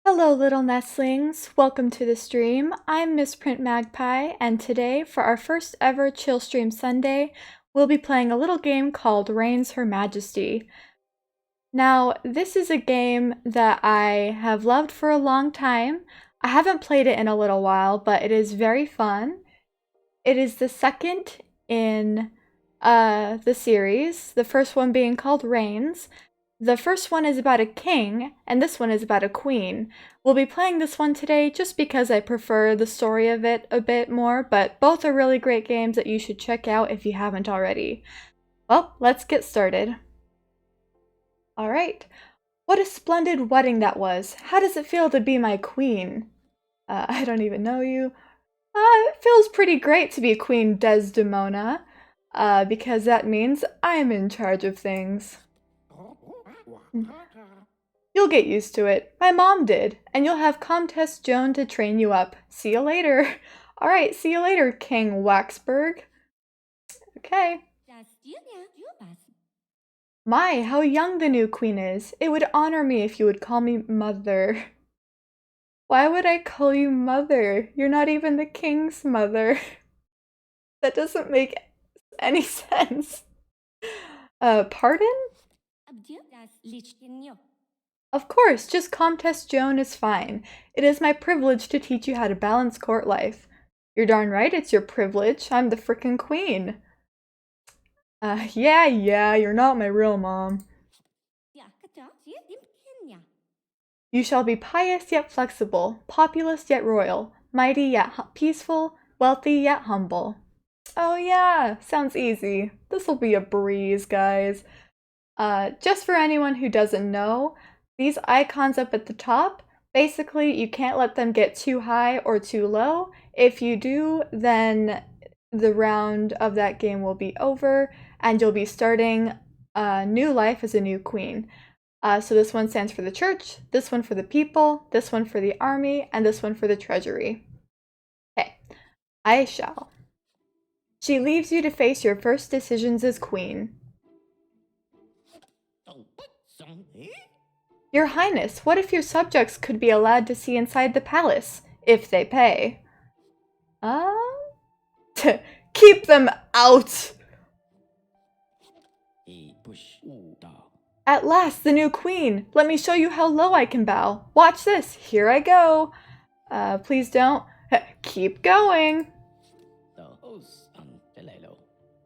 Hello, little nestlings. Welcome to the stream. I'm Misprint Magpie, and today, for our first ever Chill Stream Sunday, we'll be playing a little game called Reigns Her Majesty. Now, this is a game that I have loved for a long time. I haven't played it in a little while, but it is very fun. It is the second in the series, the first one being called Reigns. The first one is about a king, and this one is about a queen. We'll be playing this one today just because I prefer the story of it a bit more, but both are really great games that you should check out if you haven't already. Well, let's get started. Alright. What a splendid wedding that was. How does it feel to be my queen? I don't even know you. It feels pretty great to be Queen Desdemona, because that means I'm in charge of things. You'll get used to it. My mom did, and you'll have Comtesse Joan to train you up. See you later. Alright, see you later, King Waxburg. Okay. My, how young the new queen is. It would honor me if you would call me mother. Why would I call you mother? You're not even the king's mother. That doesn't make any sense. Pardon? Of course, just Comtesse Joan is fine. It is my privilege to teach you how to balance court life. You're darn right it's your privilege. I'm the frickin' queen. Yeah, you're not my real mom. You shall be pious yet flexible, populous yet royal, mighty yet peaceful, wealthy yet humble. Oh yeah, sounds easy. This'll be a breeze, guys. Just for anyone who doesn't know, these icons up at the top, basically you can't let them get too high or too low. If you do, then the round of that game will be over and you'll be starting a new life as a new queen. So this one stands for the church, this one for the people, this one for the army, and this one for the treasury. Okay, I shall. She leaves you to face your first decisions as queen. Your Highness, what if your subjects could be allowed to see inside the palace, if they pay? Keep them out! At last, the new queen! Let me show you how low I can bow. Watch this, here I go. Please don't. Keep going.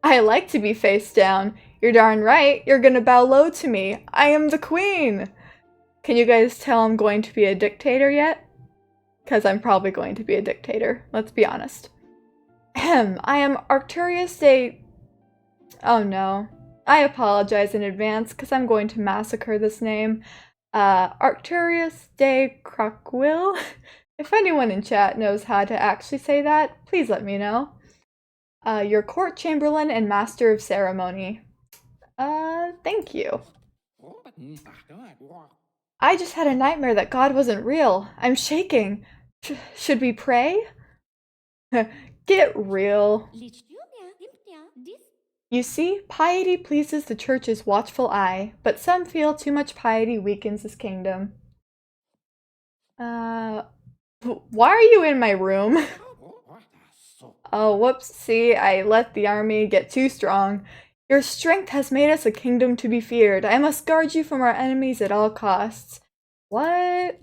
I like to be face down. You're darn right, you're gonna bow low to me. I am the queen! Can you guys tell I'm going to be a dictator yet? Because I'm probably going to be a dictator, let's be honest. I am Arcturus de... Oh no. I apologize in advance because I'm going to massacre this name. Arcturus de Crockwill? If anyone in chat knows how to actually say that, please let me know. Your court chamberlain and master of ceremony. Thank you. I just had a nightmare that God wasn't real. I'm shaking. Should we pray? Get real. You see, piety pleases the church's watchful eye, but some feel too much piety weakens his kingdom. Why are you in my room? Oh, whoops, see, I let the army get too strong. Your strength has made us a kingdom to be feared. I must guard you from our enemies at all costs. What?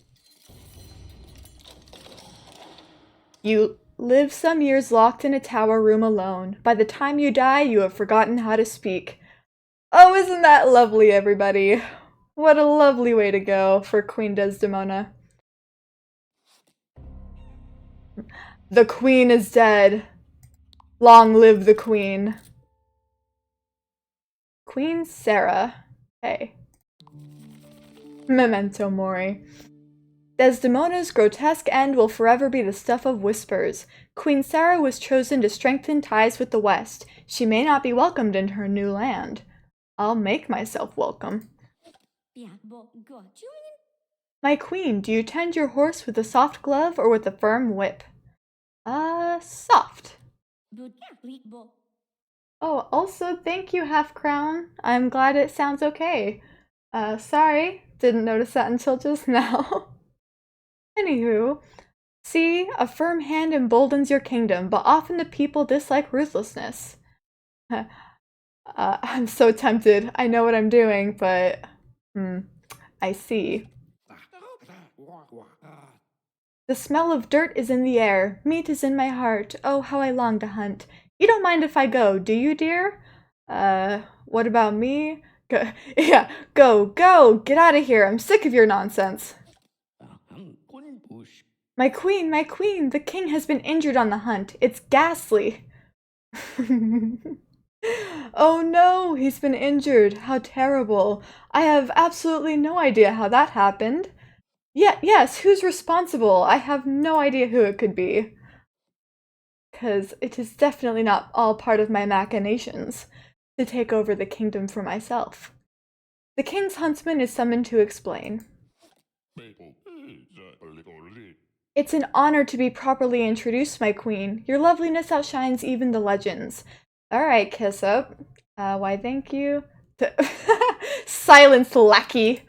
You live some years locked in a tower room alone. By the time you die, you have forgotten how to speak. Oh, isn't that lovely, everybody? What a lovely way to go for Queen Desdemona. The queen is dead. Long live the queen. Queen Sarah. Hey. Memento mori. Desdemona's grotesque end will forever be the stuff of whispers. Queen Sarah was chosen to strengthen ties with the West. She may not be welcomed in her new land. I'll make myself welcome. My queen, do you tend your horse with a soft glove or with a firm whip? Soft. Oh, also, thank you, Half Crown. I'm glad it sounds okay. Sorry, didn't notice that until just now. Anywho, see, a firm hand emboldens your kingdom, but often the people dislike ruthlessness. I'm so tempted. I know what I'm doing, but... I see. The smell of dirt is in the air. Meat is in my heart. Oh, how I long to hunt. You don't mind if I go, do you, dear? What about me? Go yeah, go, go! Get out of here. I'm sick of your nonsense. My queen, the king has been injured on the hunt. It's ghastly. Oh no, he's been injured. How terrible. I have absolutely no idea how that happened. Yes, who's responsible? I have no idea who it could be. Because it is definitely not all part of my machinations to take over the kingdom for myself. The king's huntsman is summoned to explain. It's an honor to be properly introduced, my queen. Your loveliness outshines even the legends. Alright, kiss up. Why thank you. Silence, lackey!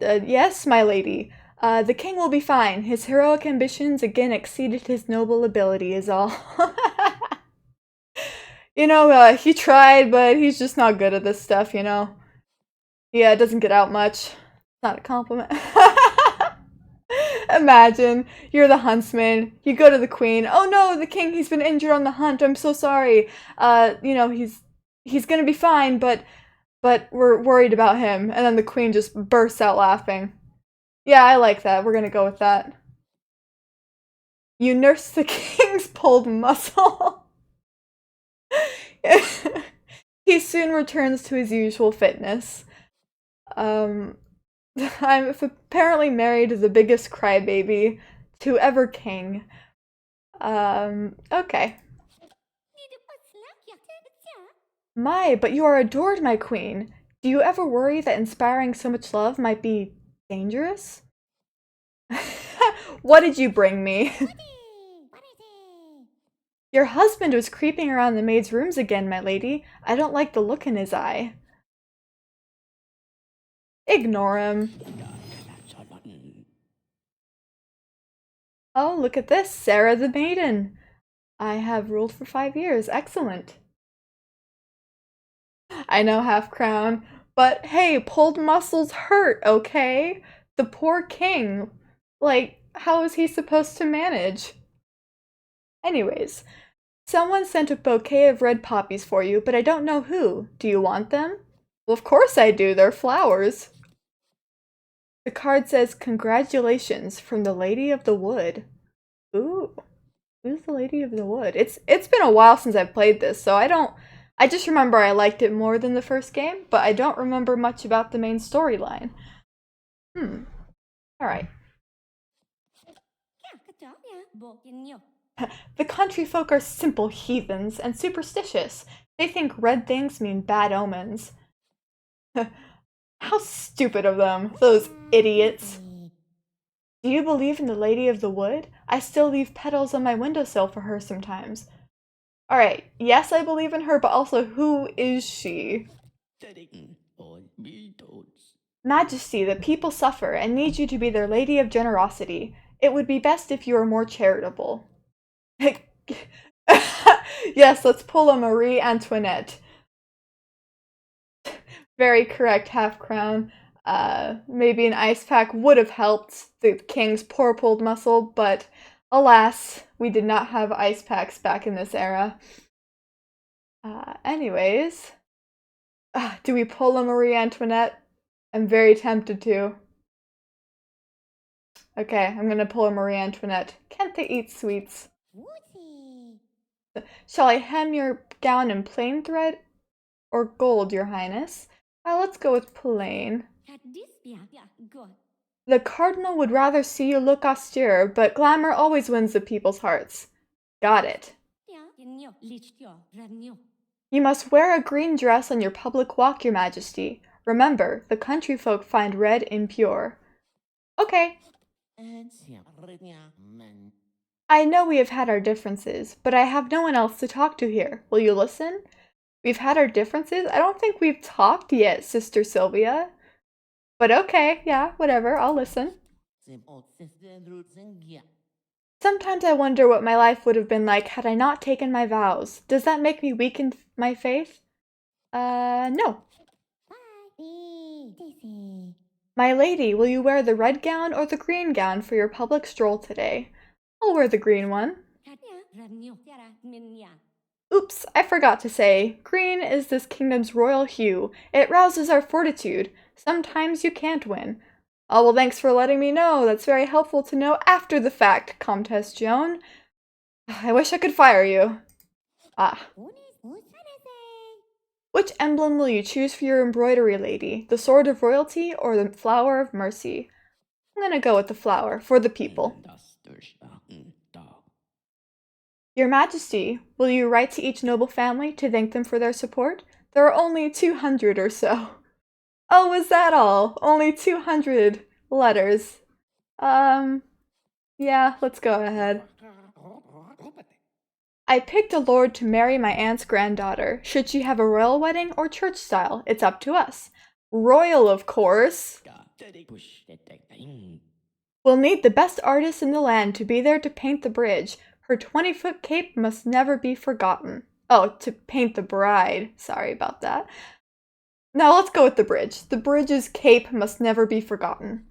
Yes, my lady. The king will be fine. His heroic ambitions again exceeded his noble ability is all. You know, he tried, but he's just not good at this stuff, you know? Yeah, it doesn't get out much. Not a compliment. Imagine, you're the huntsman, you go to the queen, oh no, the king, he's been injured on the hunt, I'm so sorry. You know, he's gonna be fine, but we're worried about him. And then the queen just bursts out laughing. Yeah, I like that. We're gonna go with that. You nurse the king's pulled muscle. He soon returns to his usual fitness. I'm apparently married to the biggest crybaby to ever king. Okay. My, but you are adored, my queen. Do you ever worry that inspiring so much love might be dangerous? What did you bring me? Your husband was creeping around the maid's rooms again, my lady. I don't like the look in his eye. Ignore him. Oh, look at this, Sarah the Maiden. I have ruled for 5 years. Excellent. I know, Half Crown. But hey, pulled muscles hurt, okay? The poor king. Like, how is he supposed to manage? Anyways, someone sent a bouquet of red poppies for you, but I don't know who. Do you want them? Well, of course I do. They're flowers. The card says, congratulations from the Lady of the Wood. Ooh. Who's the Lady of the Wood? It's been a while since I've played this, so I just remember I liked it more than the first game, but I don't remember much about the main storyline. Alright. The country folk are simple heathens and superstitious. They think red things mean bad omens. How stupid of them, those idiots. Do you believe in the Lady of the Wood? I still leave petals on my windowsill for her sometimes. Alright, yes, I believe in her, but also, who is she? Majesty, the people suffer and need you to be their lady of generosity. It would be best if you were more charitable. Yes, let's pull a Marie Antoinette. Very correct, Half Crown. Maybe an ice pack would have helped the king's poor pulled muscle, but alas, we did not have ice packs back in this era. Anyways, do we pull a Marie Antoinette? I'm very tempted to. Okay, I'm gonna pull a Marie Antoinette. Can't they eat sweets? Shall I hem your gown in plain thread or gold, your highness? Let's go with plain. The cardinal would rather see you look austere, but glamour always wins the people's hearts. Got it. You must wear a green dress on your public walk, your majesty. Remember, the country folk find red impure. Okay. I know we have had our differences, but I have no one else to talk to here. Will you listen? We've had our differences? I don't think we've talked yet, Sister Sylvia. But okay, yeah, whatever, I'll listen. Sometimes I wonder what my life would have been like had I not taken my vows. Does that make me weaken my faith? No. My lady, will you wear the red gown or the green gown for your public stroll today? I'll wear the green one. Oops, I forgot to say, green is this kingdom's royal hue. It rouses our fortitude. Sometimes you can't win. Oh, well, thanks for letting me know. That's very helpful to know after the fact, Comtesse Joan. I wish I could fire you. Ah. Which emblem will you choose for your embroidery, lady? The sword of royalty or the flower of mercy? I'm gonna go with the flower, for the people. Your Majesty, will you write to each noble family to thank them for their support? There are only 200 or so. Oh, is that all? Only 200 letters. Yeah, let's go ahead. I picked a lord to marry my aunt's granddaughter. Should she have a royal wedding or church style? It's up to us. Royal, of course. We'll need the best artist in the land to be there to paint the bridge. Her 20-foot cape must never be forgotten. Oh, to paint the bride. Sorry about that. Now let's go with the bridge. The bridge's cape must never be forgotten.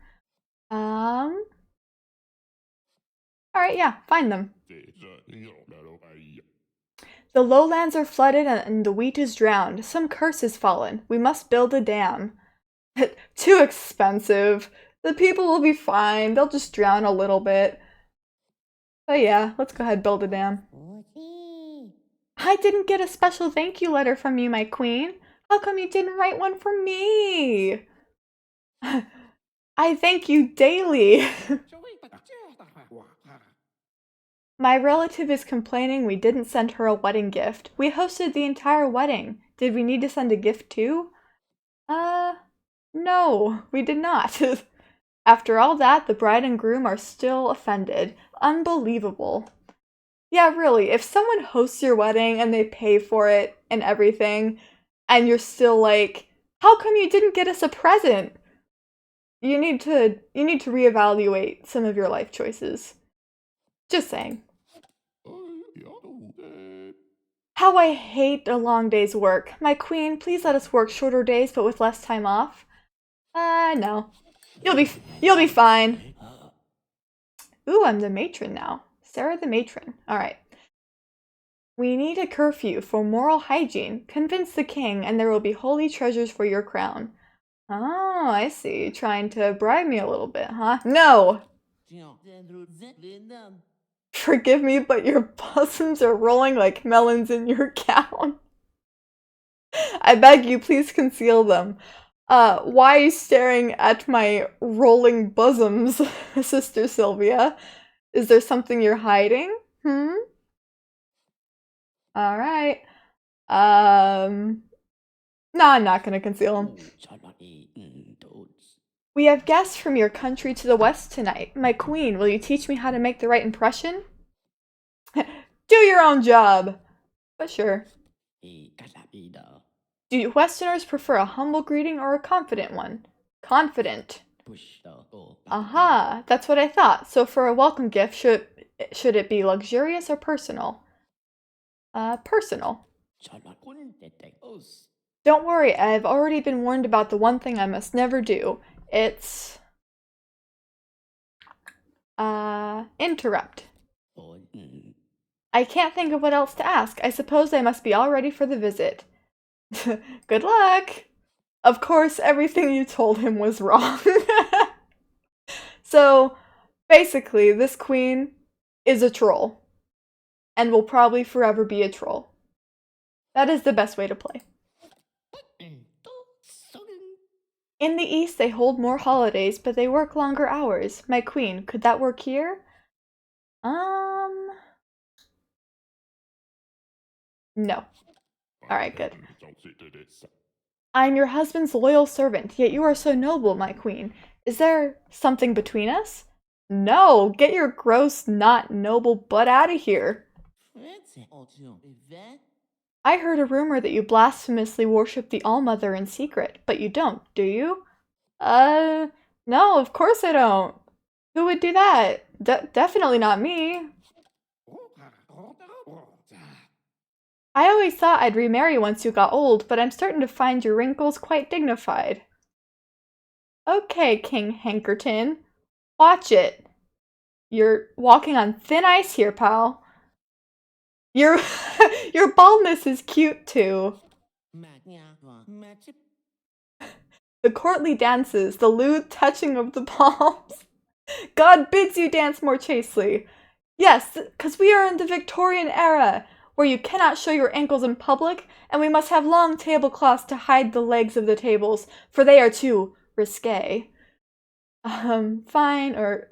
Alright, yeah, find them. The lowlands are flooded and the wheat is drowned. Some curse has fallen. We must build a dam. Too expensive. The people will be fine. They'll just drown a little bit. But yeah, let's go ahead and build a dam. I didn't get a special thank you letter from you, my queen. How come you didn't write one for me? I thank you daily. My relative is complaining we didn't send her a wedding gift. We hosted the entire wedding. Did we need to send a gift too? No, we did not. After all that, the bride and groom are still offended. Unbelievable. Yeah, really, if someone hosts your wedding and they pay for it and everything, and you're still like, how come you didn't get us a present? You need to reevaluate some of your life choices. Just saying. How I hate a long day's work. My queen, please let us work shorter days but with less time off. No. You'll be fine. Ooh, I'm the matron now. Sarah the matron. Alright. We need a curfew for moral hygiene. Convince the king and there will be holy treasures for your crown. Oh, I see. Trying to bribe me a little bit, huh? No! Forgive me, but your bosoms are rolling like melons in your gown. I beg you, please conceal them. Why are you staring at my rolling bosoms, Sister Sylvia? Is there something you're hiding? Alright. No, I'm not gonna conceal them. We have guests from your country to the west tonight. My queen, will you teach me how to make the right impression? Do your own job. But sure. Do Westerners prefer a humble greeting or a confident one? Confident. Aha, that's what I thought. So for a welcome gift, should it be luxurious or personal? Personal. Don't worry, I've already been warned about the one thing I must never do. It's... interrupt. I can't think of what else to ask. I suppose I must be all ready for the visit. Good luck! Of course, everything you told him was wrong. So, basically, this queen is a troll. And will probably forever be a troll. That is the best way to play. In the East, they hold more holidays, but they work longer hours. My queen, could that work here? No. Alright, good. I'm your husband's loyal servant, yet you are so noble, my queen. Is there something between us? No, get your gross, not noble butt out of here. I heard a rumor that you blasphemously worship the All-Mother in secret, but you don't, do you? Uh, no, of course I don't. Who would do that? Definitely not me. I always thought I'd remarry once you got old, but I'm starting to find your wrinkles quite dignified. Okay, King Hankerton. Watch it. You're walking on thin ice here, pal. Your your baldness is cute too. The courtly dances, the lewd touching of the palms. God bids you dance more chastely. Yes, because we are in the Victorian era, where you cannot show your ankles in public, and we must have long tablecloths to hide the legs of the tables, for they are too risque. Fine, or...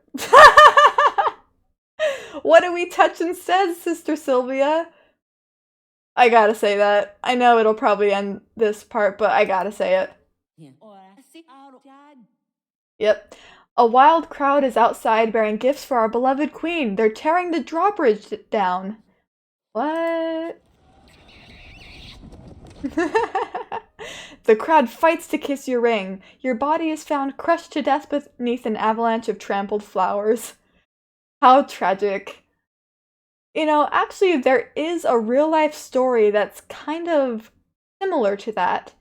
What do we touch instead, Sister Sylvia? I gotta say that. I know it'll probably end this part, but I gotta say it. Yep. A wild crowd is outside bearing gifts for our beloved queen. They're tearing the drawbridge down. What? The crowd fights to kiss your ring. Your body is found crushed to death beneath an avalanche of trampled flowers. How tragic. You know, actually, there is a real-life story that's kind of similar to that.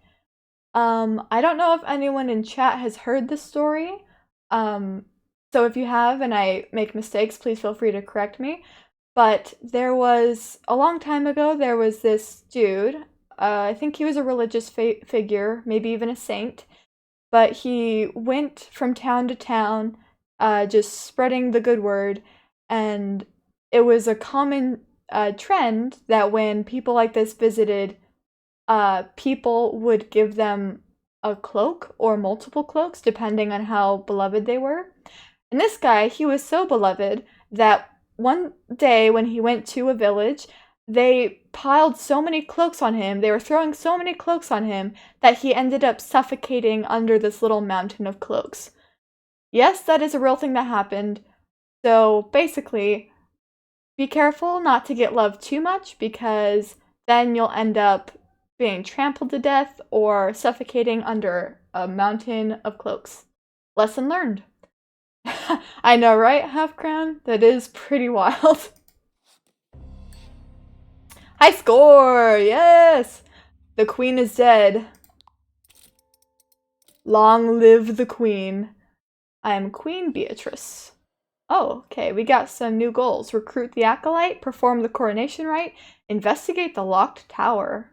I don't know if anyone in chat has heard this story. So if you have and I make mistakes, please feel free to correct me. But there was, a long time ago, there was this dude, I think he was a religious figure, maybe even a saint, but he went from town to town, just spreading the good word, and it was a common trend that when people like this visited, people would give them a cloak or multiple cloaks, depending on how beloved they were. And this guy, he was so beloved that one day when he went to a village, they piled so many cloaks on him, they were throwing so many cloaks on him, that he ended up suffocating under this little mountain of cloaks. Yes, that is a real thing that happened. So basically, be careful not to get loved too much, because then you'll end up being trampled to death or suffocating under a mountain of cloaks. Lesson learned. I know, right, Half Crown? That is pretty wild. High score! Yes! The queen is dead. Long live the queen. I am Queen Beatrice. Oh, okay, we got some new goals. Recruit the acolyte, perform the coronation rite, investigate the locked tower.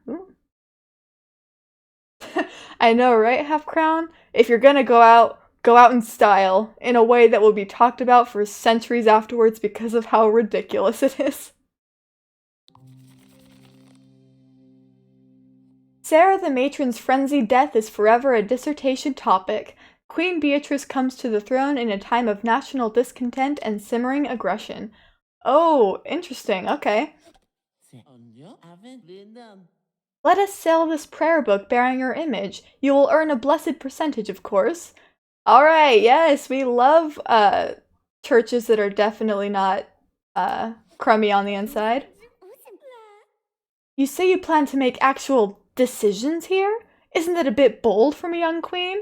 I know, right, Half Crown? If you're gonna go out in style, in a way that will be talked about for centuries afterwards because of how ridiculous it is. Sarah the Matron's frenzied death is forever a dissertation topic. Queen Beatrice comes to the throne in a time of national discontent and simmering aggression. Oh, interesting, okay. Let us sell this prayer book bearing your image. You will earn a blessed percentage, of course. Alright, yes, we love churches that are definitely not crummy on the inside. You say you plan to make actual decisions here? Isn't that a bit bold from a young queen?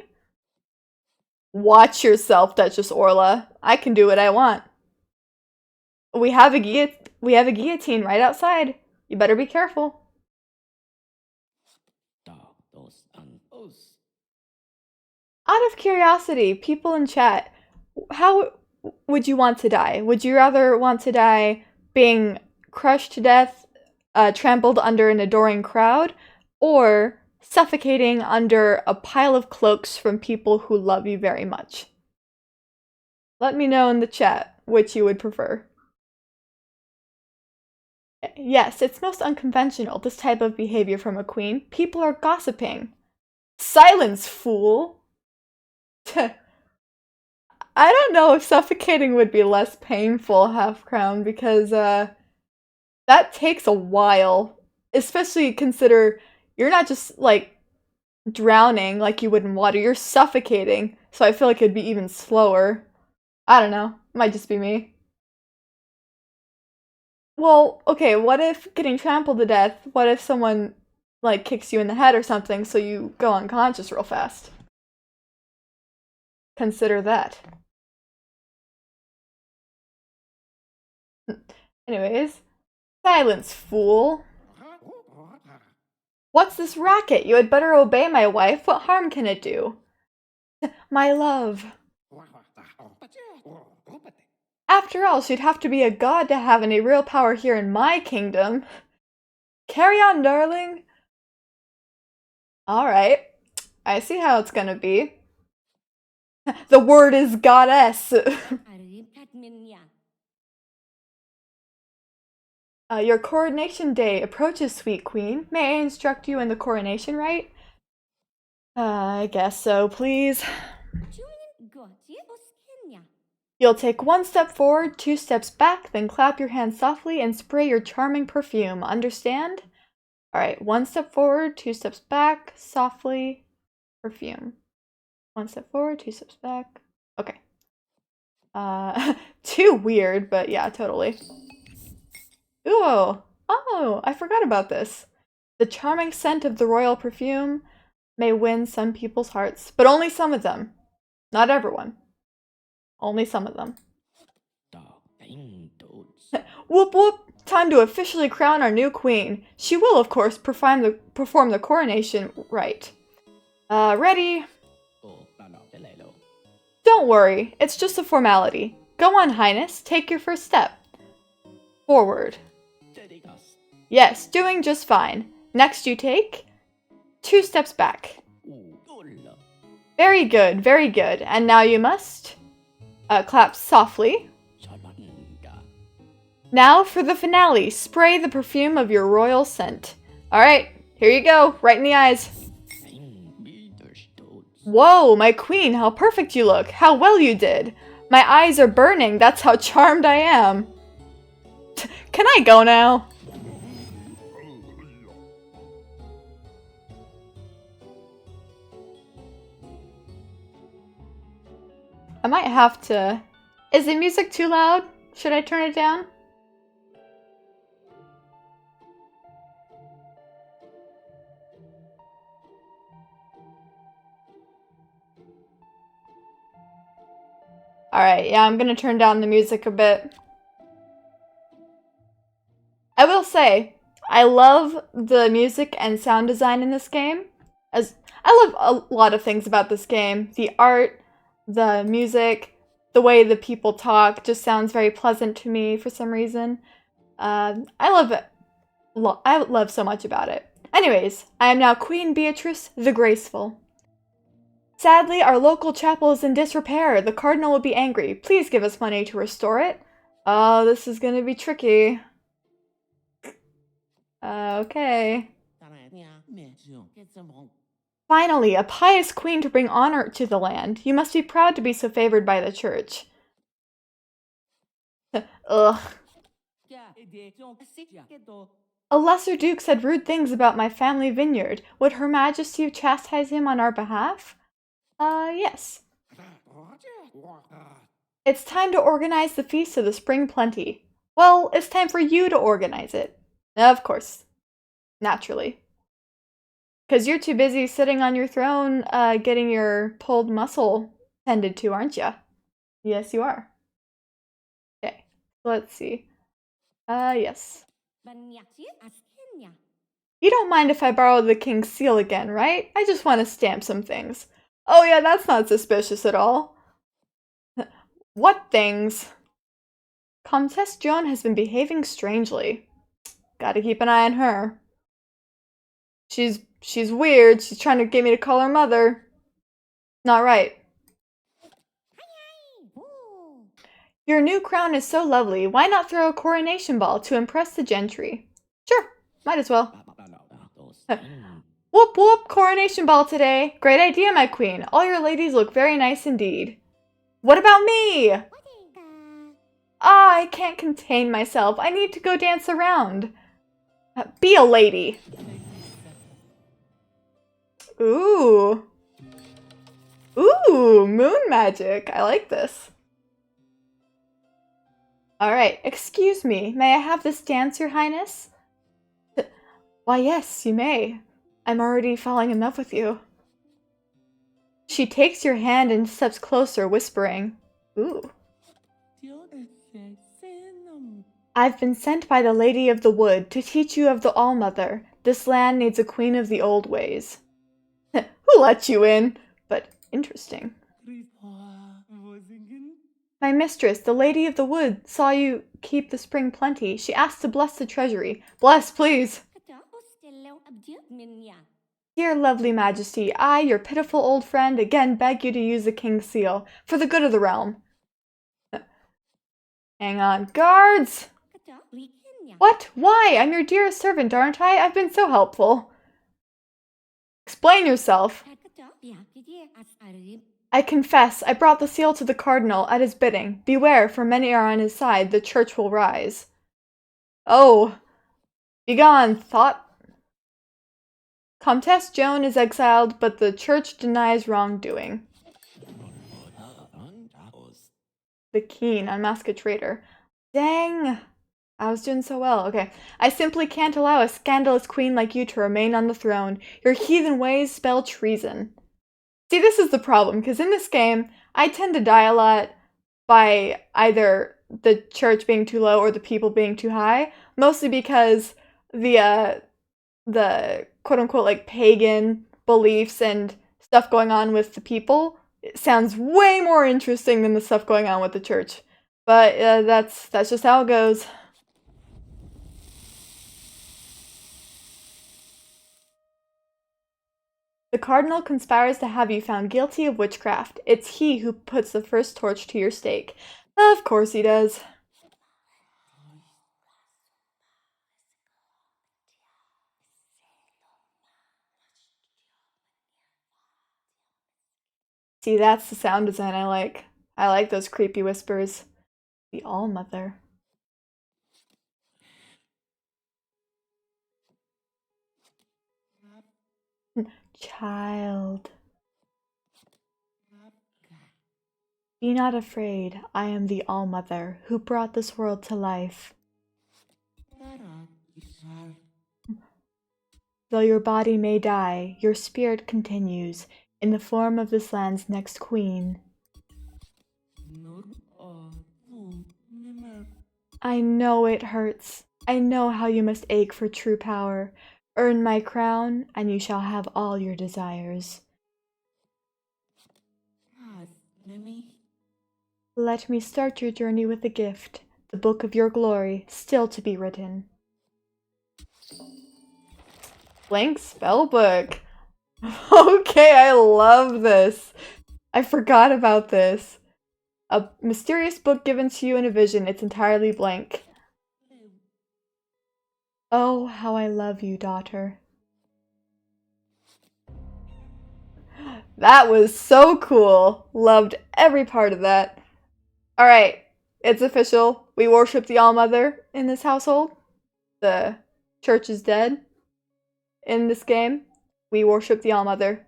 Watch yourself, Duchess Orla. I can do what I want. We have a guillotine right outside. You better be careful. Out of curiosity, people in chat, how would you want to die? Would you rather want to die being crushed to death, trampled under an adoring crowd, or suffocating under a pile of cloaks from people who love you very much? Let me know in the chat which you would prefer. Yes, it's most unconventional, this type of behavior from a queen. People are gossiping. Silence, fool! I don't know if suffocating would be less painful, Half Crown, because that takes a while. Especially consider you're not just like drowning like you would in water, you're suffocating. So I feel like it'd be even slower. I don't know. Might just be me. Well, okay, what if getting trampled to death, what if someone, like, kicks you in the head or something so you go unconscious real fast? Consider that. Anyways, silence, fool. What's this racket? You had better obey my wife. What harm can it do? My love. After all, she'd have to be a god to have any real power here in my kingdom. Carry on, darling. Alright. I see how it's gonna be. The word is goddess. Your coronation day approaches, sweet queen. May I instruct you in the coronation rite? I guess so, please. You'll take 1 step forward, 2 steps back, then clap your hands softly and spray your charming perfume. Understand? Alright, 1 step forward, 2 steps back, softly, perfume. 1 step forward, 2 steps back. Okay. Too weird, but yeah, totally. Ooh! Oh, I forgot about this. The charming scent of the royal perfume may win some people's hearts, but only some of them. Not everyone. Only some of them. Whoop whoop! Time to officially crown our new queen. She will, of course, perform the coronation rite. Ready? Don't worry, it's just a formality. Go on, Highness, take your first step. Forward. Yes, doing just fine. Next you take 2 steps back. Very good, very good. And now you must clap softly. Now for the finale. Spray the perfume of your royal scent. Alright, here you go. Right in the eyes. Whoa, my queen, how perfect you look. How well you did. My eyes are burning. That's how charmed I am. Can I go now? I might have to... Is the music too loud? Should I turn it down? Alright, yeah, I'm gonna turn down the music a bit. I will say, I love the music and sound design in this game. As I love a lot of things about this game. The art, the music, the way the people talk just sounds very pleasant to me for some reason. I love it. I love so much about it. Anyways, I am now Queen Beatrice the Graceful. Sadly, our local chapel is in disrepair. The cardinal will be angry. Please give us money to restore it. Oh, this is gonna be tricky. Okay. Finally, a pious queen to bring honor to the land. You must be proud to be so favored by the church. Ugh. A lesser duke said rude things about my family vineyard. Would Her Majesty chastise him on our behalf? Yes. It's time to organize the Feast of the Spring Plenty. Well, it's time for you to organize it. Of course. Naturally. Because you're too busy sitting on your throne, getting your pulled muscle tended to, aren't you? Yes, you are. Okay, let's see. Yes. You don't mind if I borrow the king's seal again, right? I just want to stamp some things. Oh yeah, that's not suspicious at all. What things? Comtesse Joan has been behaving strangely. Gotta keep an eye on her. She's weird. She's trying to get me to call her mother. Not right. Your new crown is so lovely. Why not throw a coronation ball to impress the gentry? Sure, might as well. Whoop whoop, coronation ball today. Great idea, my queen. All your ladies look very nice indeed. What about me? Ah, I can't contain myself. I need to go dance around. Be a lady. Ooh. Ooh, moon magic. I like this. Alright, excuse me, may I have this dance, your highness? Why yes, you may. I'm already falling in love with you. She takes your hand and steps closer, whispering, Ooh. I've been sent by the Lady of the Wood to teach you of the All-Mother. This land needs a queen of the old ways. Who let you in? But interesting. My mistress, the Lady of the Wood, saw you keep the spring plenty. She asked to bless the treasury. Bless, please. Dear lovely Majesty, I, your pitiful old friend, again beg you to use the king's seal, for the good of the realm. Hang on. Guards! What? Why? I'm your dearest servant, aren't I? I've been so helpful. Explain yourself. I confess, I brought the seal to the cardinal at his bidding. Beware, for many are on his side. The church will rise. Oh. Begone, thought. Comtesse Joan is exiled, but the church denies wrongdoing. The Keen, unmask a traitor. Dang. I was doing so well. Okay. I simply can't allow a scandalous queen like you to remain on the throne. Your heathen ways spell treason. See, this is the problem, because in this game, I tend to die a lot by either the church being too low or the people being too high, mostly because the quote-unquote, like, pagan beliefs and stuff going on with the people, it sounds way more interesting than the stuff going on with the church. But that's just how it goes. The cardinal conspires to have you found guilty of witchcraft. It's he who puts the first torch to your stake. Of course he does. See, that's the sound design I like. I like those creepy whispers. The All-Mother. Child. Be not afraid, I am the All-Mother, who brought this world to life. Though your body may die, your spirit continues, in the form of this land's next queen. I know it hurts. I know how you must ache for true power. Earn my crown, and you shall have all your desires. Let me start your journey with a gift, the book of your glory, still to be written. Blank spellbook. Okay, I love this. I forgot about this. A mysterious book given to you in a vision. It's entirely blank. Oh, how I love you, daughter. That was so cool. Loved every part of that. Alright, it's official. We worship the All-Mother in this household. The church is dead. In this game, we worship the All-Mother.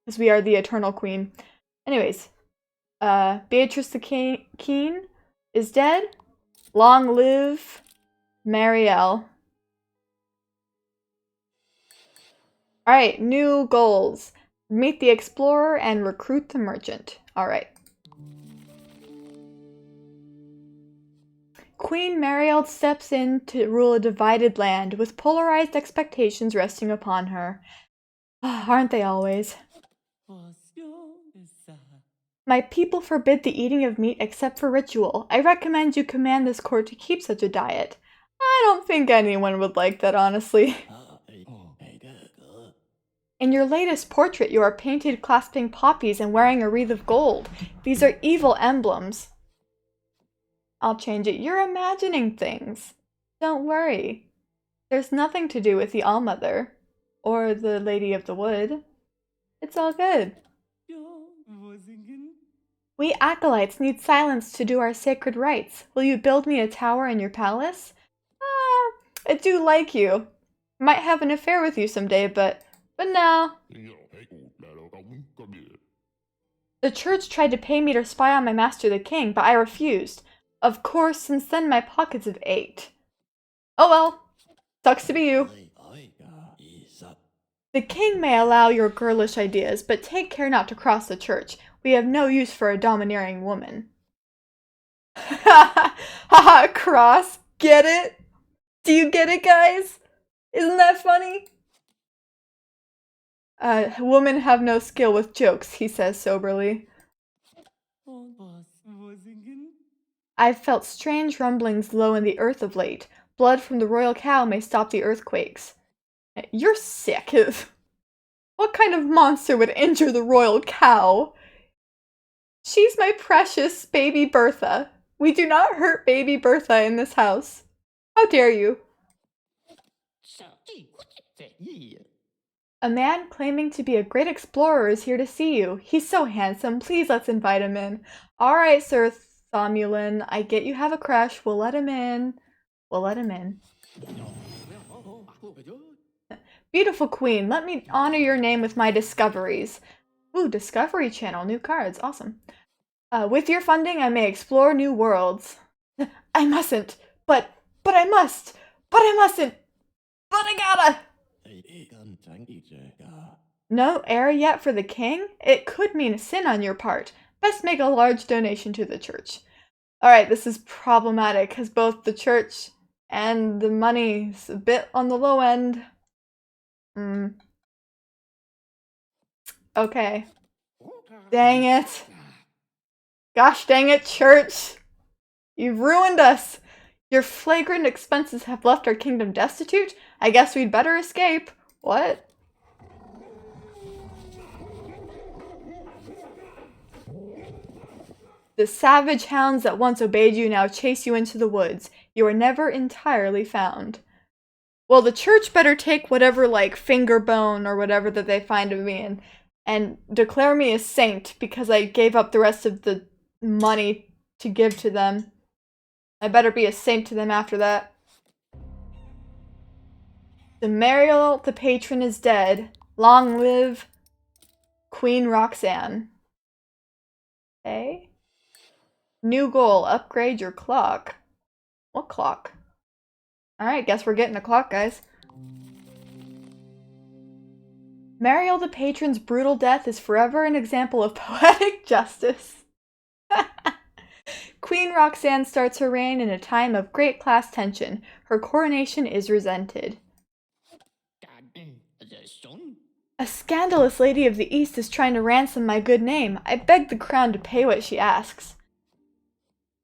Because we are the Eternal Queen. Anyways, Beatrice the Keen is dead. Long live Marielle. Alright, new goals. Meet the explorer and recruit the merchant. Alright. Queen Marielle steps in to rule a divided land, with polarized expectations resting upon her. Aren't they always? My people forbid the eating of meat except for ritual. I recommend you command this court to keep such a diet. I don't think anyone would like that, honestly. In your latest portrait, you are painted clasping poppies and wearing a wreath of gold. These are evil emblems. I'll change it. You're imagining things. Don't worry. There's nothing to do with the All-Mother or the Lady of the Wood. It's all good. We acolytes need silence to do our sacred rites. Will you build me a tower in your palace? I do like you. Might have an affair with you someday, but no. The church tried to pay me to spy on my master the king, but I refused. Of course, since then my pockets have ached. Oh well, sucks to be you. The king may allow your girlish ideas, but take care not to cross the church. We have no use for a domineering woman. Ha ha, cross. Get it? Do you get it, guys? Isn't that funny? Women have no skill with jokes, he says soberly. I've felt strange rumblings low in the earth of late. Blood from the royal cow may stop the earthquakes. You're sick. What kind of monster would injure the royal cow? She's my precious baby Bertha. We do not hurt baby Bertha in this house. How dare you? A man claiming to be a great explorer is here to see you. He's so handsome. Please let's invite him in. Alright, Sir Thomulin. I get you have a crush. We'll let him in. We'll let him in. Beautiful queen, let me honor your name with my discoveries. Ooh, Discovery Channel, new cards, awesome. With your funding, I may explore new worlds. I mustn't, but I must, but I mustn't, but I gotta. No heir yet for the king? It could mean a sin on your part. Best make a large donation to the church. Alright, this is problematic, because both the church and the money's a bit on the low end. Okay. Dang it. Gosh dang it, church. You've ruined us. Your flagrant expenses have left our kingdom destitute? I guess we'd better escape. What? The savage hounds that once obeyed you now chase you into the woods. You are never entirely found. Well, the church better take whatever, like, finger bone or whatever that they find of me and declare me a saint because I gave up the rest of the money to give to them. I better be a saint to them after that. The Mariel, the patron, is dead. Long live Queen Roxanne. Okay. New goal, upgrade your clock. What clock? Alright, guess we're getting a clock, guys. Mariel the patron's brutal death is forever an example of poetic justice. Queen Roxanne starts her reign in a time of great class tension. Her coronation is resented. A scandalous lady of the East is trying to ransom my good name. I beg the crown to pay what she asks.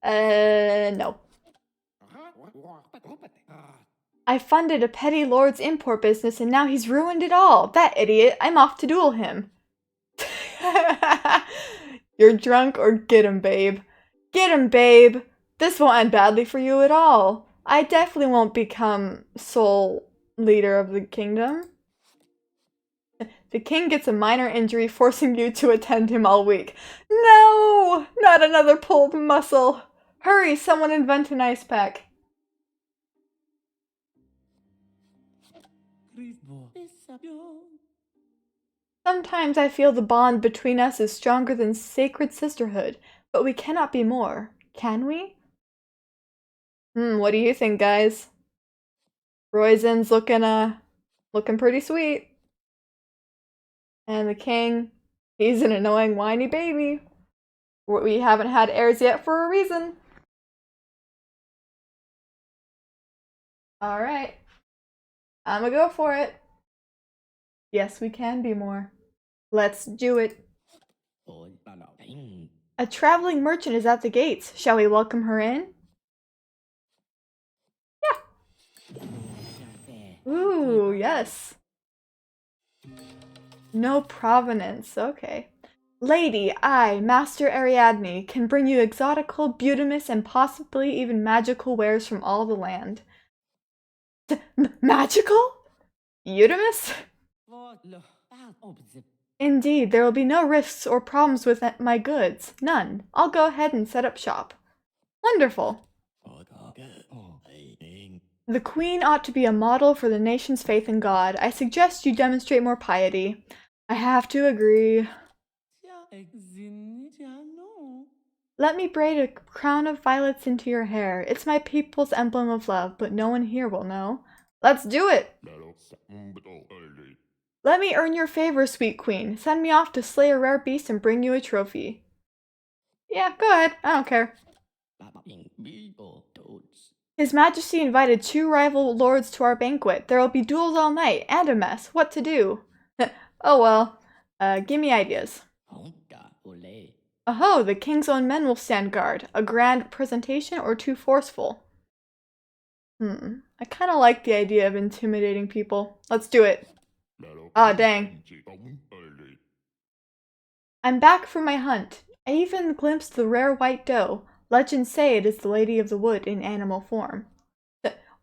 No. I funded a petty lord's import business and now he's ruined it all. That idiot, I'm off to duel him. You're drunk or get him, babe. Get him, babe. This won't end badly for you at all. I definitely won't become sole leader of the kingdom. The king gets a minor injury, forcing you to attend him all week. No! Not another pulled muscle. Hurry, someone invent an ice pack. Sometimes I feel the bond between us is stronger than sacred sisterhood, but we cannot be more, can we? What do you think, guys? Roizen's looking pretty sweet. And the king, he's an annoying whiny baby. We haven't had heirs yet for a reason. Alright. I'ma go for it. Yes, we can be more. Let's do it. A traveling merchant is at the gates. Shall we welcome her in? Yeah. Ooh, yes. No provenance. Okay. Lady, I, Master Ariadne, can bring you exotical, beautimous, and possibly even magical wares from all the land. Magical? Eudemus? Indeed, there will be no risks or problems with my goods. None. I'll go ahead and set up shop. Wonderful. The queen ought to be a model for the nation's faith in God. I suggest you demonstrate more piety. I have to agree. Let me braid a crown of violets into your hair. It's my people's emblem of love, but no one here will know. Let's do it! Let me earn your favor, sweet queen. Send me off to slay a rare beast and bring you a trophy. Yeah, go ahead. I don't care. His Majesty invited 2 rival lords to our banquet. There will be duels all night, and a mess. What to do? Oh well. Give me ideas. Oh, the king's own men will stand guard. A grand presentation or too forceful? I kind of like the idea of intimidating people. Let's do it. Ah, dang. I'm back from my hunt. I even glimpsed the rare white doe. Legends say it is the Lady of the Wood in animal form.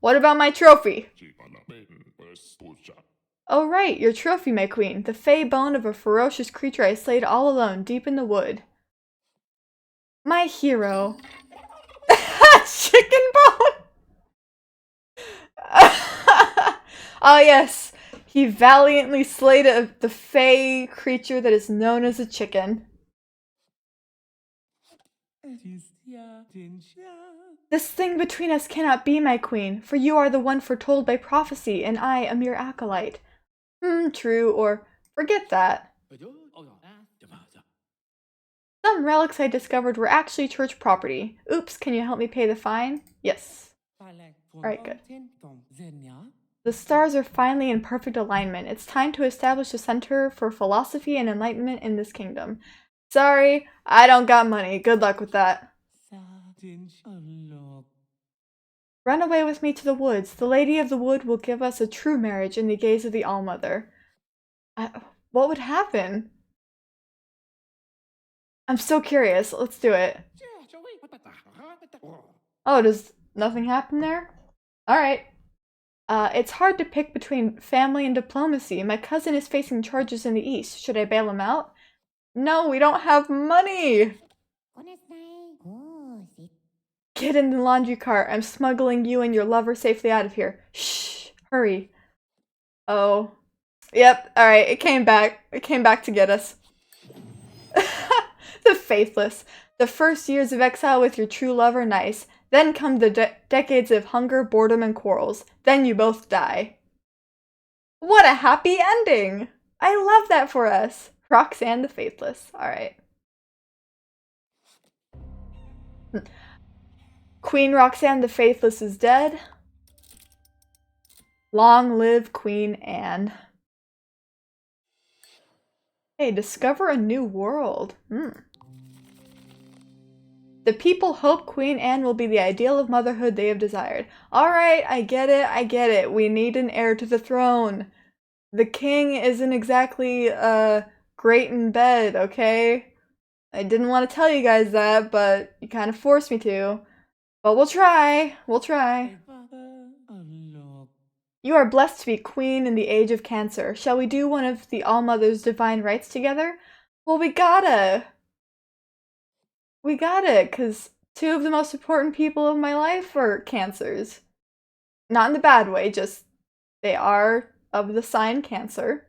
What about my trophy? Oh right, your trophy, my queen. The fey bone of a ferocious creature I slayed all alone, deep in the wood. My hero. Chicken bone! Oh yes, he valiantly slayed the fey creature that is known as a chicken. This thing between us cannot be, my queen, for you are the one foretold by prophecy, and I a mere acolyte. True, or forget that. Some relics I discovered were actually church property. Oops, can you help me pay the fine? Yes. Alright, good. The stars are finally in perfect alignment. It's time to establish a center for philosophy and enlightenment in this kingdom. Sorry, I don't got money. Good luck with that. Run away with me to the woods. The Lady of the Wood will give us a true marriage in the gaze of the Allmother. What would happen? I'm so curious. Let's do it. Oh, does nothing happen there? Alright. It's hard to pick between family and diplomacy. My cousin is facing charges in the east. Should I bail him out? No, we don't have money! Get in the laundry cart. I'm smuggling you and your lover safely out of here. Shh! Hurry. Oh. Yep, alright, it came back. It came back to get us. The faithless. The first years of exile with your true lover, nice. Then come the decades of hunger, boredom, and quarrels. Then you both die. What a happy ending! I love that for us. Roxanne the Faithless. Alright. Queen Roxanne the Faithless is dead. Long live Queen Anne. Hey, discover a new world. The people hope Queen Anne will be the ideal of motherhood they have desired. Alright, I get it. We need an heir to the throne. The king isn't exactly, great in bed, okay? I didn't want to tell you guys that, but you kind of forced me to. But we'll try. We'll try. You are blessed to be queen in the age of Cancer. Shall we do one of the All-Mother's divine rites together? Well, we gotta. We gotta, because 2 of the most important people of my life are Cancers. Not in the bad way, just they are of the sign Cancer.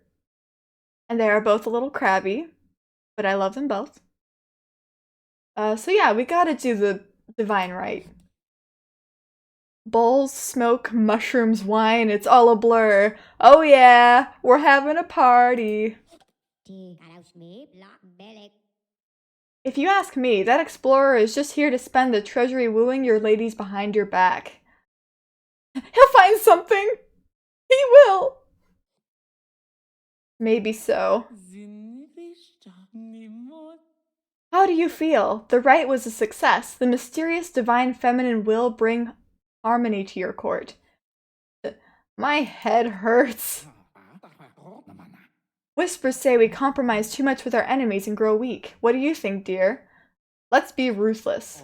And they are both a little crabby, but I love them both. So yeah, we gotta do the divine rite. Bowls, smoke, mushrooms, wine, it's all a blur. Oh yeah, we're having a party. If you ask me, that explorer is just here to spend the treasury wooing your ladies behind your back. He'll find something! He will! Maybe so. How do you feel? The rite was a success. The mysterious divine feminine will bring harmony to your court. My head hurts. Whispers say we compromise too much with our enemies and grow weak. What do you think, dear? Let's be ruthless.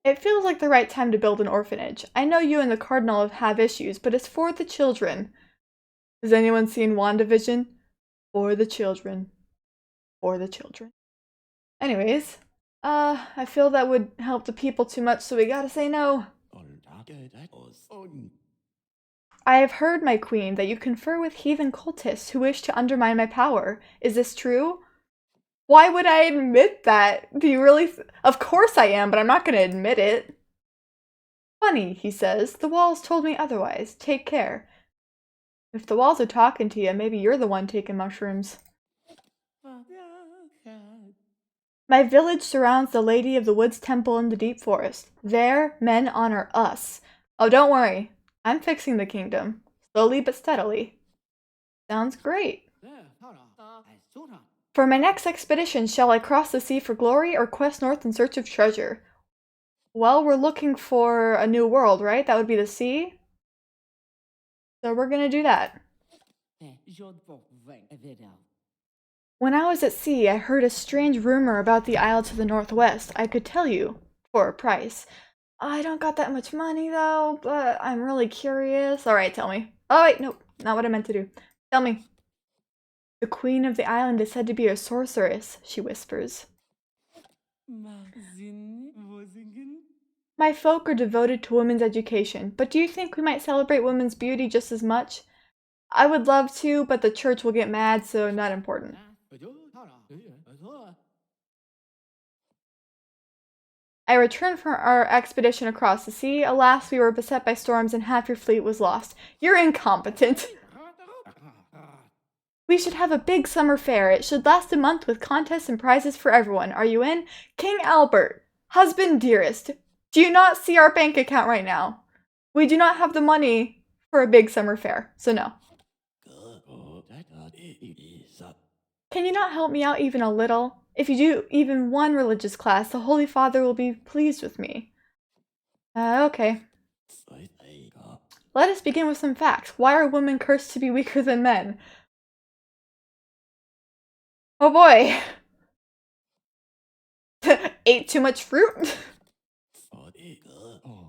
It feels like the right time to build an orphanage. I know you and the Cardinal have issues, but it's for the children. Has anyone seen WandaVision? For the children. For the children. Anyways, I feel that would help the people too much, so we gotta say no. I have heard, my queen, that you confer with heathen cultists who wish to undermine my power. Is this true? Why would I admit that? Do you really? Of course I am, but I'm not gonna admit it. Funny, he says. The walls told me otherwise. Take care. If the walls are talking to you, maybe you're the one taking mushrooms. My village surrounds the Lady of the Woods temple in the deep forest. There, men honor us. Oh, don't worry. I'm fixing the kingdom. Slowly but steadily. Sounds great. For my next expedition, shall I cross the sea for glory or quest north in search of treasure? Well, we're looking for a new world, right? That would be the sea. So we're gonna do that. When I was at sea, I heard a strange rumor about the isle to the northwest. I could tell you, for a price. I don't got that much money, though, but I'm really curious. Alright, tell me. Oh, wait, nope. Not what I meant to do. Tell me. The queen of the island is said to be a sorceress, she whispers. My folk are devoted to women's education, but do you think we might celebrate women's beauty just as much? I would love to, but the church will get mad, so not important. I returned from our expedition across the sea. Alas, we were beset by storms and half your fleet was lost. You're incompetent. We should have a big summer fair. It should last a month with contests and prizes for everyone. Are you in? King Albert, husband dearest, do you not see our bank account right now? We do not have the money for a big summer fair, so no. Can you not help me out even a little? If you do even one religious class, the Holy Father will be pleased with me. Okay. Let us begin with some facts. Why are women cursed to be weaker than men? Oh boy. Ate too much fruit?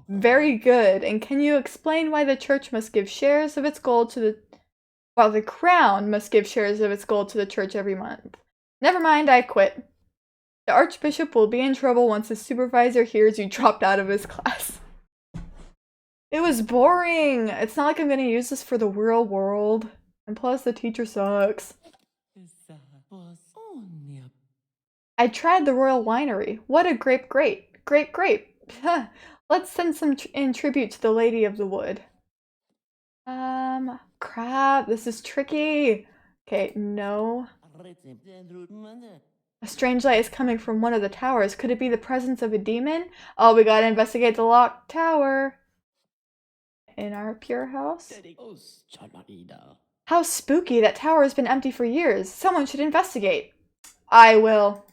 Very good. And can you explain why the church must give shares of its gold to the... While the crown must give shares of its gold to the church every month? Never mind, I quit. The archbishop will be in trouble once his supervisor hears you dropped out of his class. It was boring. It's not like I'm gonna use this for the real world. And plus, the teacher sucks. I tried the royal winery. What a grape. Let's send some in tribute to the Lady of the Wood. Crap, this is tricky. Okay, no. A strange light is coming from one of the towers. Could it be the presence of a demon? Oh, we gotta investigate the locked tower. In our pure house? How spooky, that tower has been empty for years. Someone should investigate. I will.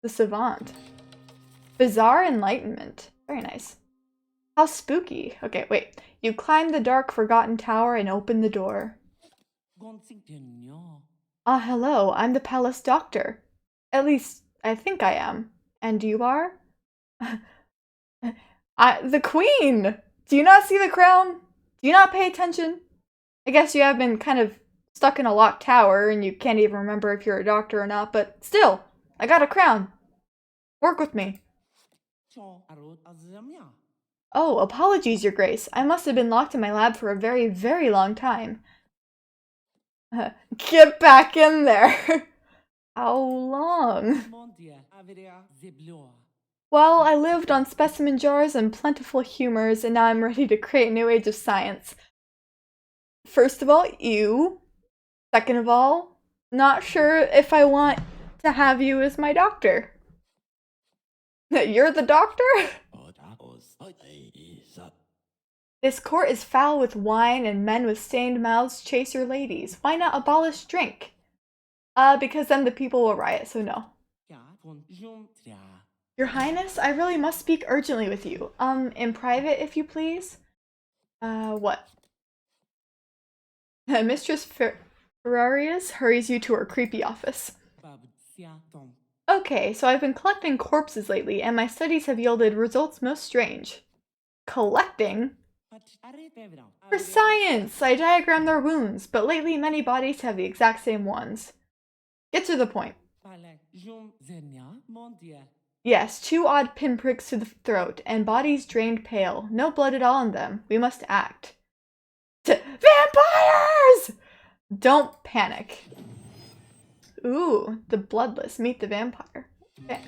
The Savant. Bizarre enlightenment. Very nice. How spooky. Okay, wait. You climb the dark, forgotten tower and open the door. Ah, hello. I'm the palace doctor. At least, I think I am. And you are? The queen! Do you not see the crown? Do you not pay attention? I guess you have been kind of stuck in a locked tower and you can't even remember if you're a doctor or not, but still, I got a crown. Work with me. Oh, apologies, Your Grace. I must have been locked in my lab for a very, very long time. Get back in there! How long? Well, I lived on specimen jars and plentiful humors, and now I'm ready to create a new age of science. First of all, you. Second of all, not sure if I want to have you as my doctor. You're the doctor? This court is foul with wine, and men with stained mouths chase your ladies. Why not abolish drink? Because then the people will riot, so no. Your Highness, I really must speak urgently with you. In private, if you please. What? Mistress Ferrarius hurries you to her creepy office. Okay, so I've been collecting corpses lately, and my studies have yielded results most strange. Collecting? For science! I diagrammed their wounds, but lately many bodies have the exact same ones. Get to the point. Yes, 2 odd pinpricks to the throat, and bodies drained pale. No blood at all in them. We must act. Vampires! Don't panic. Ooh, the bloodless. Meet the vampire. Okay.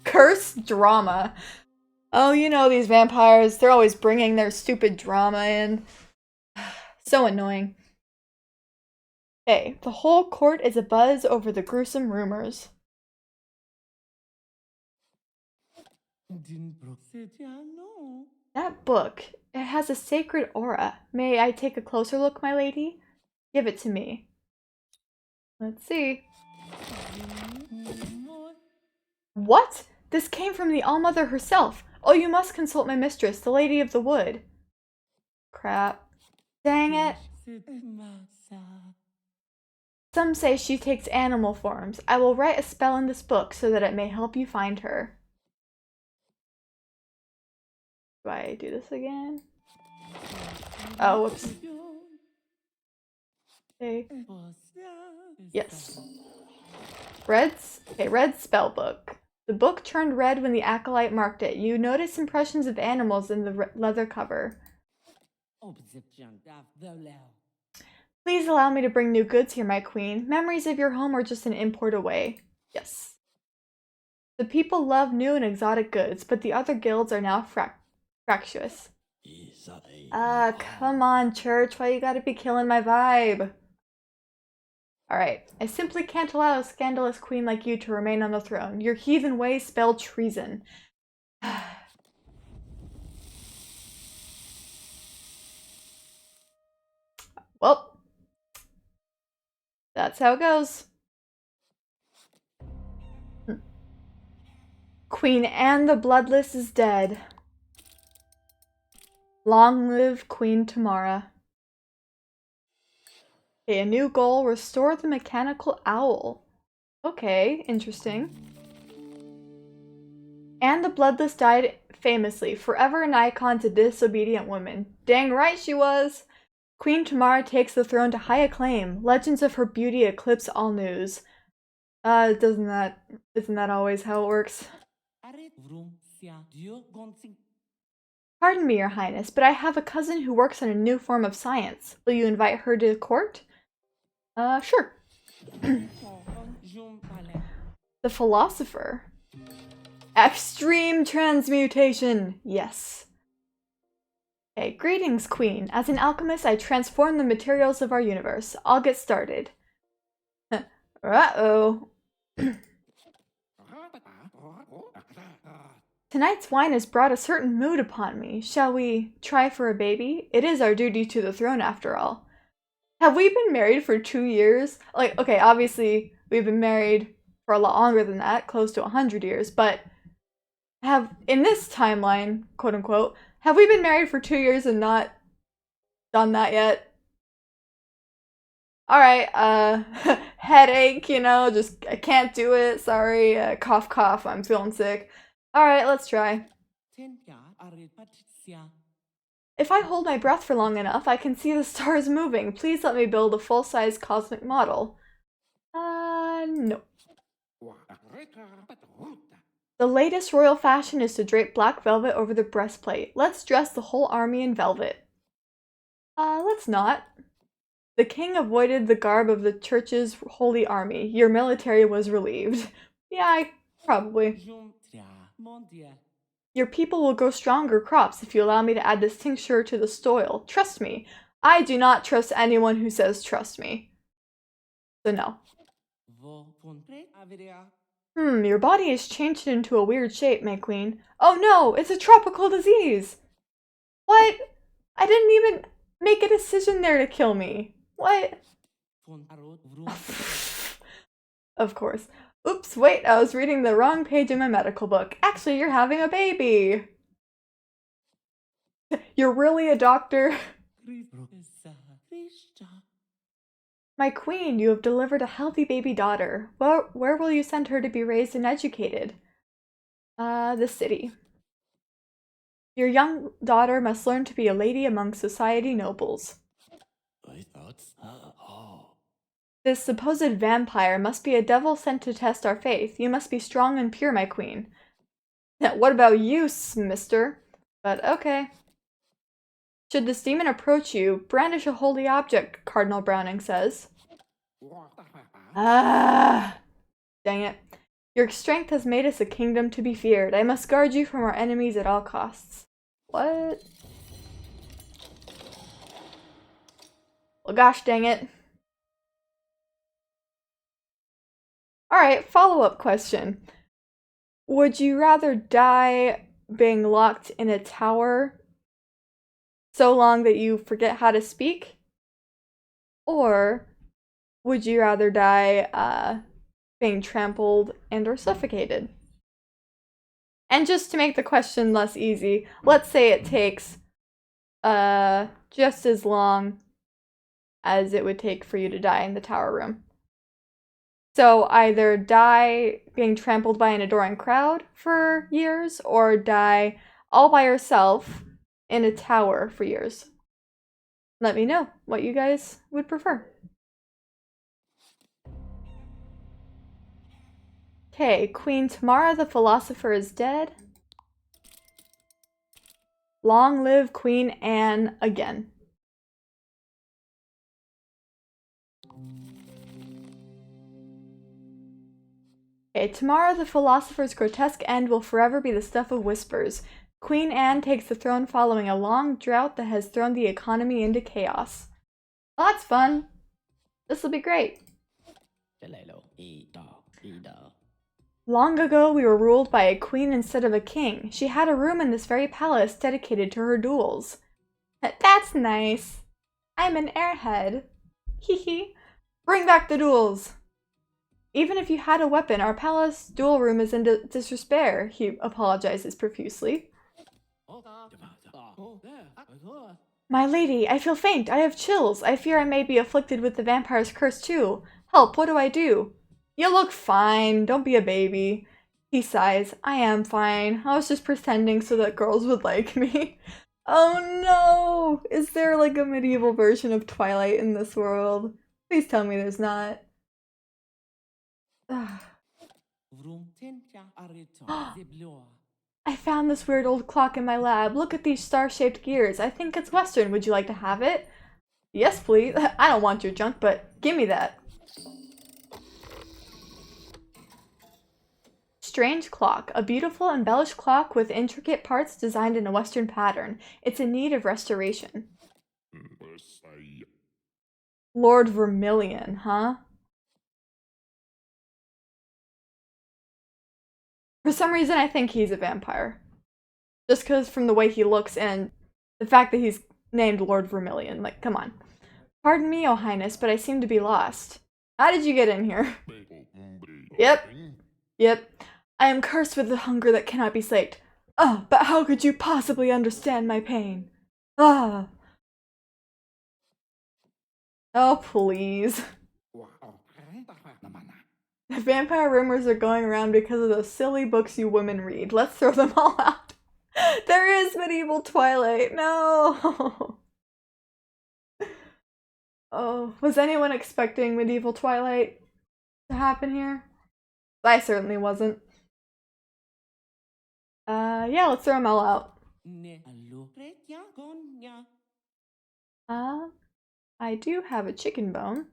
Curse drama. Oh, you know these vampires. They're always bringing their stupid drama in. So annoying. Hey, the whole court is abuzz over the gruesome rumors. That book, it has a sacred aura. May I take a closer look, my lady? Give it to me. Let's see. What? This came from the All-Mother herself. Oh, you must consult my mistress, the Lady of the Wood. Crap. Dang it. Some say she takes animal forms. I will write a spell in this book so that it may help you find her. Do I do this again? Oh, whoops. Okay. Yes. Red spell book. The book turned red when the acolyte marked it. You notice impressions of animals in the leather cover. Please allow me to bring new goods here, my queen. Memories of your home are just an import away. Yes. The people love new and exotic goods, but the other guilds are now fractious. Come on, church. Why you gotta be killing my vibe? Alright. I simply can't allow a scandalous queen like you to remain on the throne. Your heathen ways spell treason. Well, that's how it goes. Queen Anne the Bloodless is dead. Long live Queen Tamara. Okay, a new goal, restore the mechanical owl. Okay, interesting. Anne the Bloodless died famously, forever an icon to disobedient women. Dang right she was! Queen Tamara takes the throne to high acclaim. Legends of her beauty eclipse all news. Isn't that always how it works? Pardon me, your highness, but I have a cousin who works on a new form of science. Will you invite her to court? Sure. The philosopher. Extreme transmutation! Yes. Okay, greetings, queen. As an alchemist, I transform the materials of our universe. I'll get started. Uh-oh. Tonight's wine has brought a certain mood upon me. Shall we try for a baby? It is our duty to the throne, after all. Have we been married for 2 years? Like, okay, obviously, we've been married for a lot longer than that, close to 100 years, but in this timeline, quote unquote, have we been married for 2 years and not done that yet? Alright, headache, you know, just, I can't do it, sorry, cough cough, I'm feeling sick. Alright, let's try. If I hold my breath for long enough, I can see the stars moving. Please let me build a full-size cosmic model. No. The latest royal fashion is to drape black velvet over the breastplate. Let's dress the whole army in velvet. Let's not. The king avoided the garb of the church's holy army. Your military was relieved. Yeah, probably. Your people will grow stronger crops if you allow me to add this tincture to the soil. Trust me. I do not trust anyone who says trust me. So no. Your body is changed into a weird shape, my queen. Oh no, it's a tropical disease! What? I didn't even make a decision there to kill me. What? Of course. Oops, wait, I was reading the wrong page in my medical book. Actually, you're having a baby! You're really a doctor? My queen, you have delivered a healthy baby daughter. Where will you send her to be raised and educated? The city. Your young daughter must learn to be a lady among society nobles. This supposed vampire must be a devil sent to test our faith. You must be strong and pure, my queen. What about you, mister? But okay. Should this demon approach you, brandish a holy object, Cardinal Browning says. Ah, dang it. Your strength has made us a kingdom to be feared. I must guard you from our enemies at all costs. What? Well, gosh dang it. Alright, follow-up question. Would you rather die being locked in a tower so long that you forget how to speak? Or would you rather die being trampled and or suffocated? And just to make the question less easy, let's say it takes just as long as it would take for you to die in the tower room. So either die being trampled by an adoring crowd for years, or die all by yourself in a tower for years. Let me know what you guys would prefer. Okay, Queen Tamara the Philosopher is dead. Long live Queen Anne again. Okay, Tamara the Philosopher's grotesque end will forever be the stuff of whispers. Queen Anne takes the throne following a long drought that has thrown the economy into chaos. Well, that's fun. This'll be great. Long ago, we were ruled by a queen instead of a king. She had a room in this very palace dedicated to her duels. That's nice. I'm an airhead. Hee. Bring back the duels. Even if you had a weapon, our palace duel room is in disrepair, he apologizes profusely. My lady, I feel faint. I have chills. I fear I may be afflicted with the vampire's curse too. Help, what do I do? You look fine. Don't be a baby. He sighs. I am fine. I was just pretending so that girls would like me. Oh no! Is there like a medieval version of Twilight in this world? Please tell me there's not. I found this weird old clock in my lab. Look at these star-shaped gears. I think it's Western. Would you like to have it? Yes, please. I don't want your junk, but give me that. Strange clock. A beautiful embellished clock with intricate parts designed in a Western pattern. It's in need of restoration. Lord Vermilion, huh? For some reason, I think he's a vampire. Just because from the way he looks and the fact that he's named Lord Vermilion. Like, come on. Pardon me, oh highness, but I seem to be lost. How did you get in here? Yep. I am cursed with the hunger that cannot be slaked. Oh, but how could you possibly understand my pain? Ah. Oh, please. The vampire rumors are going around because of those silly books you women read. Let's throw them all out. There is medieval Twilight. No. Oh, was anyone expecting medieval Twilight to happen here? I certainly wasn't. Yeah, let's throw them all out. I do have a chicken bone.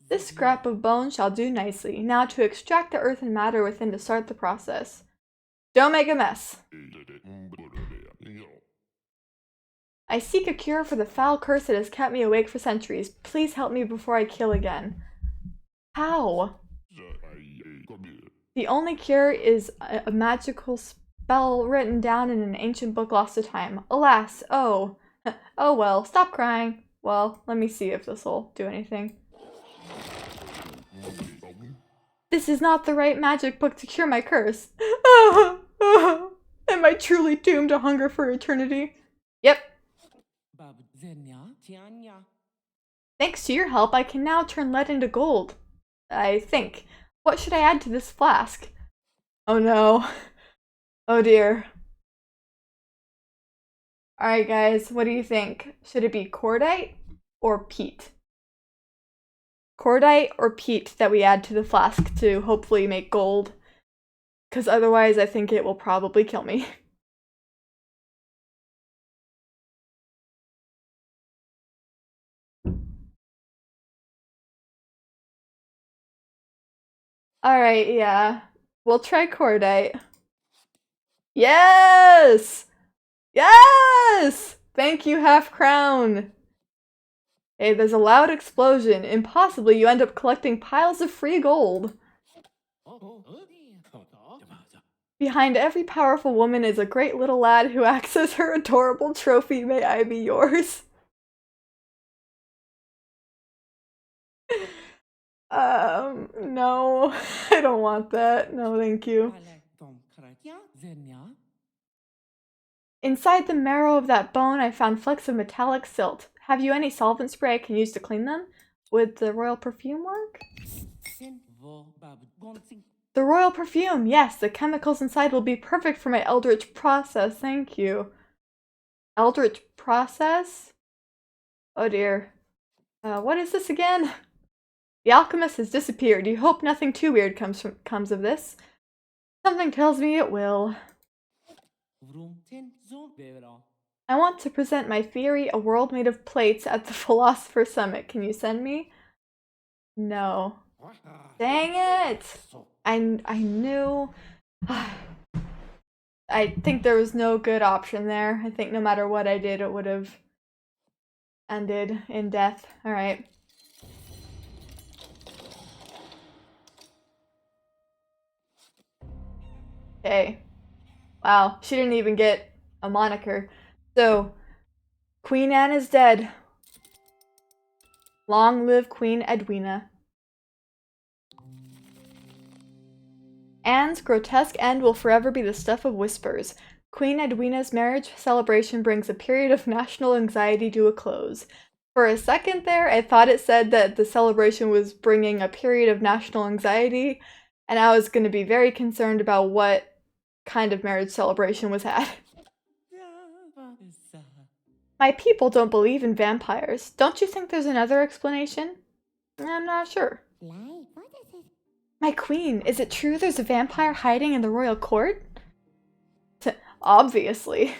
This scrap of bone shall do nicely. Now to extract the earth and matter within to start the process. Don't make a mess. I seek a cure for the foul curse that has kept me awake for centuries. Please help me before I kill again. How? The only cure is a magical spell written down in an ancient book lost to time. Alas, oh. Oh well, stop crying. Well, let me see if this'll do anything. This is not the right magic book to cure my curse. Am I truly doomed to hunger for eternity? Yep. Thanks to your help, I can now turn lead into gold. I think. What should I add to this flask? Oh no. Oh dear. Alright guys, what do you think? Should it be cordite or peat? Cordite or peat that we add to the flask to hopefully make gold? Because otherwise I think it will probably kill me. Alright, yeah. We'll try cordite. Yes! Yes! Thank you, half crown. Hey, there's a loud explosion. Impossibly, you end up collecting piles of free gold. Behind every powerful woman is a great little lad who acts as her adorable trophy. May I be yours? No. I don't want that. No, thank you. Inside the marrow of that bone, I found flecks of metallic silt. Have you any solvent spray I can use to clean them? Would the royal perfume work? The royal perfume! Yes, the chemicals inside will be perfect for my eldritch process. Thank you. Eldritch process? Oh dear. What is this again? The alchemist has disappeared. You hope nothing too weird comes of this. Something tells me it will. I want to present my theory, a world made of plates, at the Philosopher's Summit. Can you send me? No. Dang it! I knew. I think there was no good option there. I think no matter what I did, it would have ended in death. Alright. Okay. Wow, she didn't even get a moniker. So, Queen Anne is dead. Long live Queen Edwina. Anne's grotesque end will forever be the stuff of whispers. Queen Edwina's marriage celebration brings a period of national anxiety to a close. For a second there, I thought it said that the celebration was bringing a period of national anxiety, and I was going to be very concerned about what kind of marriage celebration was had. My people don't believe in vampires. Don't you think there's another explanation? I'm not sure. My queen, is it true there's a vampire hiding in the royal court? Obviously.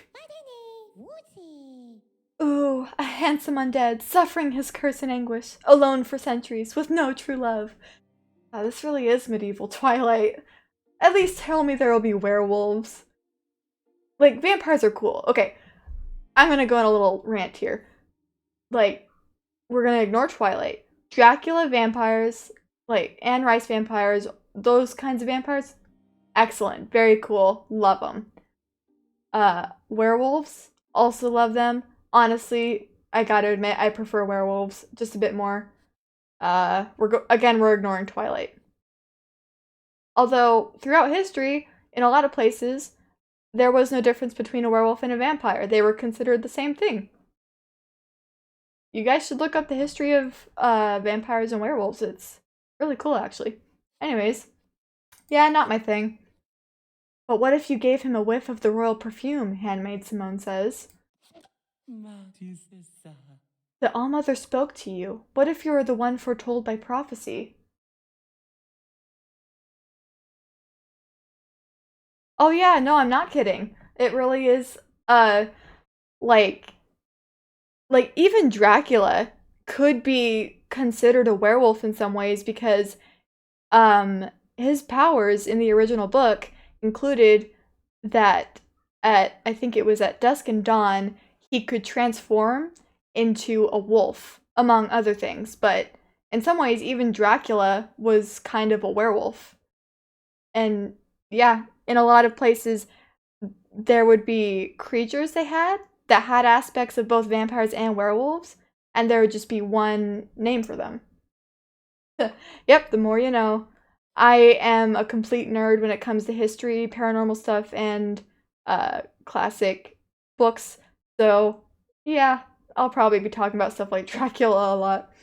Ooh, a handsome undead, suffering his curse and anguish, alone for centuries, with no true love. This really is medieval Twilight. At least tell me there will be werewolves. Like, vampires are cool. Okay, I'm gonna go on a little rant here. Like, we're gonna ignore Twilight. Dracula vampires, like Anne Rice vampires, those kinds of vampires, excellent, very cool, love them. Werewolves, also love them. Honestly, I gotta admit, I prefer werewolves just a bit more. We're ignoring Twilight. Although, throughout history, in a lot of places, there was no difference between a werewolf and a vampire. They were considered the same thing. You guys should look up the history of vampires and werewolves. It's really cool, actually. Anyways, yeah, not my thing. But what if you gave him a whiff of the royal perfume, Handmaid Simone says. The All-Mother spoke to you. What if you were the one foretold by prophecy? Oh yeah, no, I'm not kidding. It really is, like even Dracula could be considered a werewolf in some ways because, his powers in the original book included that I think it was at dusk and dawn, he could transform into a wolf, among other things, but in some ways, even Dracula was kind of a werewolf. And yeah, in a lot of places, there would be creatures they had that had aspects of both vampires and werewolves, and there would just be one name for them. Yep, the more you know. I am a complete nerd when it comes to history, paranormal stuff, and classic books, so yeah, I'll probably be talking about stuff like Dracula a lot.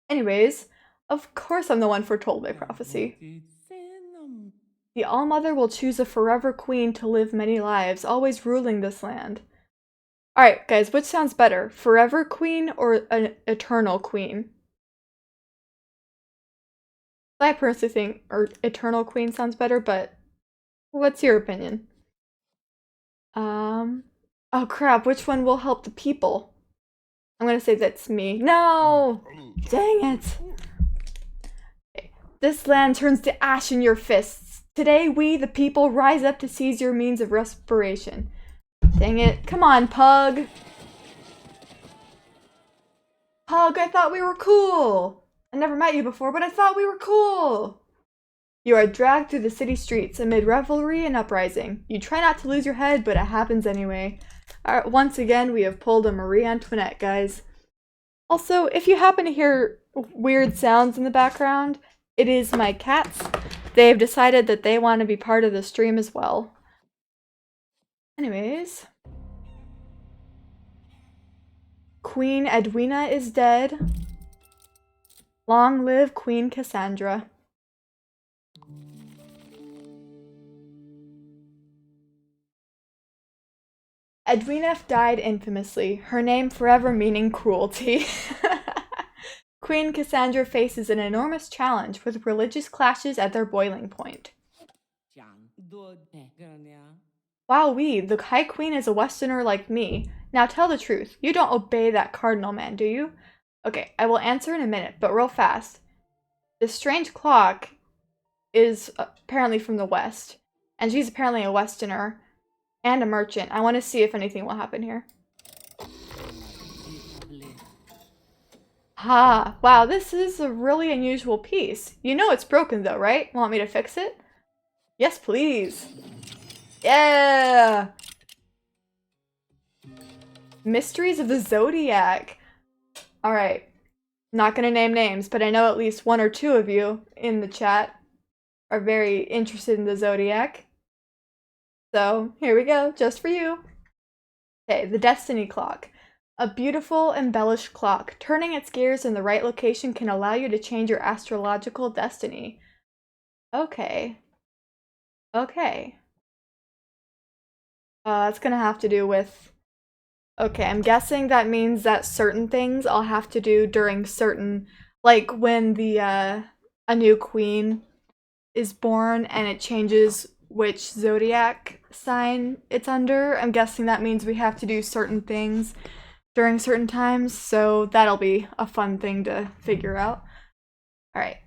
Anyways, of course I'm the one foretold by prophecy. The All-Mother will choose a forever queen to live many lives, always ruling this land. Alright, guys, which sounds better? Forever queen or an eternal queen? I personally think eternal queen sounds better, but what's your opinion? Oh crap, which one will help the people? I'm gonna say that's me. No! Dang it! Okay. This land turns to ash in your fists. Today we, the people, rise up to seize your means of respiration. Dang it. Come on, Pug. Pug, I thought we were cool. I never met you before, but I thought we were cool. You are dragged through the city streets amid revelry and uprising. You try not to lose your head, but it happens anyway. Once again, we have pulled a Marie Antoinette, guys. Also, if you happen to hear weird sounds in the background, it is my cats. They've decided that they want to be part of the stream as well. Anyways. Queen Edwina is dead. Long live Queen Cassandra. Edwina died infamously, her name forever meaning cruelty. Queen Cassandra faces an enormous challenge with religious clashes at their boiling point. Wowee, the High Queen is a Westerner like me. Now tell the truth, you don't obey that cardinal man, do you? Okay, I will answer in a minute, but real fast. This strange clock is apparently from the West, and she's apparently a Westerner and a merchant. I want to see if anything will happen here. Ha! Wow, this is a really unusual piece. You know it's broken though, right? Want me to fix it? Yes, please. Yeah! Mysteries of the Zodiac. Alright. Not gonna name names, but I know at least one or two of you in the chat are very interested in the Zodiac. So, here we go, just for you. Okay, the Destiny Clock. A beautiful, embellished clock. Turning its gears in the right location can allow you to change your astrological destiny. Okay. Okay. It's gonna have to do with... Okay, I'm guessing that means that certain things I'll have to do during certain... Like, when the, a new queen is born and it changes which zodiac sign it's under. I'm guessing that means we have to do certain things during certain times, so that'll be a fun thing to figure out. Alright.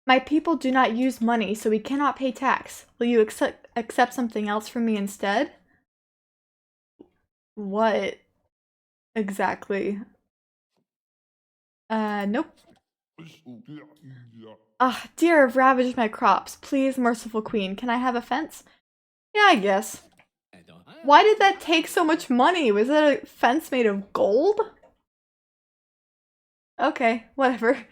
My people do not use money, so we cannot pay tax. Will you accept something else from me instead? What exactly? Nope. Ah, deer have ravaged my crops. Please, merciful queen, can I have a fence? Yeah, I guess. Why did that take so much money? Was that a fence made of gold? Okay, whatever.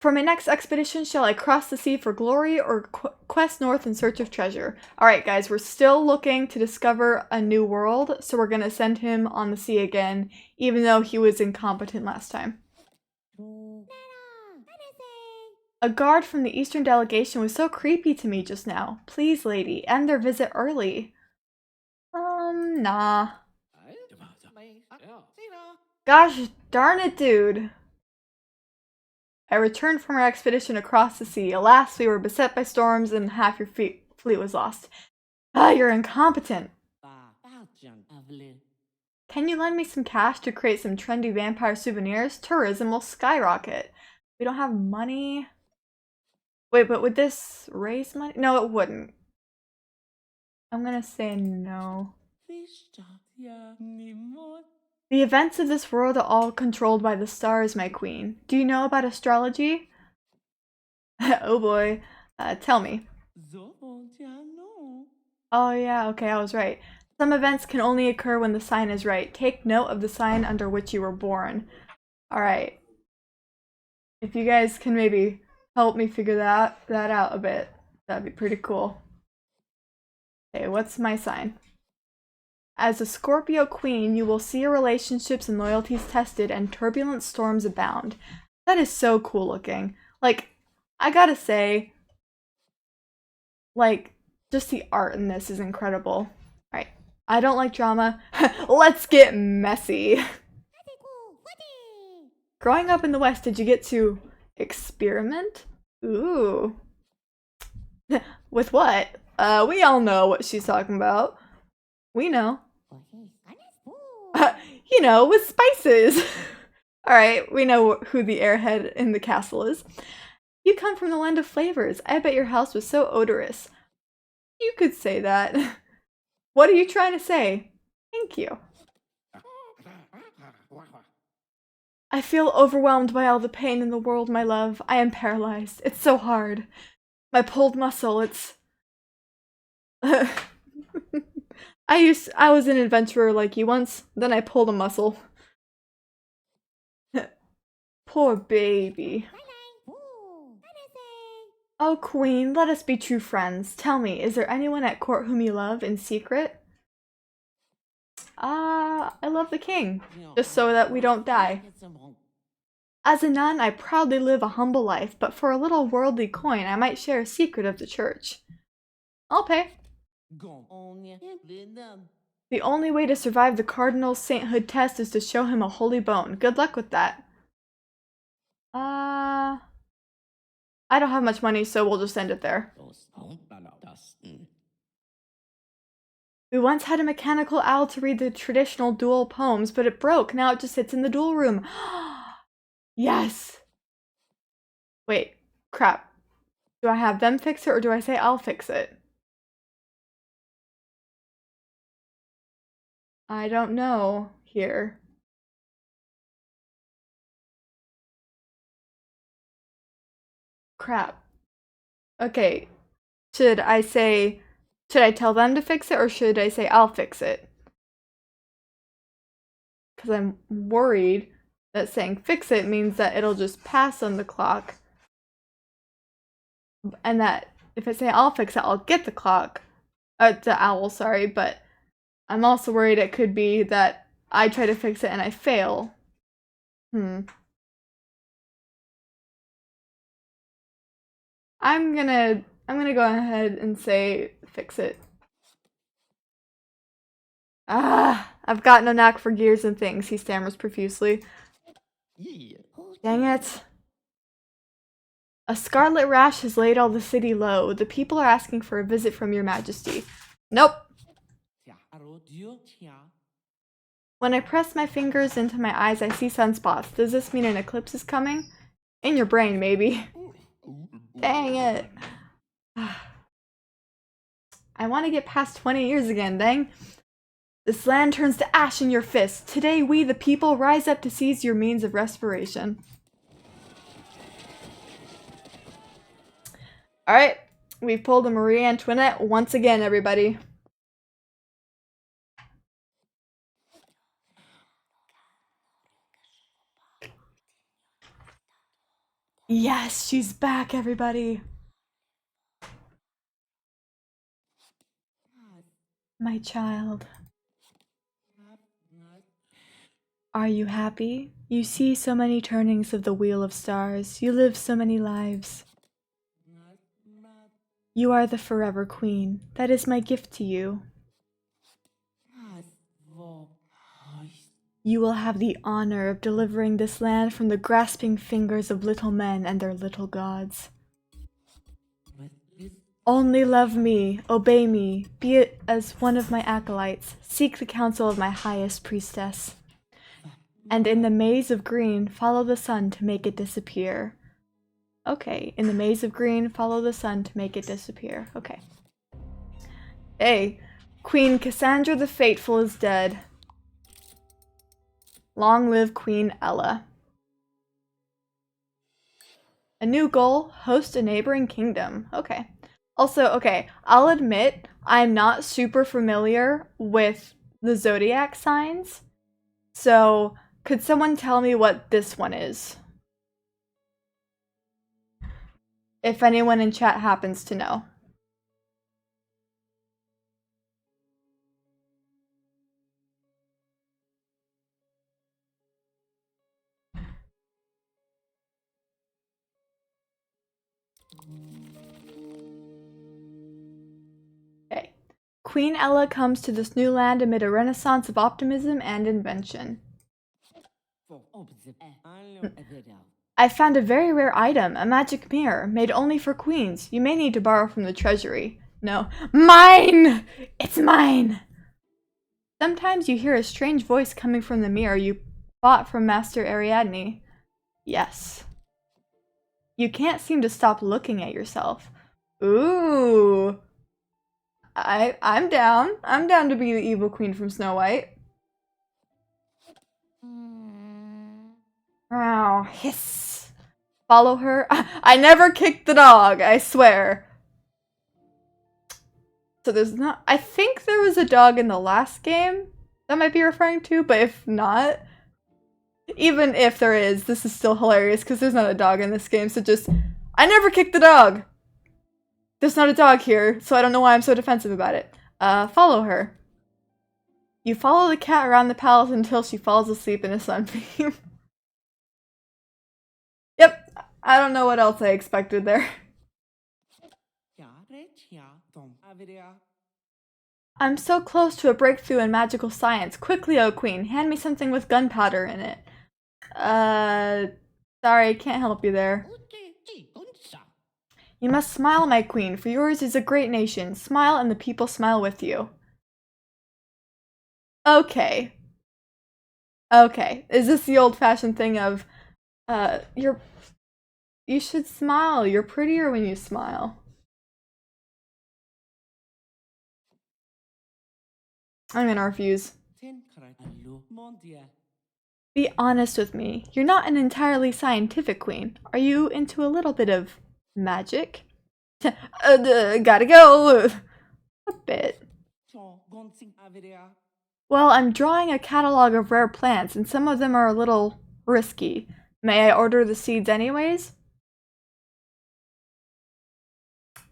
For my next expedition, shall I cross the sea for glory or quest north in search of treasure? Alright guys, we're still looking to discover a new world, so we're gonna send him on the sea again, even though he was incompetent last time. A guard from the Eastern delegation was so creepy to me just now. Please, lady, end their visit early. Nah. Gosh darn it, dude. I returned from our expedition across the sea. Alas, we were beset by storms and half your fleet was lost. Ah, you're incompetent. Can you lend me some cash to create some trendy vampire souvenirs? Tourism will skyrocket. We don't have money. Wait, but would this raise money? No, it wouldn't. I'm gonna say no. The events of this world are all controlled by the stars, my queen. Do you know about astrology? Oh boy. Tell me. Oh yeah, okay, I was right. Some events can only occur when the sign is right. Take note of the sign under which you were born. Alright. If you guys can maybe help me figure that out a bit, that'd be pretty cool. Okay, what's my sign? As a Scorpio queen, you will see your relationships and loyalties tested and turbulent storms abound. That is so cool looking. Like, I gotta say, like, just the art in this is incredible. Alright, I don't like drama. Let's get messy. Growing up in the West, did you get to experiment? Ooh. With what? We all know what she's talking about. We know. You know, with spices. Alright, we know who the airhead in the castle is. You come from the land of flavors. I bet your house was so odorous. You could say that. What are you trying to say? Thank you. I feel overwhelmed by all the pain in the world, my love. I am paralyzed. It's so hard. My pulled muscle, it's... I was an adventurer like you once, then I pulled a muscle. Poor baby. Oh, Queen, let us be true friends. Tell me, is there anyone at court whom you love in secret? I love the king, just so that we don't die. As a nun, I proudly live a humble life, but for a little worldly coin, I might share a secret of the church. I'll pay. The only way to survive the cardinal's sainthood test is to show him a holy bone. Good luck with that. I don't have much money, so we'll just end it there. We once had a mechanical owl to read the traditional duel poems, but it broke. Now it just sits in the duel room. Yes! Wait, crap. Do I have them fix it, or do I say I'll fix it? I don't know here. Crap. Okay, should I tell them to fix it, or should I say I'll fix it? Because I'm worried that saying fix it means that it'll just pass on the clock. And that if I say I'll fix it, I'll get the clock. The owl, sorry, but I'm also worried it could be that I try to fix it and I fail. I'm gonna go ahead and say fix it. I've got no knack for gears and things, he stammers profusely. Dang it. A scarlet rash has laid all the city low. The people are asking for a visit from your majesty. Nope. When I press my fingers into my eyes, I see sunspots. Does this mean an eclipse is coming? In your brain, maybe. Dang it. I want to get past 20 years again, dang. This land turns to ash in your fist. Today, we, the people, rise up to seize your means of respiration. Alright, we've pulled a Marie Antoinette once again, everybody. Yes, she's back, everybody. My child. Are you happy? You see so many turnings of the wheel of stars. You live so many lives. You are the forever queen. That is my gift to you. You will have the honor of delivering this land from the grasping fingers of little men and their little gods. Only love me, obey me, be it as one of my acolytes, seek the counsel of my highest priestess. And in the maze of green, follow the sun to make it disappear. Okay, in the maze of green, follow the sun to make it disappear. Okay. Hey, Queen Cassandra the Fateful is dead. Long live Queen Ella. A new goal, host a neighboring kingdom. Okay. Also, okay, I'll admit, I'm not super familiar with the zodiac signs. So, could someone tell me what this one is? If anyone in chat happens to know. Okay. Queen Ella comes to this new land amid a renaissance of optimism and invention. I found a very rare item, a magic mirror, made only for queens. You may need to borrow from the treasury. No. Mine! It's mine! Sometimes you hear a strange voice coming from the mirror. You Bought from Master Ariadne. Yes. You can't seem to stop looking at yourself. Ooh. I'm down. I'm down to be the evil queen from Snow White. Oh, hiss. Follow her. I never kicked the dog, I swear. So there's not. I think there was a dog in the last game that might be referring to, but if not, even if there is, this is still hilarious because there's not a dog in this game, so just. I never kicked the dog! There's not a dog here, so I don't know why I'm so defensive about it. Follow her. You follow the cat around the palace until she falls asleep in a sunbeam. Yep, I don't know what else I expected there. I'm so close to a breakthrough in magical science. Quickly, O Queen, hand me something with gunpowder in it. Sorry, can't help you there. You must smile, my queen, for yours is a great nation. Smile and the people smile with you. Okay. Okay. Is this the old-fashioned thing of, you should smile. You're prettier when you smile. I'm gonna refuse. Be honest with me. You're not an entirely scientific queen. Are you into a little bit of magic? Gotta go. A bit. Well, I'm drawing a catalog of rare plants, and some of them are a little risky. May I order the seeds anyways?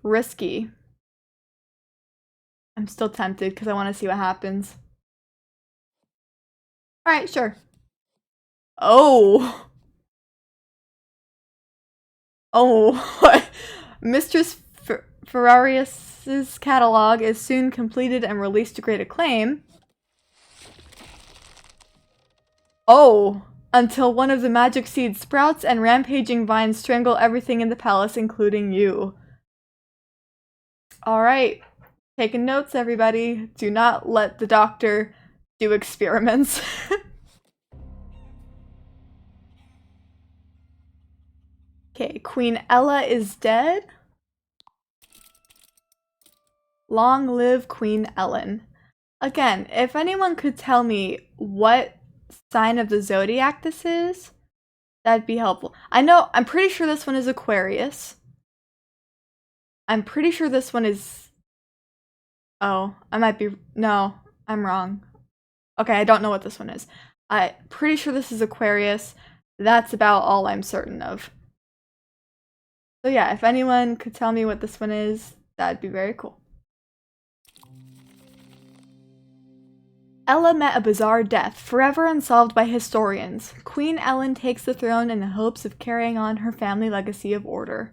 Risky. I'm still tempted because I want to see what happens. Alright, sure. Oh. Oh. Mistress Ferrarius's catalog is soon completed and released to great acclaim. Oh. Until one of the magic seeds sprouts and rampaging vines strangle everything in the palace, including you. Alright. Taking notes, everybody. Do not let the doctor do experiments. Okay, Queen Ella is dead. Long live Queen Ellen. Again, if anyone could tell me what sign of the zodiac this is, that'd be helpful. I'm pretty sure this one is Aquarius. I'm pretty sure this one is... Oh, I might be... No, I'm wrong. Okay, I don't know what this one is. I'm pretty sure this is Aquarius. That's about all I'm certain of. So yeah, if anyone could tell me what this one is, that'd be very cool. Ella met a bizarre death, forever unsolved by historians. Queen Ellen takes the throne in the hopes of carrying on her family legacy of order.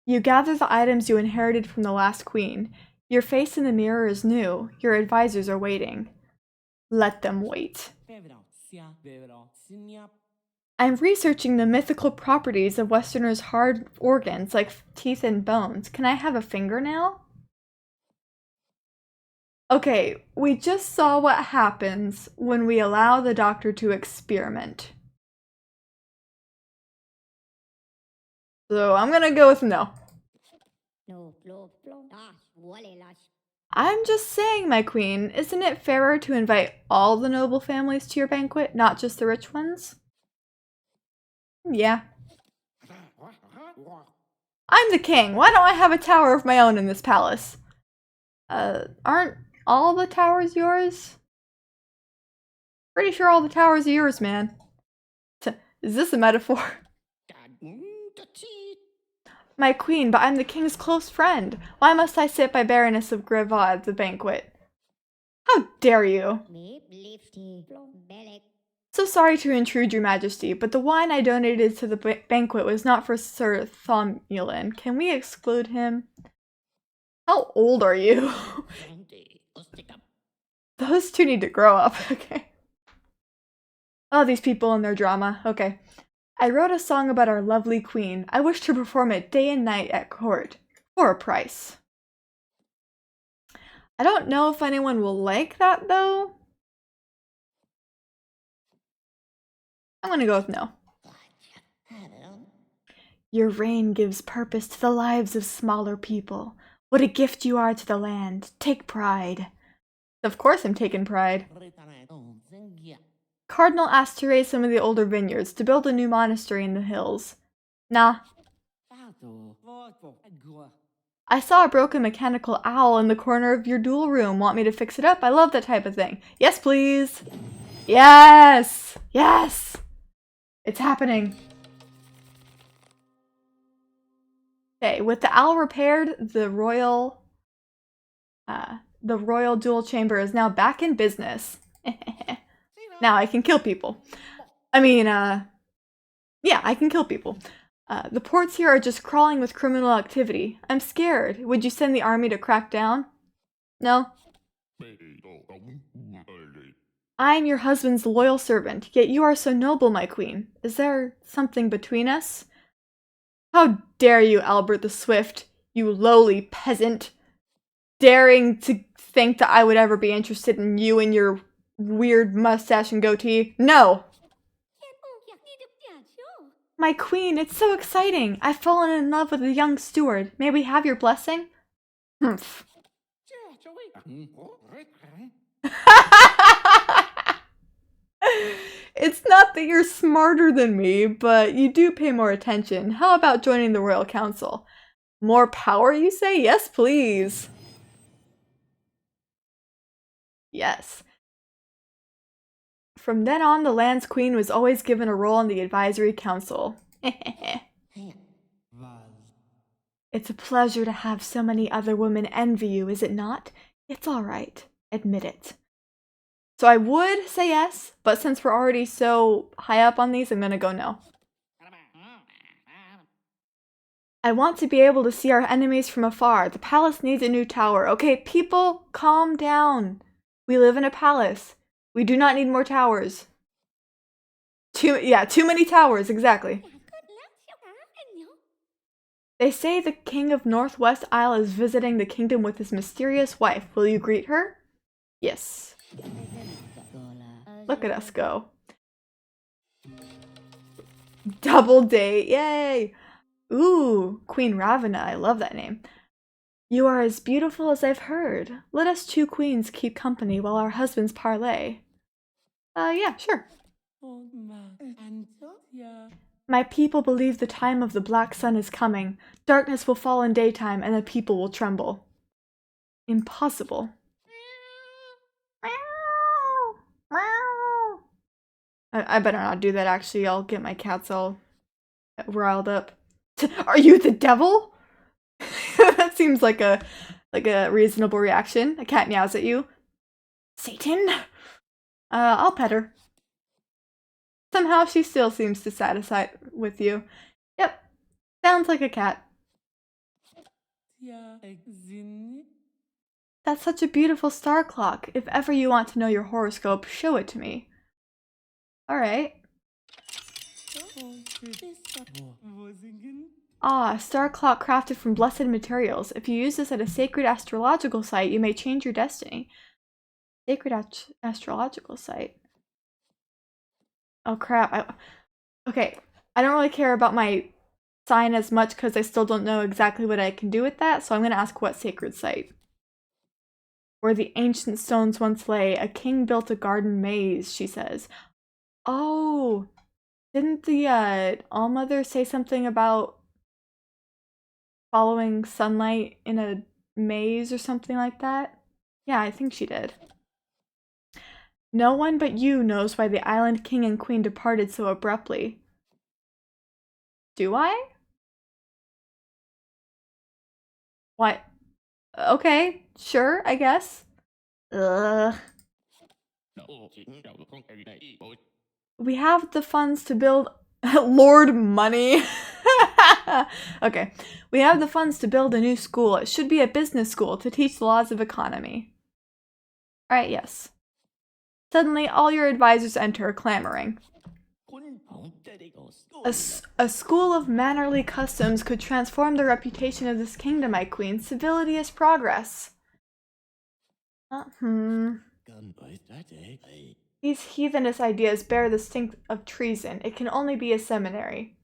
You gather the items you inherited from the last queen. Your face in the mirror is new. Your advisors are waiting. Let them wait. I'm researching the mythical properties of Westerners' hard organs like teeth and bones. Can I have a fingernail? Okay, we just saw what happens when we allow the doctor to experiment. So I'm gonna go with no. I'm just saying, my queen, isn't it fairer to invite all the noble families to your banquet, not just the rich ones? Yeah. I'm the king. Why don't I have a tower of my own in this palace? Aren't all the towers yours? Pretty sure all the towers are yours, man. Is this a metaphor? My queen, but I'm the king's close friend. Why must I sit by Baroness of Grevaux at the banquet? How dare you? So sorry to intrude, your majesty, but the wine I donated to the banquet was not for Sir Thomulin. Can we exclude him? How old are you? Those two need to grow up, okay. Oh, these people and their drama, okay. I wrote a song about our lovely queen. I wish to perform it day and night at court. For a price. I don't know if anyone will like that, though. I'm gonna go with no. Your reign gives purpose to the lives of smaller people. What a gift you are to the land. Take pride. Of course I'm taking pride. Cardinal asked to raise some of the older vineyards to build a new monastery in the hills. Nah. I saw a broken mechanical owl in the corner of your duel room. Want me to fix it up? I love that type of thing. Yes, please. Yes! Yes! It's happening. Okay, with the owl repaired, the royal duel chamber is now back in business. Now I can kill people. I mean, yeah, I can kill people. The ports here are just crawling with criminal activity. I'm scared. Would you send the army to crack down? No? I am your husband's loyal servant, yet you are so noble, my queen. Is there something between us? How dare you, Albert the Swift, you lowly peasant, daring to think that I would ever be interested in you and your weird mustache and goatee? No! My queen, it's so exciting. I've fallen in love with a young steward. May we have your blessing? Humph. It's not that you're smarter than me, but you do pay more attention. How about joining the Royal Council? More power, you say? Yes, please. Yes. From then on, the land's queen was always given a role in the advisory council. It's a pleasure to have so many other women envy you, is it not? It's all right. Admit it. So I would say yes, but since we're already so high up on these, I'm gonna go no. I want to be able to see our enemies from afar. The palace needs a new tower. Okay, people, calm down. We live in a palace. We do not need more towers. Too many towers, exactly. They say the king of Northwest Isle is visiting the kingdom with his mysterious wife. Will you greet her? Yes. Look at us go. Double date, yay! Ooh, Queen Ravena, I love that name. You are as beautiful as I've heard. Let us two queens keep company while our husbands parley. Yeah, sure. My people believe the time of the black sun is coming. Darkness will fall in daytime and the people will tremble. Impossible. I better not do that, actually. I'll get my cats all riled up. Are you the devil? That seems like a reasonable reaction. A cat meows at you. Satan? I'll pet her. Somehow she still seems dissatisfied with you. Yep. Sounds like a cat. That's such a beautiful star clock. If ever you want to know your horoscope, show it to me. Alright. Ah, a star clock crafted from blessed materials. If you use this at a sacred astrological site, you may change your destiny. Sacred astrological site. Oh crap. Okay, I don't really care about my sign as much because I still don't know exactly what I can do with that, so I'm going to ask what sacred site. Where the ancient stones once lay, a king built a garden maze, she says. Oh, didn't the Allmother say something about following sunlight in a maze or something like that? Yeah, I think she did. No one but you knows why the island king and queen departed so abruptly. Do I? What? Okay, sure, I guess. Ugh. We have the funds to build... Lord Money! Okay. We have the funds to build a new school. It should be a business school to teach the laws of economy. Alright, yes. Suddenly, all your advisors enter, clamoring. A school of mannerly customs could transform the reputation of this kingdom, my queen. Civility is progress. These heathenist ideas bear the stink of treason. It can only be a seminary.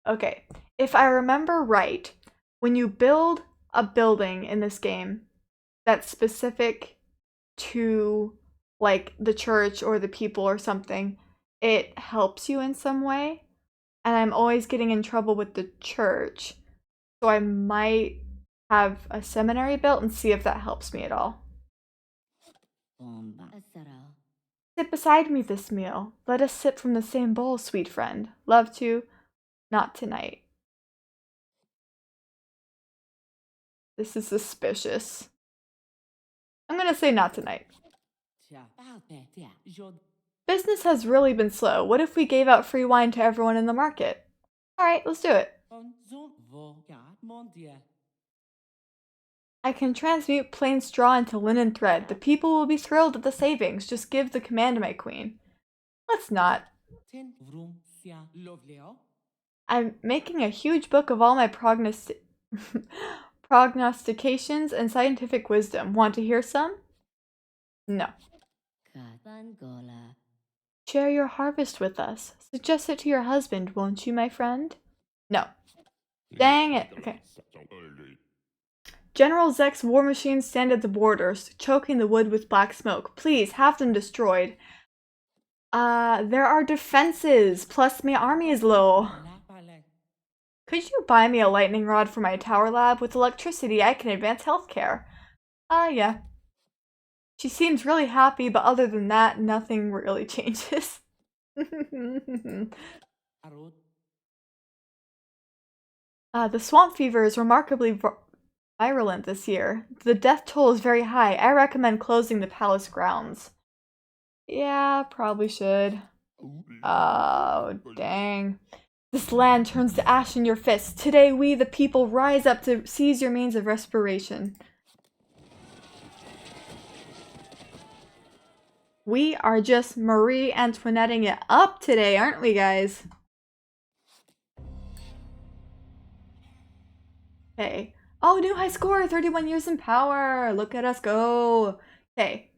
Okay, if I remember right, when you build a building in this game that's specific to, like, the church or the people or something, it helps you in some way. And I'm always getting in trouble with the church. So I might have a seminary built and see if that helps me at all. Sit beside me this meal. Let us sip from the same bowl, sweet friend. Love to, not tonight. This is suspicious. I'm gonna say not tonight. Business has really been slow. What if we gave out free wine to everyone in the market? Alright, let's do it. I can transmute plain straw into linen thread. The people will be thrilled at the savings. Just give the command, my queen. Let's not. I'm making a huge book of all my prognostications and scientific wisdom. Want to hear some? No. Share your harvest with us. Suggest it to your husband, won't you, my friend? No. Dang it. Okay. General Zek's war machines stand at the borders, choking the wood with black smoke. Please, have them destroyed. There are defenses, plus my army is low. Could you buy me a lightning rod for my tower lab? With electricity, I can advance healthcare. Yeah. She seems really happy, but other than that, nothing really changes. The swamp fever is remarkably virulent this year. The death toll is very high. I recommend closing the palace grounds. Yeah, probably should. Oh, dang. This land turns to ash in your fists. Today we, the people, rise up to seize your means of respiration. We are just Marie Antoinetting it up today, aren't we, guys? Okay. Oh, new high score! 31 years in power! Look at us go! Okay.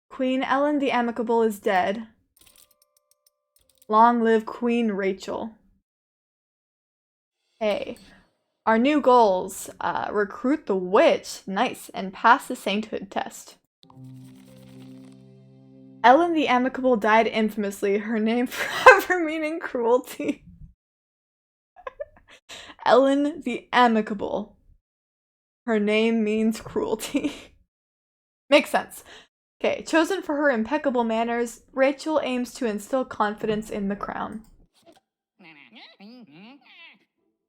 Queen Ellen the Amicable is dead. Long live Queen Rachel. Hey. Our new goals. Recruit the witch. Nice. And pass the sainthood test. Ellen the Amicable died infamously. Her name forever meaning cruelty. Ellen the Amicable. Her name means cruelty. Makes sense. Okay, chosen for her impeccable manners, Rachel aims to instill confidence in the crown.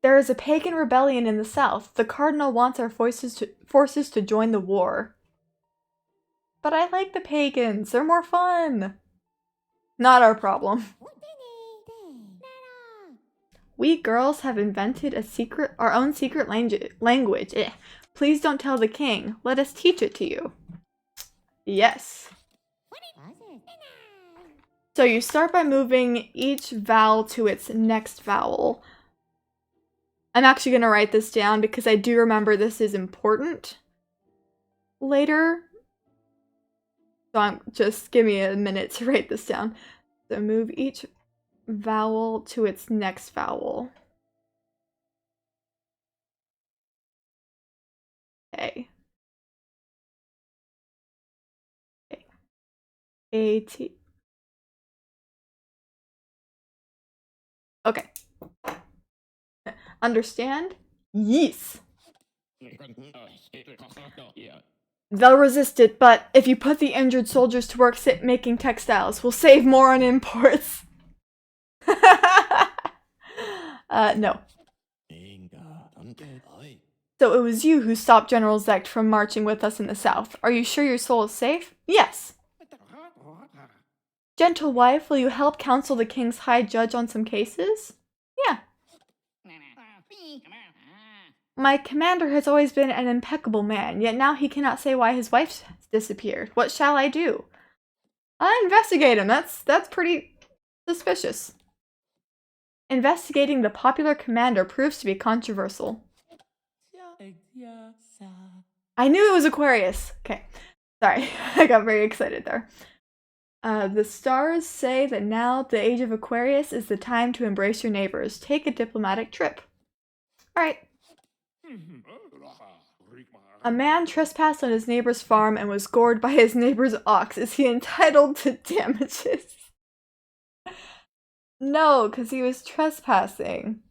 There is a pagan rebellion in the south. The cardinal wants our forces to join the war. But I like the pagans. They're more fun. Not our problem. We girls have invented our own secret language. Please don't tell the king. Let us teach it to you. Yes. So you start by moving each vowel to its next vowel. I'm actually going to write this down because I do remember this is important later. So just give me a minute to write this down. So move each vowel to its next vowel. Okay. A-T. Okay. Understand? Yes. They'll resist it, but if you put the injured soldiers to work making textiles, we'll save more on imports. No. So it was you who stopped General Zekt from marching with us in the south. Are you sure your soul is safe? Yes. Gentle wife, will you help counsel the king's high judge on some cases? Yeah. My commander has always been an impeccable man, yet now he cannot say why his wife disappeared. What shall I do? Investigate him. That's pretty suspicious. Investigating the popular commander proves to be controversial. I knew it was Aquarius. Okay. Sorry, I got very excited there. The stars say that now the age of Aquarius is the time to embrace your neighbors. Take a diplomatic trip. Alright. A man trespassed on his neighbor's farm and was gored by his neighbor's ox. Is he entitled to damages? No, because he was trespassing.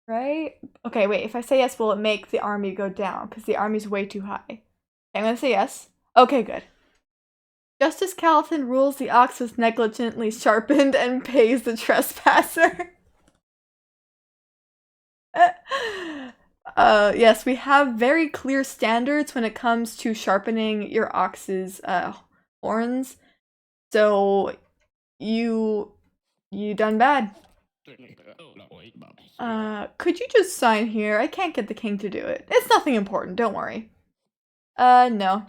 Right? Okay, wait. If I say yes, will it make the army go down? Because the army's way too high. Okay, I'm gonna say yes. Okay, good. Justice Calathon rules the ox was negligently sharpened and pays the trespasser. Yes, we have very clear standards when it comes to sharpening your ox's horns. So you done bad. Could you just sign here? I can't get the king to do it. It's nothing important, don't worry. No.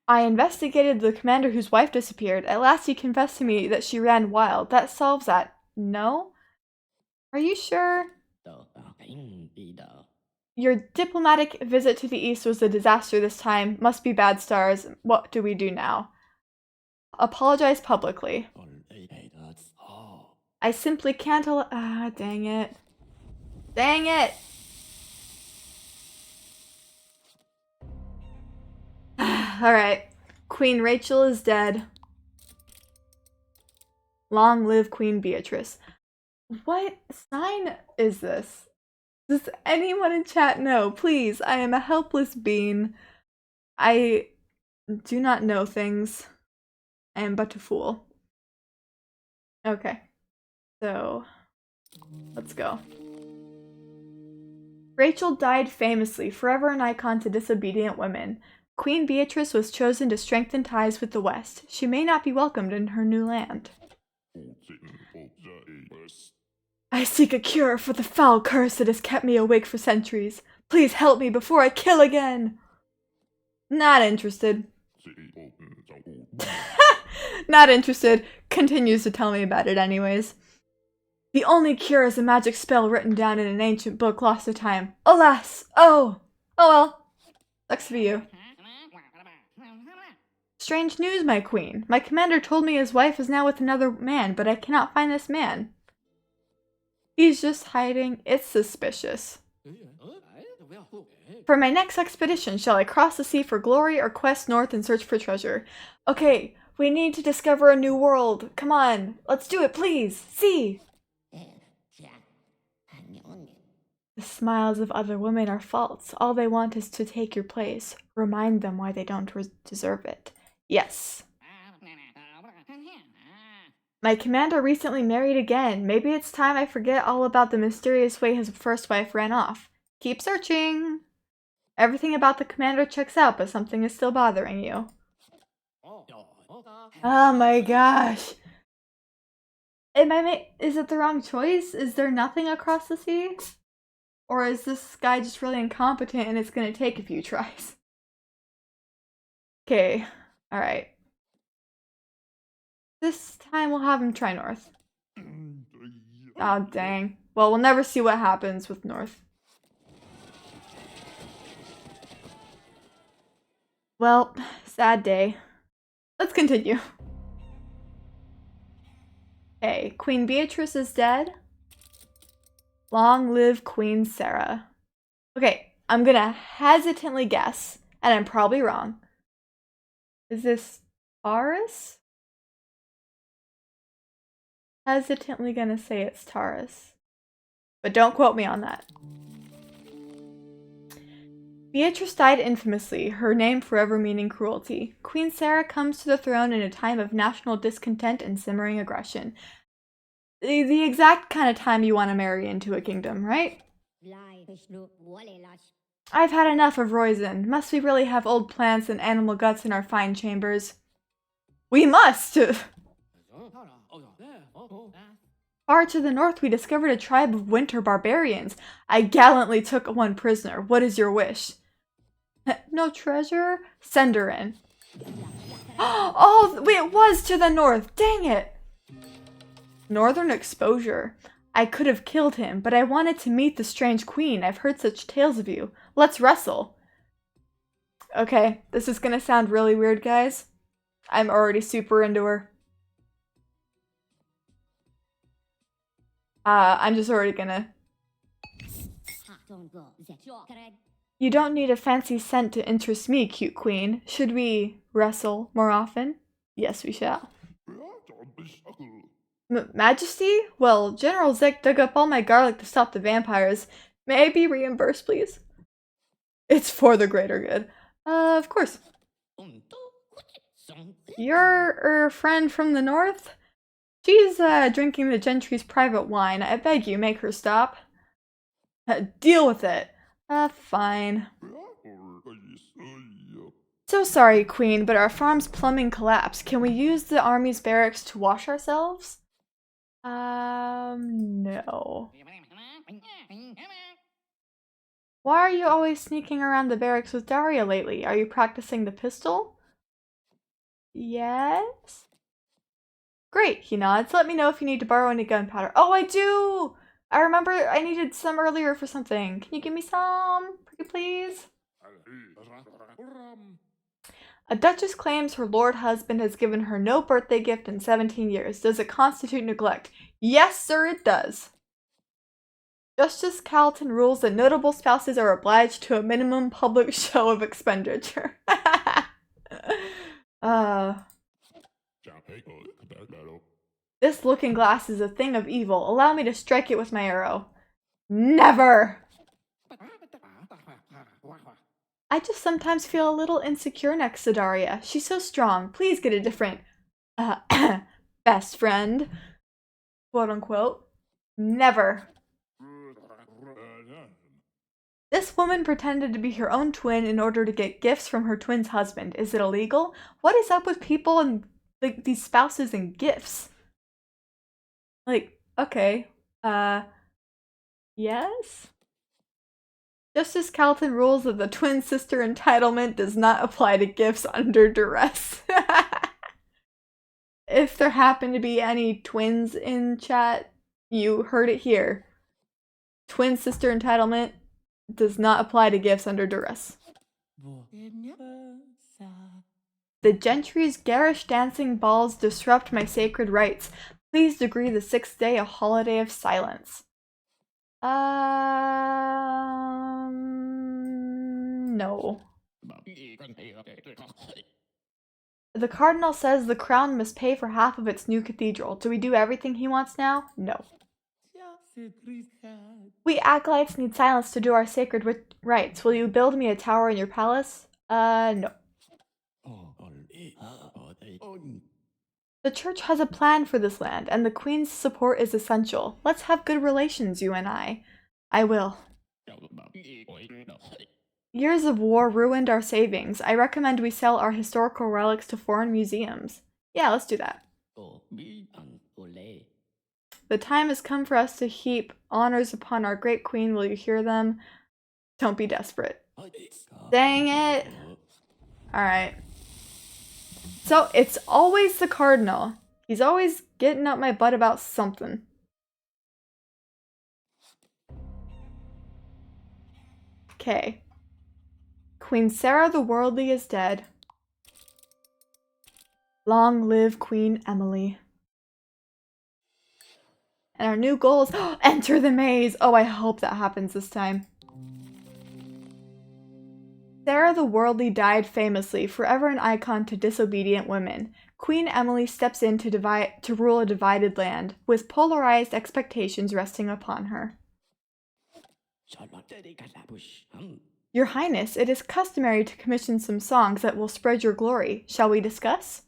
I investigated the commander whose wife disappeared. At last he confessed to me that she ran wild. That solves that. No? Are you sure? Your diplomatic visit to the east was a disaster this time. Must be bad stars. What do we do now? Apologize publicly. I simply can't dang it. Dang it! Alright. Queen Rachel is dead. Long live Queen Beatrice. What sign is this? Does anyone in chat know? Please, I am a helpless bean. I do not know things. I am but a fool. Okay. So, let's go. Rachel died famously, forever an icon to disobedient women. Queen Beatrice was chosen to strengthen ties with the West. She may not be welcomed in her new land. I seek a cure for the foul curse that has kept me awake for centuries. Please help me before I kill again. Not interested. Not interested. Continues to tell me about it anyways. The only cure is a magic spell written down in an ancient book lost to time. Alas! Oh! Oh well. Sucks for you. Strange news, my queen. My commander told me his wife is now with another man, but I cannot find this man. He's just hiding. It's suspicious. For my next expedition, shall I cross the sea for glory or quest north and search for treasure? Okay, we need to discover a new world. Come on, let's do it, please. See. The smiles of other women are false. All they want is to take your place. Remind them why they don't deserve it. Yes. My commander recently married again. Maybe it's time I forget all about the mysterious way his first wife ran off. Keep searching. Everything about the commander checks out, but something is still bothering you. Oh my gosh. Is it the wrong choice? Is there nothing across the sea? Or is this guy just really incompetent and it's gonna take a few tries? Okay, alright. This time we'll have him try north. Oh, dang. Well, we'll never see what happens with north. Well, sad day. Let's continue. Okay, Queen Beatrice is dead. Long live Queen Sarah. Okay, I'm gonna hesitantly guess, and I'm probably wrong. Is this Taurus? Hesitantly gonna say it's Taurus. But don't quote me on that. Beatrice died infamously, her name forever meaning cruelty. Queen Sarah comes to the throne in a time of national discontent and simmering aggression. The exact kind of time you want to marry into a kingdom, right? I've had enough of Roizen. Must we really have old plants and animal guts in our fine chambers? We must! Far to the north, we discovered a tribe of winter barbarians. I gallantly took one prisoner. What is your wish? No treasure? Send her in. Oh, wait, it was to the north. Dang it. Northern exposure. I could have killed him, but I wanted to meet the strange queen. I've heard such tales of you. Let's wrestle. Okay, this is gonna sound really weird, guys. I'm already super into her. I'm just already gonna... You don't need a fancy scent to interest me, cute queen. Should we wrestle more often? Yes, we shall. Majesty? Well, General Zek dug up all my garlic to stop the vampires. May I be reimbursed, please? It's for the greater good. Of course. You're a friend from the north? She's, drinking the gentry's private wine. I beg you, make her stop. Deal with it. Fine. So sorry, Queen, but our farm's plumbing collapsed. Can we use the army's barracks to wash ourselves? No. Why are you always sneaking around the barracks with Daria lately? Are you practicing the pistol? Yes? Great, he nods. Let me know if you need to borrow any gunpowder. Oh, I do! I remember I needed some earlier for something. Can you give me some? Pretty please? A duchess claims her lord husband has given her no birthday gift in 17 years. Does it constitute neglect? Yes, sir, it does. Justice Carlton rules that notable spouses are obliged to a minimum public show of expenditure. This looking glass is a thing of evil. Allow me to strike it with my arrow. Never! I just sometimes feel a little insecure next to Daria. She's so strong. Please get a different, best friend. Quote unquote. Never. This woman pretended to be her own twin in order to get gifts from her twin's husband. Is it illegal? What is up with people and like these spouses and gifts? Like, okay. Yes? Justice Carlton rules that the twin sister entitlement does not apply to gifts under duress. If there happen to be any twins in chat, you heard it here. Twin sister entitlement does not apply to gifts under duress. The gentry's garish dancing balls disrupt my sacred rites. Please decree the 6th day a holiday of silence. No. The cardinal says the crown must pay for half of its new cathedral. Do we do everything he wants now? No. We acolytes need silence to do our sacred rites. Will you build me a tower in your palace? No. The church has a plan for this land, and the queen's support is essential. Let's have good relations, you and I. I will. Years of war ruined our savings. I recommend we sell our historical relics to foreign museums. Yeah, let's do that. The time has come for us to heap honors upon our great queen. Will you hear them? Don't be desperate. Dang it! Alright. So, it's always the cardinal. He's always getting up my butt about something. Okay. Queen Sarah the Worldly is dead. Long live Queen Emily. And our new goal is enter the maze. Oh, I hope that happens this time. Sarah the Worldly died famously, forever an icon to disobedient women. Queen Emily steps in to rule a divided land, with polarized expectations resting upon her. Your Highness, it is customary to commission some songs that will spread your glory. Shall we discuss?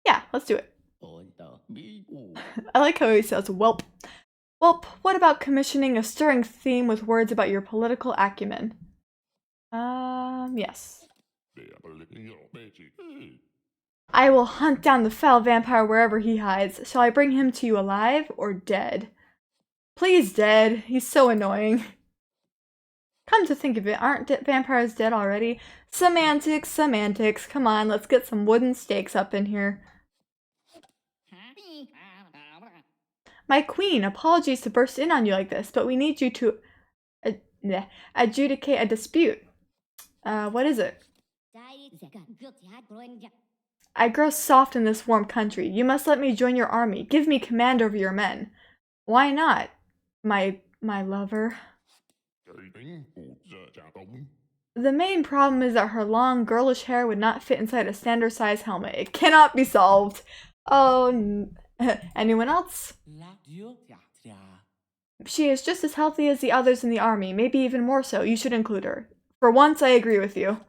Yeah, let's do it. I like how he says, "Welp." Welp, what about commissioning a stirring theme with words about your political acumen? Yes. I will hunt down the foul vampire wherever he hides. Shall I bring him to you alive or dead? Please dead. He's so annoying. Come to think of it, aren't vampires dead already? Semantics, semantics. Come on, let's get some wooden stakes up in here. My queen, apologies to burst in on you like this, but we need you to adjudicate a dispute. What is it? I grow soft in this warm country. You must let me join your army. Give me command over your men. Why not, my lover? The main problem is that her long, girlish hair would not fit inside a standard-size helmet. It cannot be solved. Oh, anyone else? She is just as healthy as the others in the army, maybe even more so. You should include her. For once, I agree with you.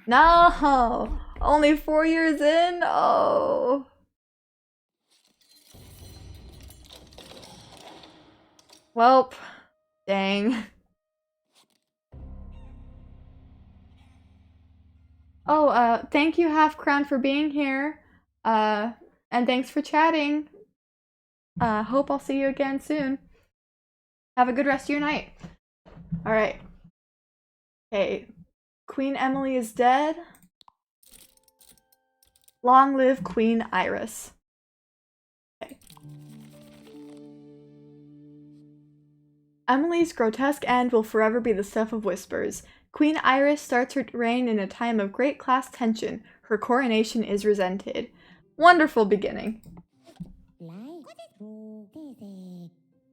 No! Only 4 years in? Oh. Welp. Dang. Oh, thank you, Half Crown, for being here. And thanks for chatting. Hope I'll see you again soon. Have a good rest of your night. Alright. Okay. Queen Emily is dead. Long live Queen Iris. Okay. Emily's grotesque end will forever be the stuff of whispers. Queen Iris starts her reign in a time of great class tension. Her coronation is resented. Wonderful beginning.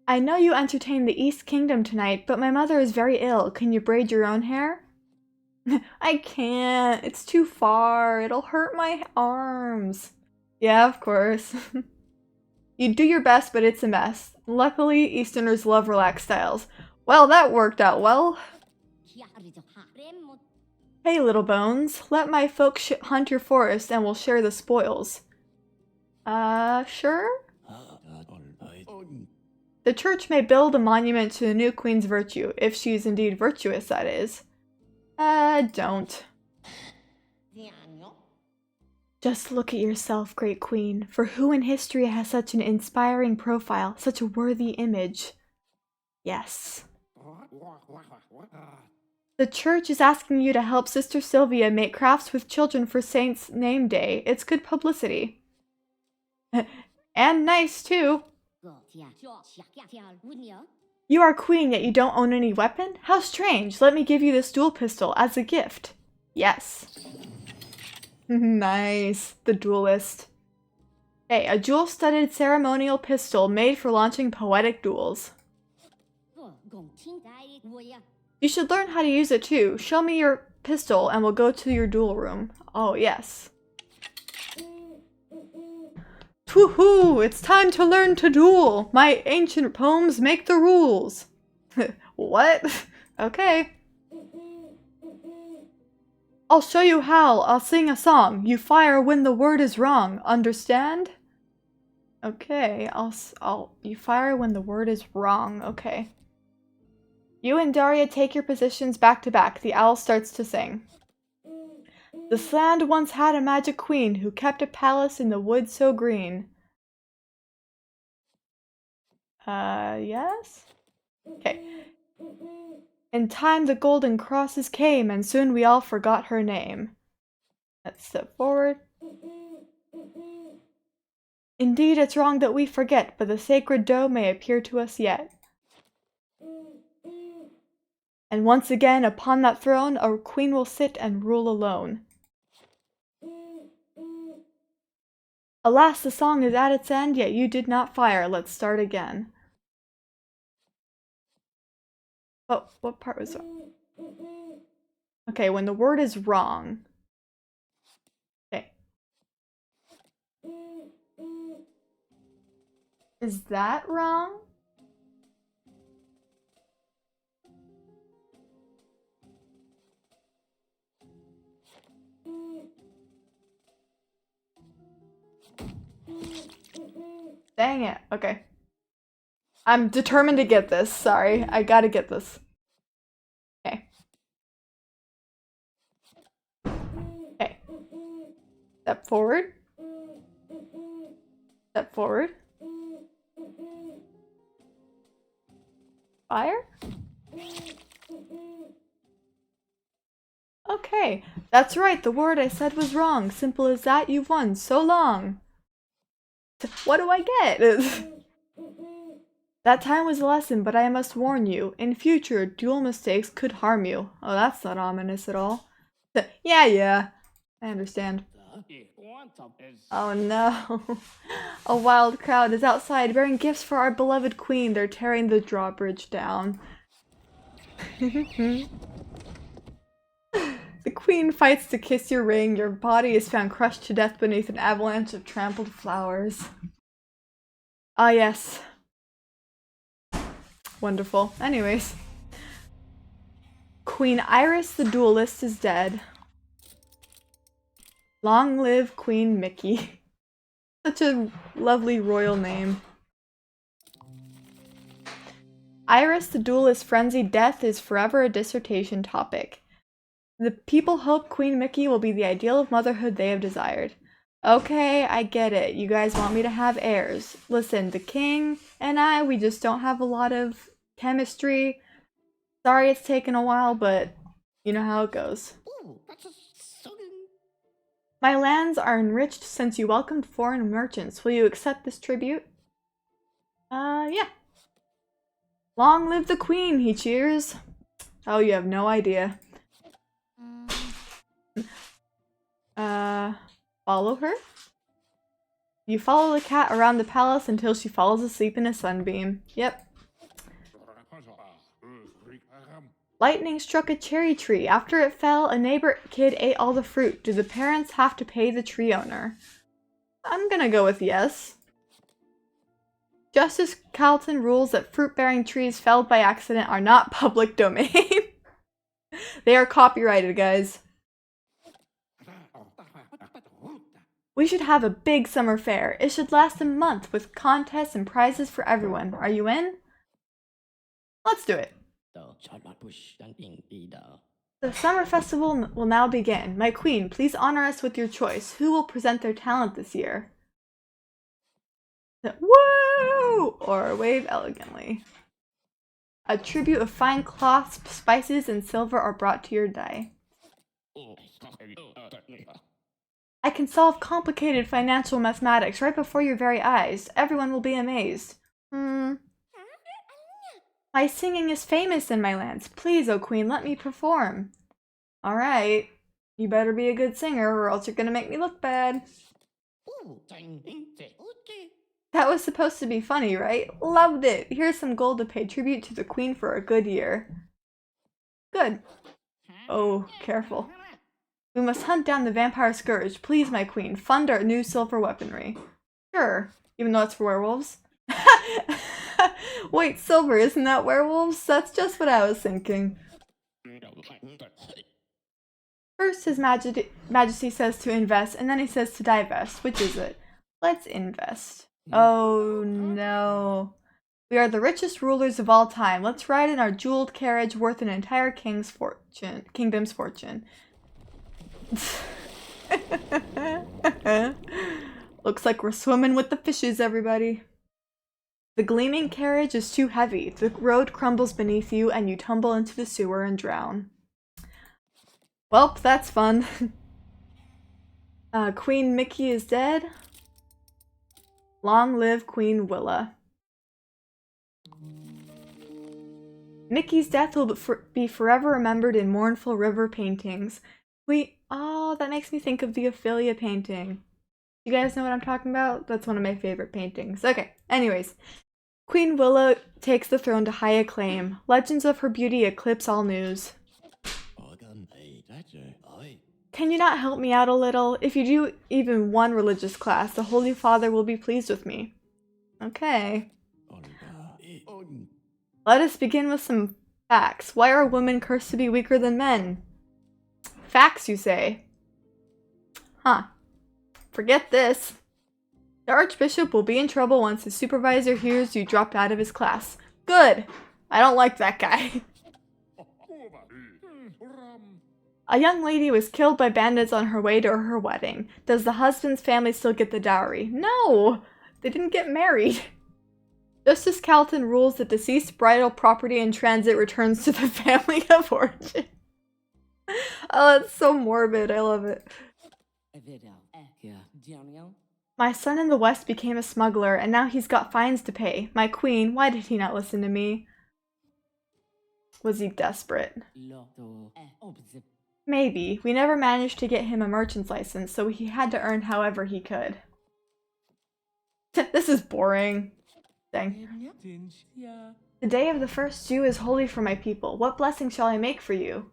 I know you entertained the East Kingdom tonight, but my mother is very ill. Can you braid your own hair? I can't. It's too far. It'll hurt my arms. Yeah, of course. You do your best, but it's a mess. Luckily, Easterners love relaxed styles. Well, that worked out well. Hey, little bones. Let my folks hunt your forest and we'll share the spoils. Sure? The church may build a monument to the new queen's virtue, if she is indeed virtuous, that is. Don't. Just look at yourself, great queen, for who in history has such an inspiring profile, such a worthy image? Yes. The church is asking you to help Sister Sylvia make crafts with children for Saint's name day. It's good publicity. And nice, too. You are queen, yet you don't own any weapon? How strange. Let me give you this dual pistol as a gift. Yes. Nice. The duelist. Hey, a jewel-studded ceremonial pistol made for launching poetic duels. You should learn how to use it too. Show me your pistol and we'll go to your duel room. Oh, yes. Woohoo! It's time to learn to duel! My ancient poems make the rules! What? Okay. I'll show you how. I'll sing a song. You fire when the word is wrong. Understand? Okay, you fire when the word is wrong. Okay. You and Daria take your positions back to back. The owl starts to sing. This land once had a magic queen who kept a palace in the wood so green. Yes? Okay. In time the golden crosses came, and soon we all forgot her name. Let's step forward. Indeed, it's wrong that we forget, but the sacred doe may appear to us yet. And once again, upon that throne, a queen will sit and rule alone. Alas, the song is at its end, yet you did not fire. Let's start again. Oh, what part was wrong? Okay, when the word is wrong. Okay. Is that wrong? Dang it. Okay. I'm determined to get this. Sorry. I gotta get this. Okay. Okay. Step forward. Step forward. Fire? Okay. That's right. The word I said was wrong. Simple as that. You've won. So long. What do I get? That time was a lesson, but I must warn you. In future, dual mistakes could harm you. Oh, that's not ominous at all. Yeah. I understand. Oh no. A wild crowd is outside bearing gifts for our beloved queen. They're tearing the drawbridge down. The queen fights to kiss your ring. Your body is found crushed to death beneath an avalanche of trampled flowers. Ah, yes. Wonderful. Anyways. Queen Iris the Duelist is dead. Long live Queen Mickey. Such a lovely royal name. Iris the Duelist's frenzied death is forever a dissertation topic. The people hope Queen Mickey will be the ideal of motherhood they have desired. Okay, I get it. You guys want me to have heirs. Listen, the king and I, we just don't have a lot of chemistry. Sorry it's taken a while, but you know how it goes. My lands are enriched since you welcomed foreign merchants. Will you accept this tribute? Yeah. Long live the queen, he cheers. Oh, you have no idea. Follow her? You follow the cat around the palace until she falls asleep in a sunbeam. Yep. Lightning struck a cherry tree. After it fell, a neighbor kid ate all the fruit. Do the parents have to pay the tree owner? I'm gonna go with yes. Justice Carlton rules that fruit-bearing trees felled by accident are not public domain. They are copyrighted, guys. We should have a big summer fair. It should last a month with contests and prizes for everyone. Are you in? Let's do it. The summer festival will now begin. My queen, please honor us with your choice. Who will present their talent this year? Woo! Or wave elegantly. A tribute of fine cloths, spices, and silver are brought to your die. I can solve complicated financial mathematics right before your very eyes. Everyone will be amazed. My singing is famous in my lands. Please, O queen, let me perform. Alright. You better be a good singer or else you're gonna make me look bad. That was supposed to be funny, right? Loved it. Here's some gold to pay tribute to the queen for a good year. Good. Oh, careful. We must hunt down the vampire scourge. Please, my queen, fund our new silver weaponry. Sure. Even though it's for werewolves. Wait, silver, isn't that werewolves? That's just what I was thinking. First, His Majesty says to invest, and then he says to divest. Which is it? Let's invest. Oh no. We are the richest rulers of all time. Let's ride in our jeweled carriage worth an entire kingdom's fortune. Looks like we're swimming with the fishes, everybody. The gleaming carriage is too heavy. The road crumbles beneath you and you tumble into the sewer and drown. Welp, that's fun. Queen Mickey is dead. Long live Queen Willa. Mickey's death will be forever remembered in mournful river paintings. Oh, that makes me think of the Ophelia painting. You guys know what I'm talking about? That's one of my favorite paintings. Okay, anyways. Queen Willa takes the throne to high acclaim. Legends of her beauty eclipse all news. Can you not help me out a little? If you do even one religious class, the Holy Father will be pleased with me. Okay. Let us begin with some facts. Why are women cursed to be weaker than men? Facts, you say? Huh. Forget this. The Archbishop will be in trouble once his supervisor hears you dropped out of his class. Good! I don't like that guy. A young lady was killed by bandits on her way to her wedding. Does the husband's family still get the dowry? No! They didn't get married. Justice Calton rules that deceased bridal property in transit returns to the family of origin. Oh, that's so morbid. I love it. My son in the West became a smuggler, and now he's got fines to pay. My queen, why did he not listen to me? Was he desperate? Maybe. We never managed to get him a merchant's license, so he had to earn however he could. This is boring. Dang. The day of the first Jew is holy for my people. What blessing shall I make for you?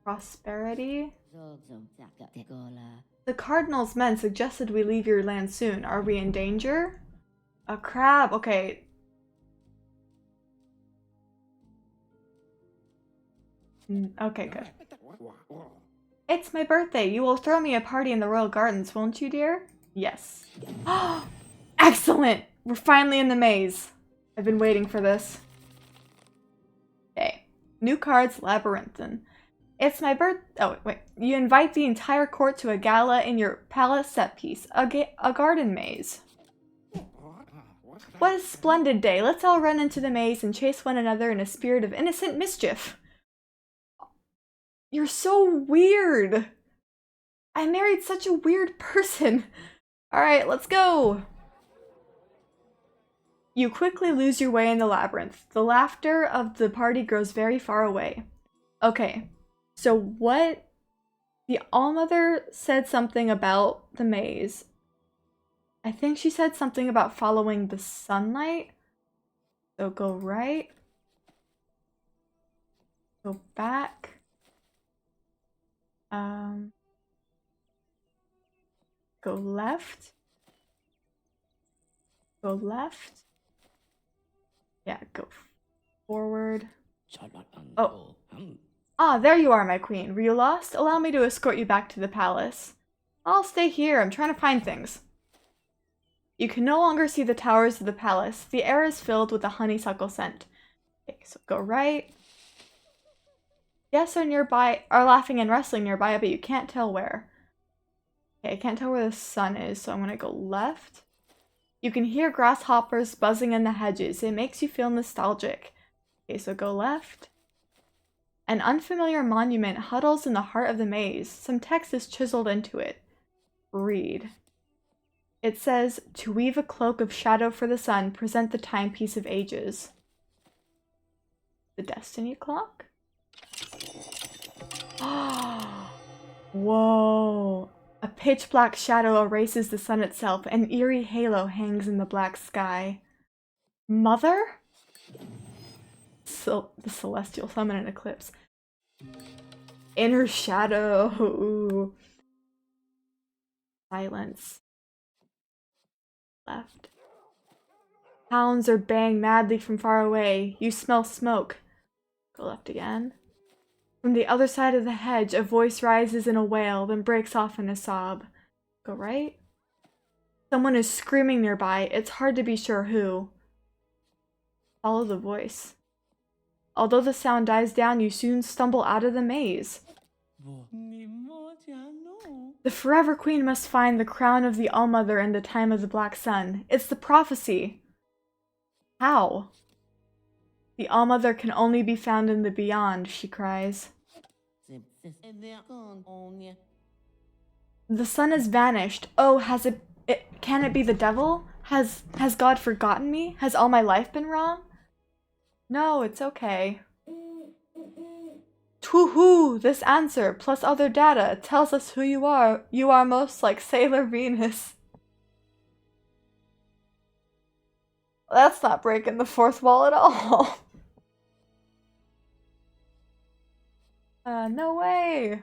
Prosperity? The cardinal's men suggested we leave your land soon. Are we in danger? A crab. Okay. Okay, good. It's my birthday. You will throw me a party in the royal gardens, won't you, dear? Yes. Excellent! We're finally in the maze. I've been waiting for this. Okay. New cards, Labyrinthine. It's my oh, wait. You invite the entire court to a gala in your palace set piece. A garden maze. What a splendid day. Let's all run into the maze and chase one another in a spirit of innocent mischief. You're so weird. I married such a weird person. Alright, let's go. You quickly lose your way in the labyrinth. The laughter of the party grows very far away. Okay, so what? The Allmother said something about the maze. I think she said something about following the sunlight. So go right. Go back. Go left. Go left. Yeah, go forward. Oh. Ah, there you are, my queen. Were you lost? Allow me to escort you back to the palace. I'll stay here. I'm trying to find things. You can no longer see the towers of the palace. The air is filled with a honeysuckle scent. Okay, so go right. Guests are laughing and wrestling nearby, but you can't tell where. Okay, I can't tell where the sun is, so I'm gonna go left. You can hear grasshoppers buzzing in the hedges. It makes you feel nostalgic. Okay, so go left. An unfamiliar monument huddles in the heart of the maze. Some text is chiseled into it. Read. It says, to weave a cloak of shadow for the sun, present the timepiece of ages. The destiny clock? Whoa. A pitch black shadow erases the sun itself. An eerie halo hangs in the black sky. Mother? The celestial summon an eclipse. Inner shadow. Ooh. Silence. Left. Hounds are baying madly from far away. You smell smoke. Go left again. From the other side of the hedge, a voice rises in a wail, then breaks off in a sob. Go right. Someone is screaming nearby. It's hard to be sure who. Follow the voice. Although the sound dies down, you soon stumble out of the maze. The Forever Queen must find the crown of the Allmother in the time of the Black Sun. It's the prophecy. How? The Allmother can only be found in the beyond, she cries. The sun has vanished. Oh, can it be the devil? Has God forgotten me? Has all my life been wrong? No, it's okay. Woohoo! This answer, plus other data, tells us who you are. You are most like Sailor Venus. That's not breaking the fourth wall at all. No way.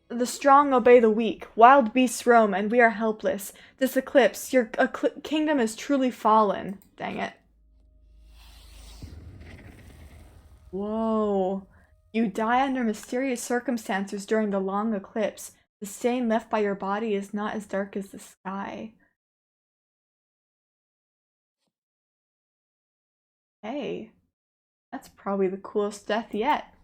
The strong obey the weak. Wild beasts roam, and we are helpless. This eclipse, your kingdom is truly fallen. Dang it. Whoa. You die under mysterious circumstances during the long eclipse. The stain left by your body is not as dark as the sky. Hey. That's probably the coolest death yet.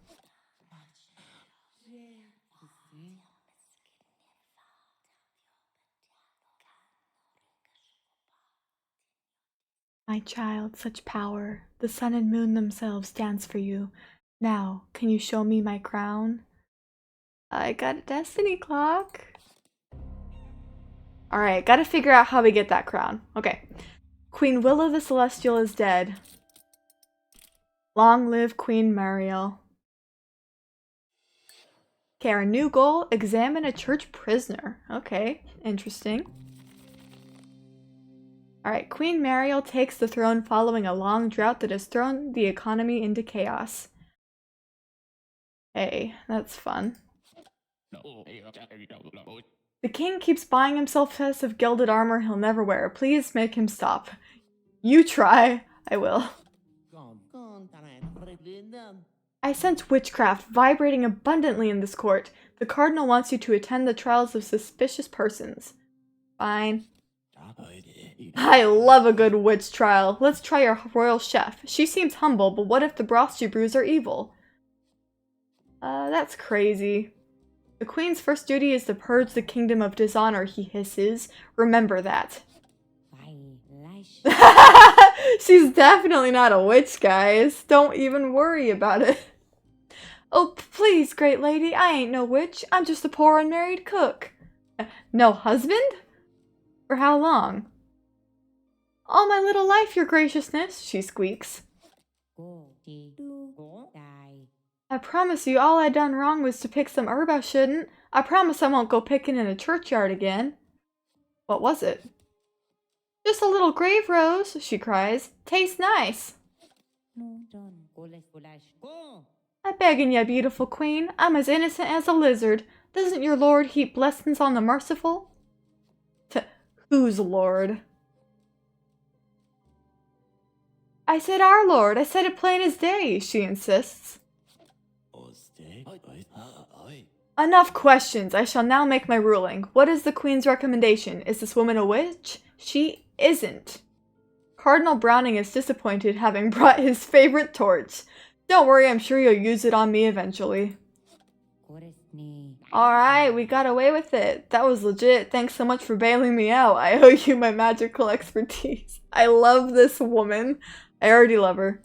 My child, such power. The sun and moon themselves dance for you. Now, can you show me my crown? I got a destiny clock. Alright, gotta figure out how we get that crown. Okay. Queen Willa the Celestial is dead. Long live Queen Mariel. Okay, our new goal, examine a church prisoner. Okay, interesting. Alright, Queen Mariel takes the throne following a long drought that has thrown the economy into chaos. Hey, that's fun. The king keeps buying himself sets of gilded armor he'll never wear. Please make him stop. You try. I will. I sense witchcraft vibrating abundantly in this court. The cardinal wants you to attend the trials of suspicious persons. Fine. I love a good witch trial. Let's try our royal chef. She seems humble, but what if the broths she brews are evil? That's crazy. The queen's first duty is to purge the kingdom of dishonor, he hisses. Remember that. She's definitely not a witch, guys. Don't even worry about it. Oh, please, great lady, I ain't no witch. I'm just a poor unmarried cook. No husband? For how long? All my little life, your graciousness, she squeaks. I promise you all I done wrong was to pick some herb I shouldn't. I promise I won't go picking in a churchyard again. What was it? Just a little grave rose, she cries. Tastes nice. I beggin' ya, beautiful queen. I'm as innocent as a lizard. Doesn't your lord heap blessings on the merciful? Whose lord? I said our lord. I said it plain as day, she insists. Enough questions. I shall now make my ruling. What is the queen's recommendation? Is this woman a witch? She isn't. Cardinal Browning is disappointed, having brought his favorite torch. Don't worry, I'm sure you'll use it on me eventually. Alright, we got away with it. That was legit. Thanks so much for bailing me out. I owe you my magical expertise. I love this woman. I already love her.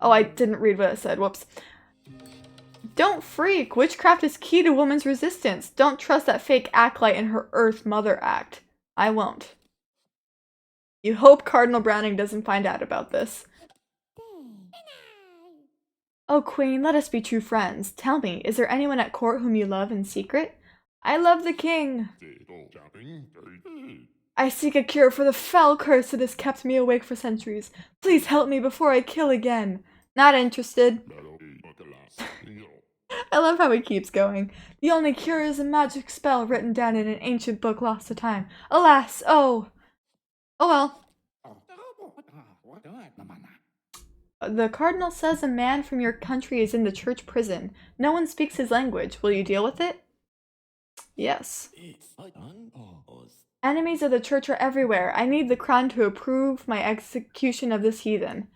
Oh, I didn't read what it said. Whoops. Don't freak! Witchcraft is key to woman's resistance. Don't trust that fake acolyte and her Earth Mother act. I won't. You hope Cardinal Browning doesn't find out about this. Oh, Queen, let us be true friends. Tell me, is there anyone at court whom you love in secret? I love the king. I seek a cure for the foul curse that has kept me awake for centuries. Please help me before I kill again. Not interested. I love how he keeps going. The only cure is a magic spell written down in an ancient book lost to time. Alas, oh. Oh well. The cardinal says a man from your country is in the church prison. No one speaks his language. Will you deal with it? Yes. Enemies of the church are everywhere. I need the crown to approve my execution of this heathen.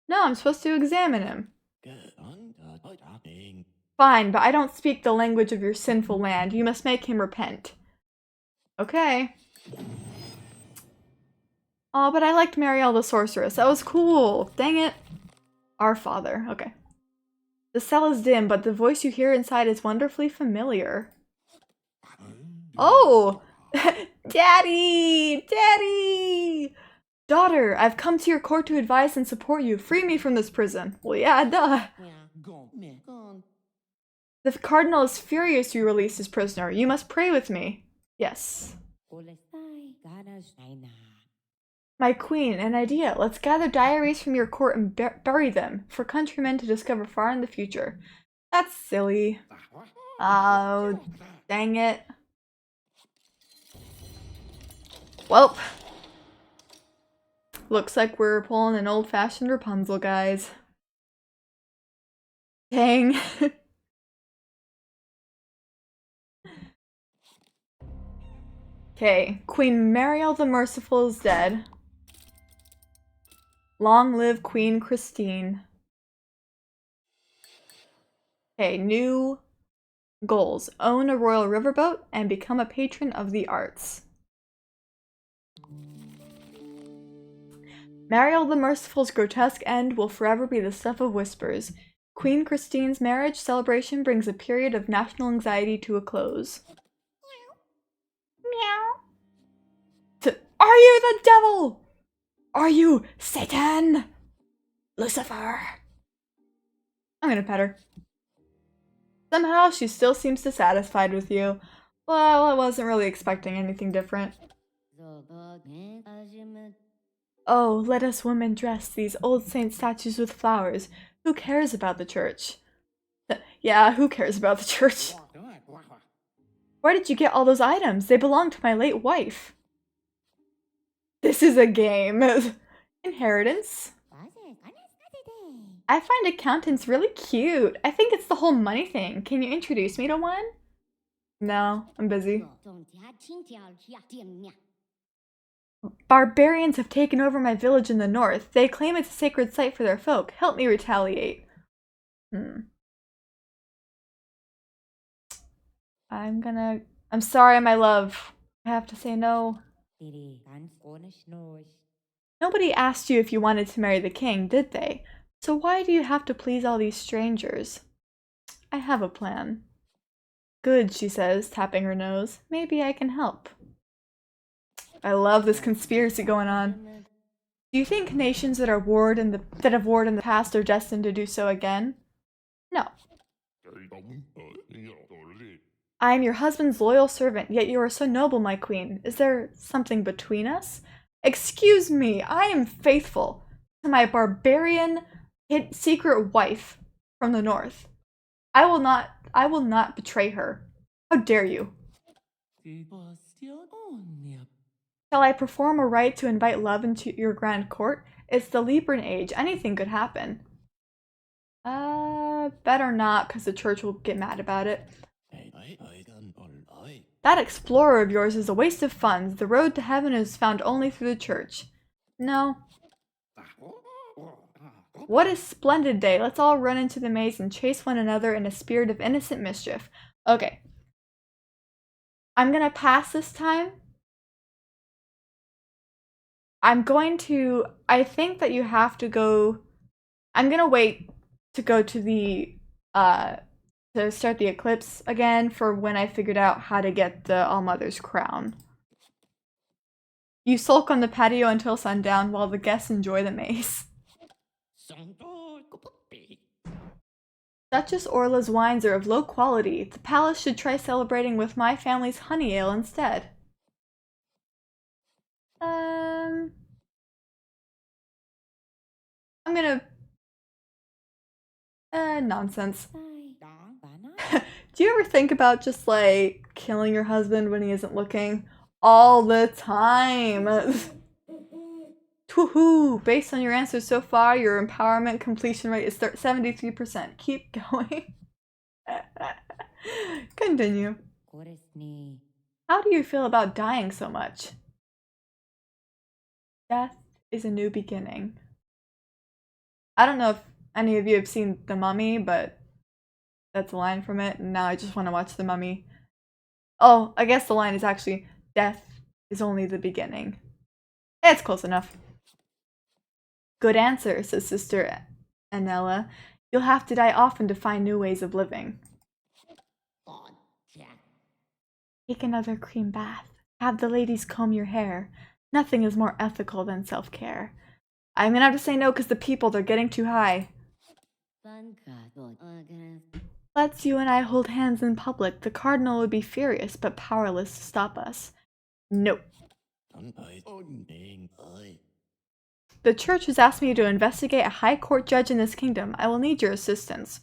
No, I'm supposed to examine him. Fine, but I don't speak the language of your sinful land. You must make him repent. Okay. Oh, but I liked Mariel the Sorceress. That was cool. Dang it. Our Father. Okay. The cell is dim, but the voice you hear inside is wonderfully familiar. Oh! Daddy! Daddy! Daughter, I've come to your court to advise and support you. Free me from this prison. Well, yeah, duh. The cardinal is furious you release his prisoner. You must pray with me. Yes. My queen, an idea. Let's gather diaries from your court and bury them for countrymen to discover far in the future. That's silly. Oh, dang it. Welp. Looks like we're pulling an old-fashioned Rapunzel, guys. Dang. Okay, Queen Mariel the Merciful is dead. Long live Queen Christine. Okay, new goals. Own a royal riverboat and become a patron of the arts. Mariel the Merciful's grotesque end will forever be the stuff of whispers. Queen Christine's marriage celebration brings a period of national anxiety to a close. Meow. Are you the devil? Are you Satan? Lucifer? I'm gonna pet her. Somehow she still seems dissatisfied with you. Well, I wasn't really expecting anything different. Oh, let us women dress these old saint statues with flowers. Who cares about the church? Yeah, who cares about the church? Where did you get all those items? They belong to my late wife. This is a game. Inheritance. I find accountants really cute. I think it's the whole money thing. Can you introduce me to one? No, I'm busy. Barbarians have taken over my village in the north. They claim it's a sacred site for their folk. Help me retaliate. I'm sorry, my love. I have to say no. Nobody asked you if you wanted to marry the king, did they? So why do you have to please all these strangers? I have a plan. Good, she says, tapping her nose. Maybe I can help. I love this conspiracy going on. Do you think nations that have warred in the past are destined to do so again? No. I am your husband's loyal servant, yet you are so noble, my queen. Is there something between us? Excuse me, I am faithful to my barbarian secret wife from the north. I will not betray her. How dare you? Shall I perform a rite to invite love into your grand court? It's the Libran age. Anything could happen. Better not, because the church will get mad about it. That explorer of yours is a waste of funds. The road to heaven is found only through the church. No. What a splendid day. Let's all run into the maze and chase one another in a spirit of innocent mischief. Okay. I'm gonna pass this time. I think that you have to go. I'm gonna wait to go to the, to start the eclipse again for when I figured out how to get the All-Mother's crown. You sulk on the patio until sundown while the guests enjoy the maze. Duchess Orla's wines are of low quality. The palace should try celebrating with my family's honey ale instead. I'm gonna... nonsense. Do you ever think about just, like, killing your husband when he isn't looking? All the time! Woohoo! Based on your answers so far, your empowerment completion rate is 73%. Keep going. Continue. How do you feel about dying so much? Death is a new beginning. I don't know if any of you have seen The Mummy, but that's a line from it, and now I just want to watch The Mummy. Oh, I guess the line is actually, death is only the beginning. It's close enough. Good answer, says Sister Anella. You'll have to die often to find new ways of living. Take another cream bath. Have the ladies comb your hair. Nothing is more ethical than self-care. I'm gonna have to say no because the people, they're getting too high. Let's you and I hold hands in public. The cardinal would be furious, but powerless to stop us. Nope. The church has asked me to investigate a high court judge in this kingdom. I will need your assistance.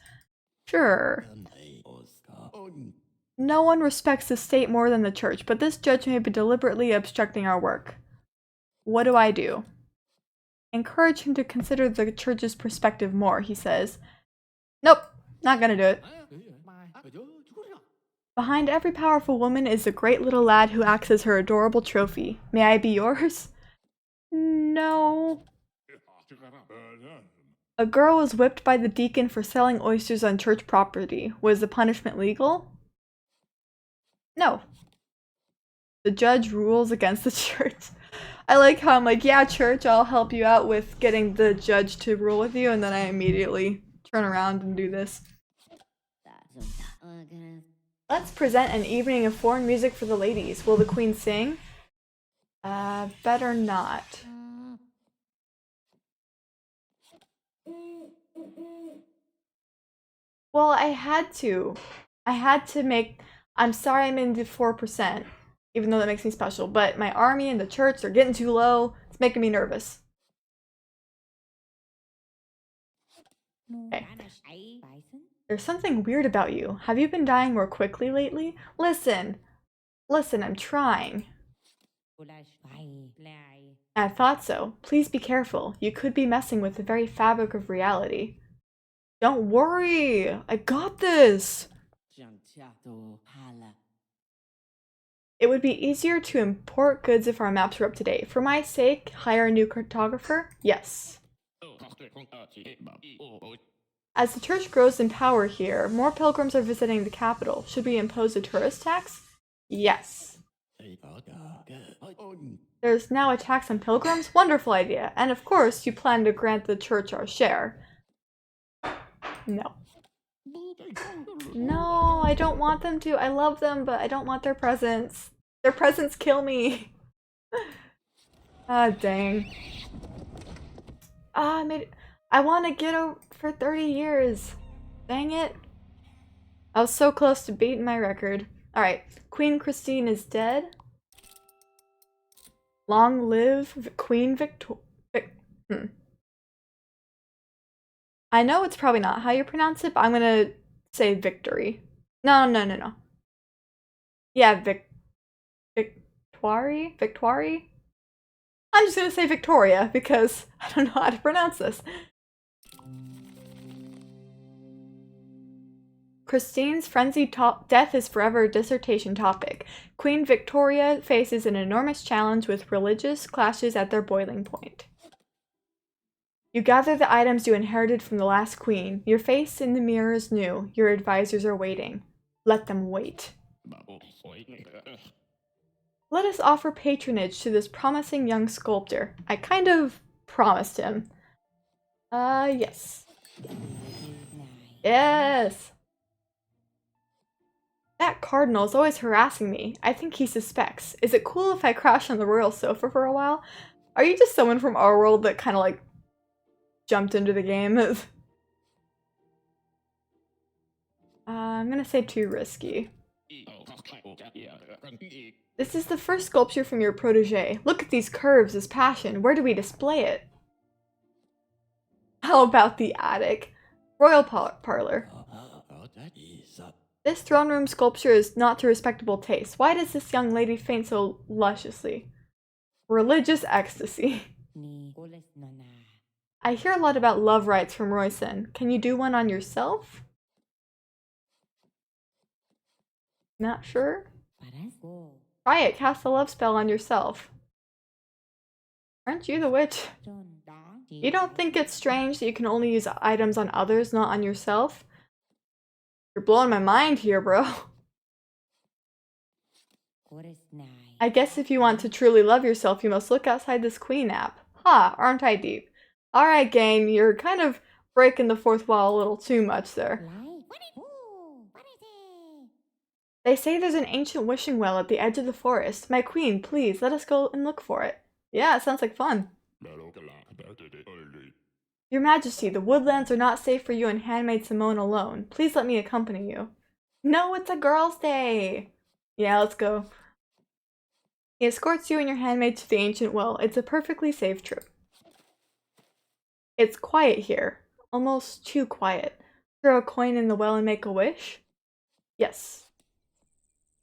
Sure. No one respects the state more than the church, but this judge may be deliberately obstructing our work. What do I do? Encourage him to consider the church's perspective more, he says. Nope, not gonna do it. Behind every powerful woman is a great little lad who acts as her adorable trophy. May I be yours? No. A girl was whipped by the deacon for selling oysters on church property. Was the punishment legal? No. The judge rules against the church. I like how I'm like, yeah, church, I'll help you out with getting the judge to rule with you, and then I immediately turn around and do this. Let's present an evening of foreign music for the ladies. Will the queen sing? Better not. Well, I had to. I'm sorry I'm in the 4%, even though that makes me special, but my army and the church are getting too low. It's making me nervous. Okay. There's something weird about you. Have you been dying more quickly lately? Listen, I'm trying. I thought so. Please be careful. You could be messing with the very fabric of reality. Don't worry! I got this! It would be easier to import goods if our maps were up to date. For my sake, hire a new cartographer? Yes. As the church grows in power here, more pilgrims are visiting the capital. Should we impose a tourist tax? Yes. There's now a tax on pilgrims? Wonderful idea. And of course, you plan to grant the church our share. No. No, I don't want them to. I love them, but I don't want their presents. Their presents kill me. Ah, dang. Ah, I want to get over for 30 years. Dang it. I was so close to beating my record. Alright, Queen Christine is dead. Long live Queen Victoria. I know it's probably not how you pronounce it, but I'm gonna say victory. No. Yeah, Victoire? I'm just gonna say Victoria because I don't know how to pronounce this. Christine's frenzied death is forever a dissertation topic. Queen Victoria faces an enormous challenge with religious clashes at their boiling point. You gather the items you inherited from the last queen. Your face in the mirror is new. Your advisors are waiting. Let them wait. Let us offer patronage to this promising young sculptor. I kind of promised him. Yes. Yes! That cardinal is always harassing me. I think he suspects. Is it cool if I crash on the royal sofa for a while? Are you just someone from our world that kind of like jumped into the game? I'm gonna say too risky. This is the first sculpture from your protege. Look at these curves, this passion. Where do we display it? How about the attic? Royal parlor. This throne room sculpture is not to respectable taste. Why does this young lady faint so lusciously? Religious ecstasy. I hear a lot about love rites from Royson. Can you do one on yourself? Not sure? Try it. Cast a love spell on yourself. Aren't you the witch? You don't think it's strange that you can only use items on others, not on yourself? You're blowing my mind here, bro. I guess if you want to truly love yourself, you must look outside this queen app. Ha, aren't I deep? Alright, gang, you're kind of breaking the fourth wall a little too much there. They say there's an ancient wishing well at the edge of the forest. My queen, please, let us go and look for it. Yeah, it sounds like fun. Your Majesty, the woodlands are not safe for you and handmaid Simone alone. Please let me accompany you. No, it's a girls' day! Yeah, let's go. He escorts you and your handmaid to the ancient well. It's a perfectly safe trip. It's quiet here. Almost too quiet. Throw a coin in the well and make a wish? Yes.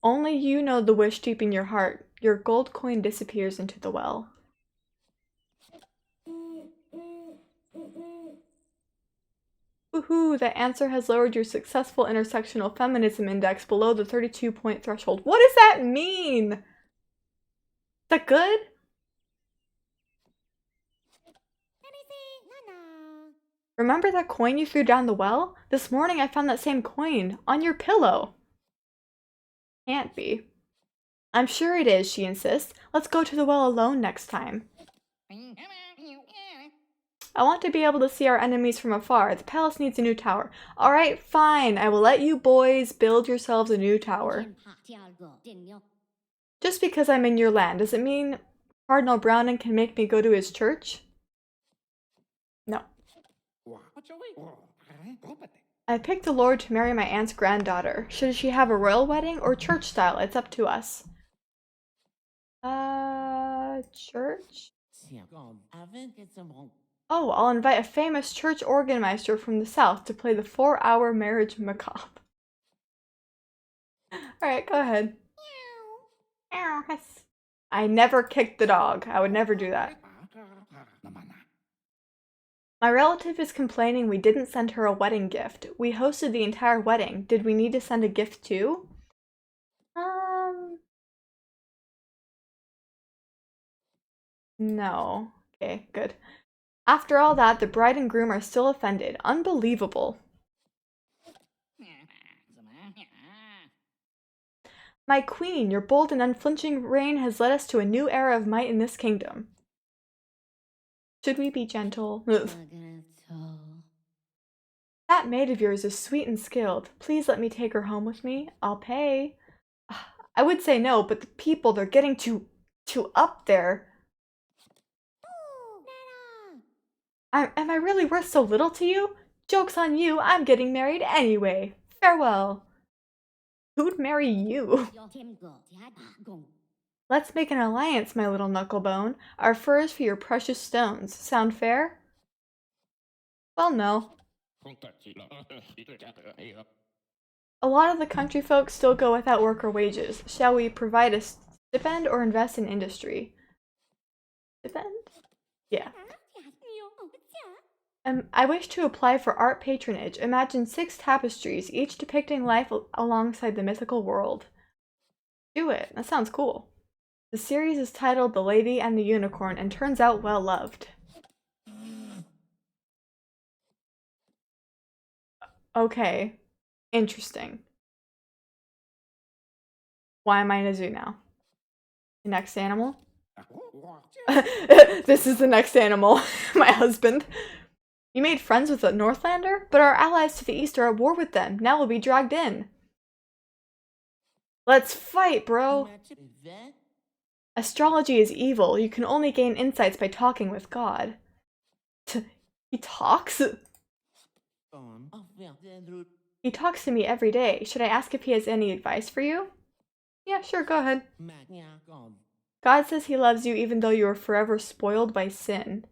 Only you know the wish deep in your heart. Your gold coin disappears into the well. Woohoo, that answer has lowered your successful intersectional feminism index below the 32-point threshold. What does that mean? Is that good? Remember that coin you threw down the well? This morning I found that same coin on your pillow. Can't be. I'm sure it is, she insists. Let's go to the well alone next time. I want to be able to see our enemies from afar. The palace needs a new tower. Alright, fine. I will let you boys build yourselves a new tower. Just because I'm in your land, does it mean Cardinal Browning can make me go to his church? No. I picked a lord to marry my aunt's granddaughter. Should she have a royal wedding or church style? It's up to us. Church? Oh, I'll invite a famous church organmeister from the south to play the 4-hour marriage macabre. Alright, go ahead. I never kicked the dog. I would never do that. My relative is complaining we didn't send her a wedding gift. We hosted the entire wedding. Did we need to send a gift too? No. Okay, good. After all that, the bride and groom are still offended. Unbelievable. My queen, your bold and unflinching reign has led us to a new era of might in this kingdom. Should we be gentle? That maid of yours is sweet and skilled. Please let me take her home with me. I'll pay. I would say no, but the people, they're getting too up there. Am I really worth so little to you? Joke's on you, I'm getting married anyway. Farewell. Who'd marry you? Let's make an alliance, my little knucklebone. Our furs for your precious stones. Sound fair? Well, no. A lot of the country folk still go without work or wages. Shall we provide a stipend or invest in industry? Stipend? Yeah. I wish to apply for art patronage. Imagine 6 tapestries, each depicting life alongside the mythical world. Do it. That sounds cool. The series is titled The Lady and the Unicorn and turns out well loved. Okay. Interesting. Why am I in a zoo now? The next animal? This is the next animal. My husband. You made friends with a Northlander? But our allies to the east are at war with them. Now we'll be dragged in. Let's fight, bro! Astrology is evil. You can only gain insights by talking with God. He talks? He talks to me every day. Should I ask if he has any advice for you? Yeah, sure, go ahead. God says he loves you even though you are forever spoiled by sin.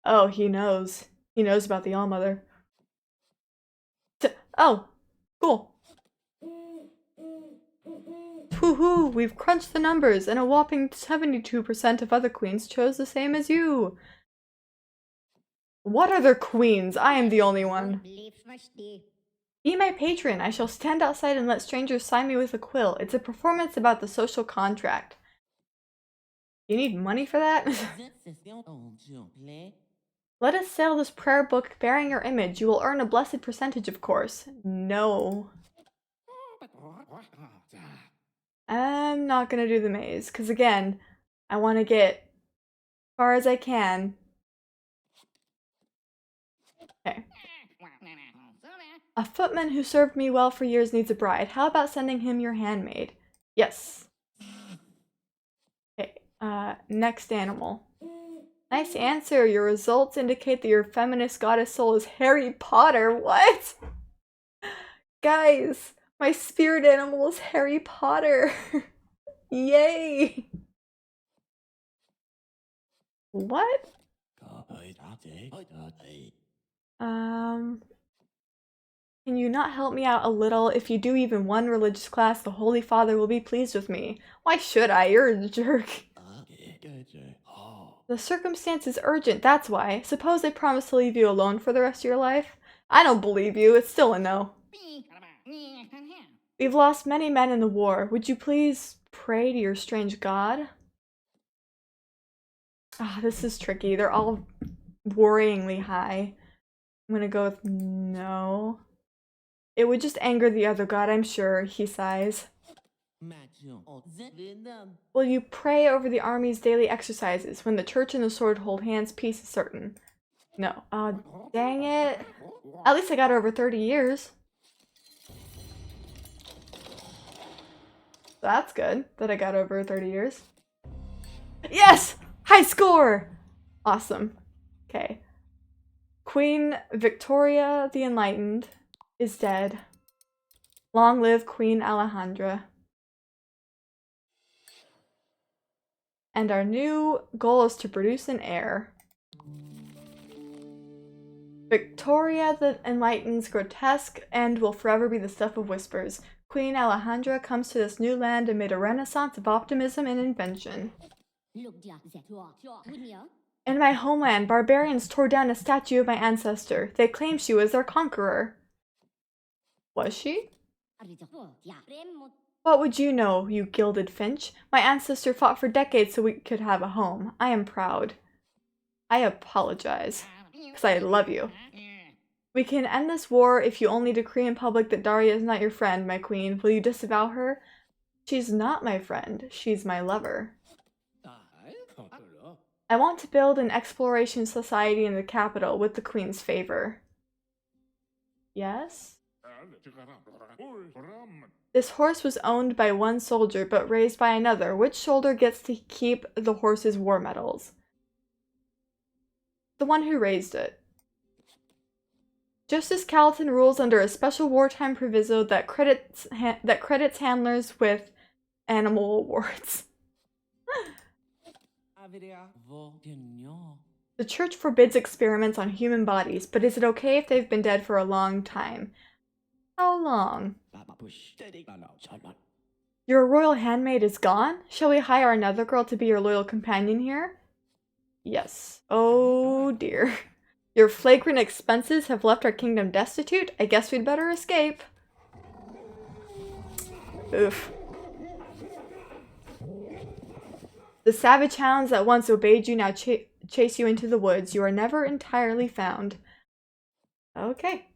Oh, he knows. He knows about the All-Mother. Oh, cool. Woohoo, we've crunched the numbers, and a whopping 72% of other queens chose the same as you. What other queens? I am the only one. Be my patron. I shall stand outside and let strangers sign me with a quill. It's a performance about the social contract. You need money for that? Let us sell this prayer book bearing your image. You will earn a blessed percentage, of course. No. I'm not gonna do the maze, because again, I want to get as far as I can. Okay. A footman who served me well for years needs a bride. How about sending him your handmaid? Yes. Okay, next animal. Nice answer. Your results indicate that your feminist goddess soul is Harry Potter. What? Guys, my spirit animal is Harry Potter. Yay. What? Can you not help me out a little? If you do even one religious class, the Holy Father will be pleased with me. Why should I? You're a jerk. The circumstance is urgent, that's why. Suppose I promise to leave you alone for the rest of your life? I don't believe you, it's still a no. We've lost many men in the war. Would you please pray to your strange god? Ah, this is tricky. They're all worryingly high. I'm gonna go with no. It would just anger the other god, I'm sure, he sighs. Will you pray over the army's daily exercises? When the church and the sword hold hands, peace is certain. No. Dang it. At least I got over 30 years. That's good that I got over 30 years. Yes! High score! Awesome. Okay. Queen Victoria the Enlightened is dead. Long live Queen Alejandra. And our new goal is to produce an heir. Victoria the Enlightened's grotesque end will forever be the stuff of whispers. Queen Alejandra comes to this new land amid a renaissance of optimism and invention. In my homeland, barbarians tore down a statue of my ancestor. They claimed she was their conqueror. Was she? What would you know, you gilded finch? My ancestor fought for decades so we could have a home. I am proud. I apologize, because I love you. We can end this war if you only decree in public that Daria is not your friend, my queen. Will you disavow her? She's not my friend. She's my lover. I want to build an exploration society in the capital with the queen's favor. Yes? This horse was owned by one soldier but raised by another. Which soldier gets to keep the horse's war medals? The one who raised it. Justice Calton rules under a special wartime proviso that credits handlers with animal awards. The church forbids experiments on human bodies, but is it okay if they've been dead for a long time? How long? Your royal handmaid is gone? Shall we hire another girl to be your loyal companion here? Yes. Oh dear. Your flagrant expenses have left our kingdom destitute. I guess we'd better escape. Oof. The savage hounds that once obeyed you now chase you into the woods. You are never entirely found. Okay.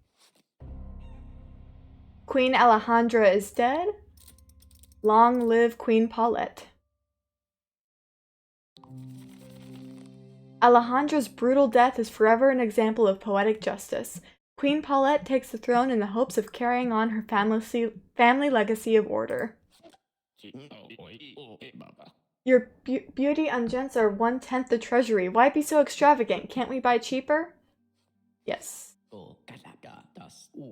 Queen Alejandra is dead. Long live Queen Paulette. Alejandra's brutal death is forever an example of poetic justice. Queen Paulette takes the throne in the hopes of carrying on her family legacy of order. Your beauty unguents are 1/10 the treasury. Why be so extravagant? Can't we buy cheaper? Yes.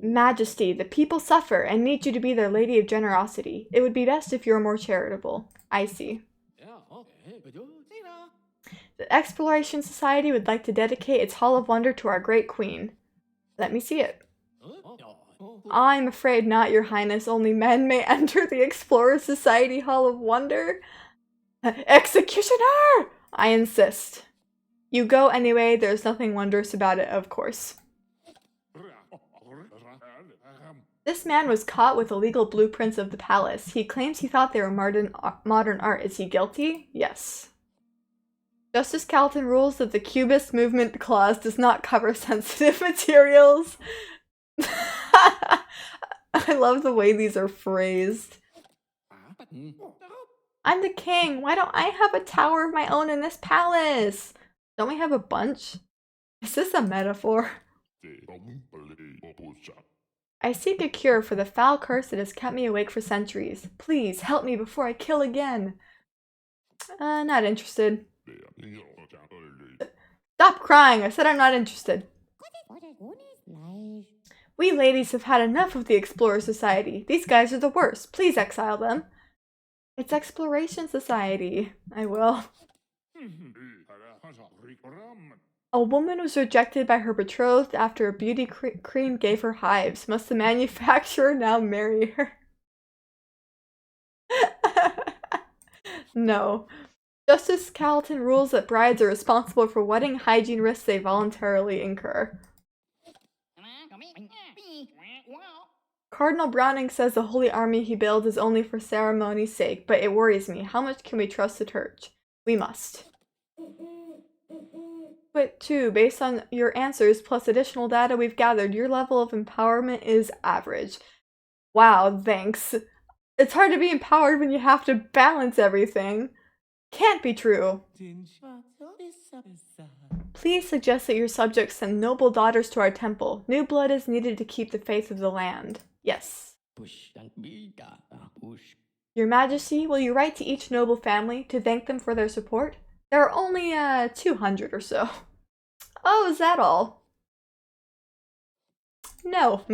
Majesty, the people suffer and need you to be their lady of generosity. It would be best if you were more charitable. I see. The Exploration Society would like to dedicate its Hall of Wonder to our great queen. Let me see it. I'm afraid not, your highness. Only men may enter the Explorer Society Hall of Wonder. Executioner! I insist. You go anyway, there's nothing wondrous about it, of course. This man was caught with illegal blueprints of the palace. He claims he thought they were modern art. Is he guilty? Yes. Justice Calton rules that the Cubist movement clause does not cover sensitive materials. I love the way these are phrased. I'm the king. Why don't I have a tower of my own in this palace? Don't we have a bunch? Is this a metaphor? I seek a cure for the foul curse that has kept me awake for centuries. Please, help me before I kill again. Not interested. Stop crying! I said I'm not interested. We ladies have had enough of the Explorer Society. These guys are the worst. Please exile them. It's Exploration Society. I will. A woman was rejected by her betrothed after a beauty cream gave her hives. Must the manufacturer now marry her? No. Justice Calton rules that brides are responsible for wedding hygiene risks they voluntarily incur. Cardinal Browning says the holy army he builds is only for ceremony's sake, but it worries me. How much can we trust the church? We must. But 2, based on your answers plus additional data we've gathered, your level of empowerment is average. Wow, thanks. It's hard to be empowered when you have to balance everything. Can't be true. Please suggest that your subjects send noble daughters to our temple. New blood is needed to keep the faith of the land. Yes. Your Majesty, will you write to each noble family to thank them for their support? There are only 200 or so. Oh, is that all? No.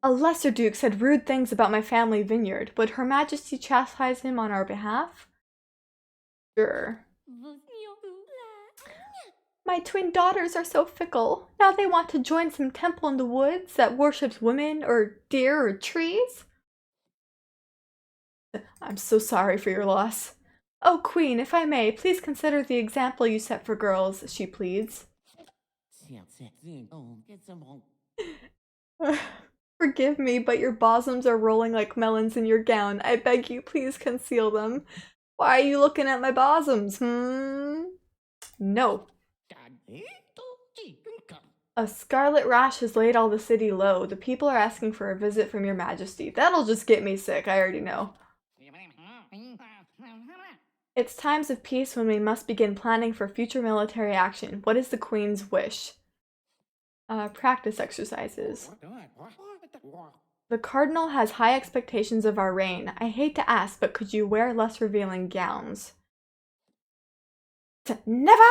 A lesser duke said rude things about my family vineyard. Would Her Majesty chastise him on our behalf? Sure. My twin daughters are so fickle. Now they want to join some temple in the woods that worships women or deer or trees. I'm so sorry for your loss. Oh, Queen, if I may, please consider the example you set for girls, she pleads. Forgive me, but your bosoms are rolling like melons in your gown. I beg you, please conceal them. Why are you looking at my bosoms, No. A scarlet rash has laid all the city low. The people are asking for a visit from your Majesty. That'll just get me sick, I already know. It's times of peace when we must begin planning for future military action. What is the Queen's wish? Practice exercises. The Cardinal has high expectations of our reign. I hate to ask, but could you wear less revealing gowns? Never!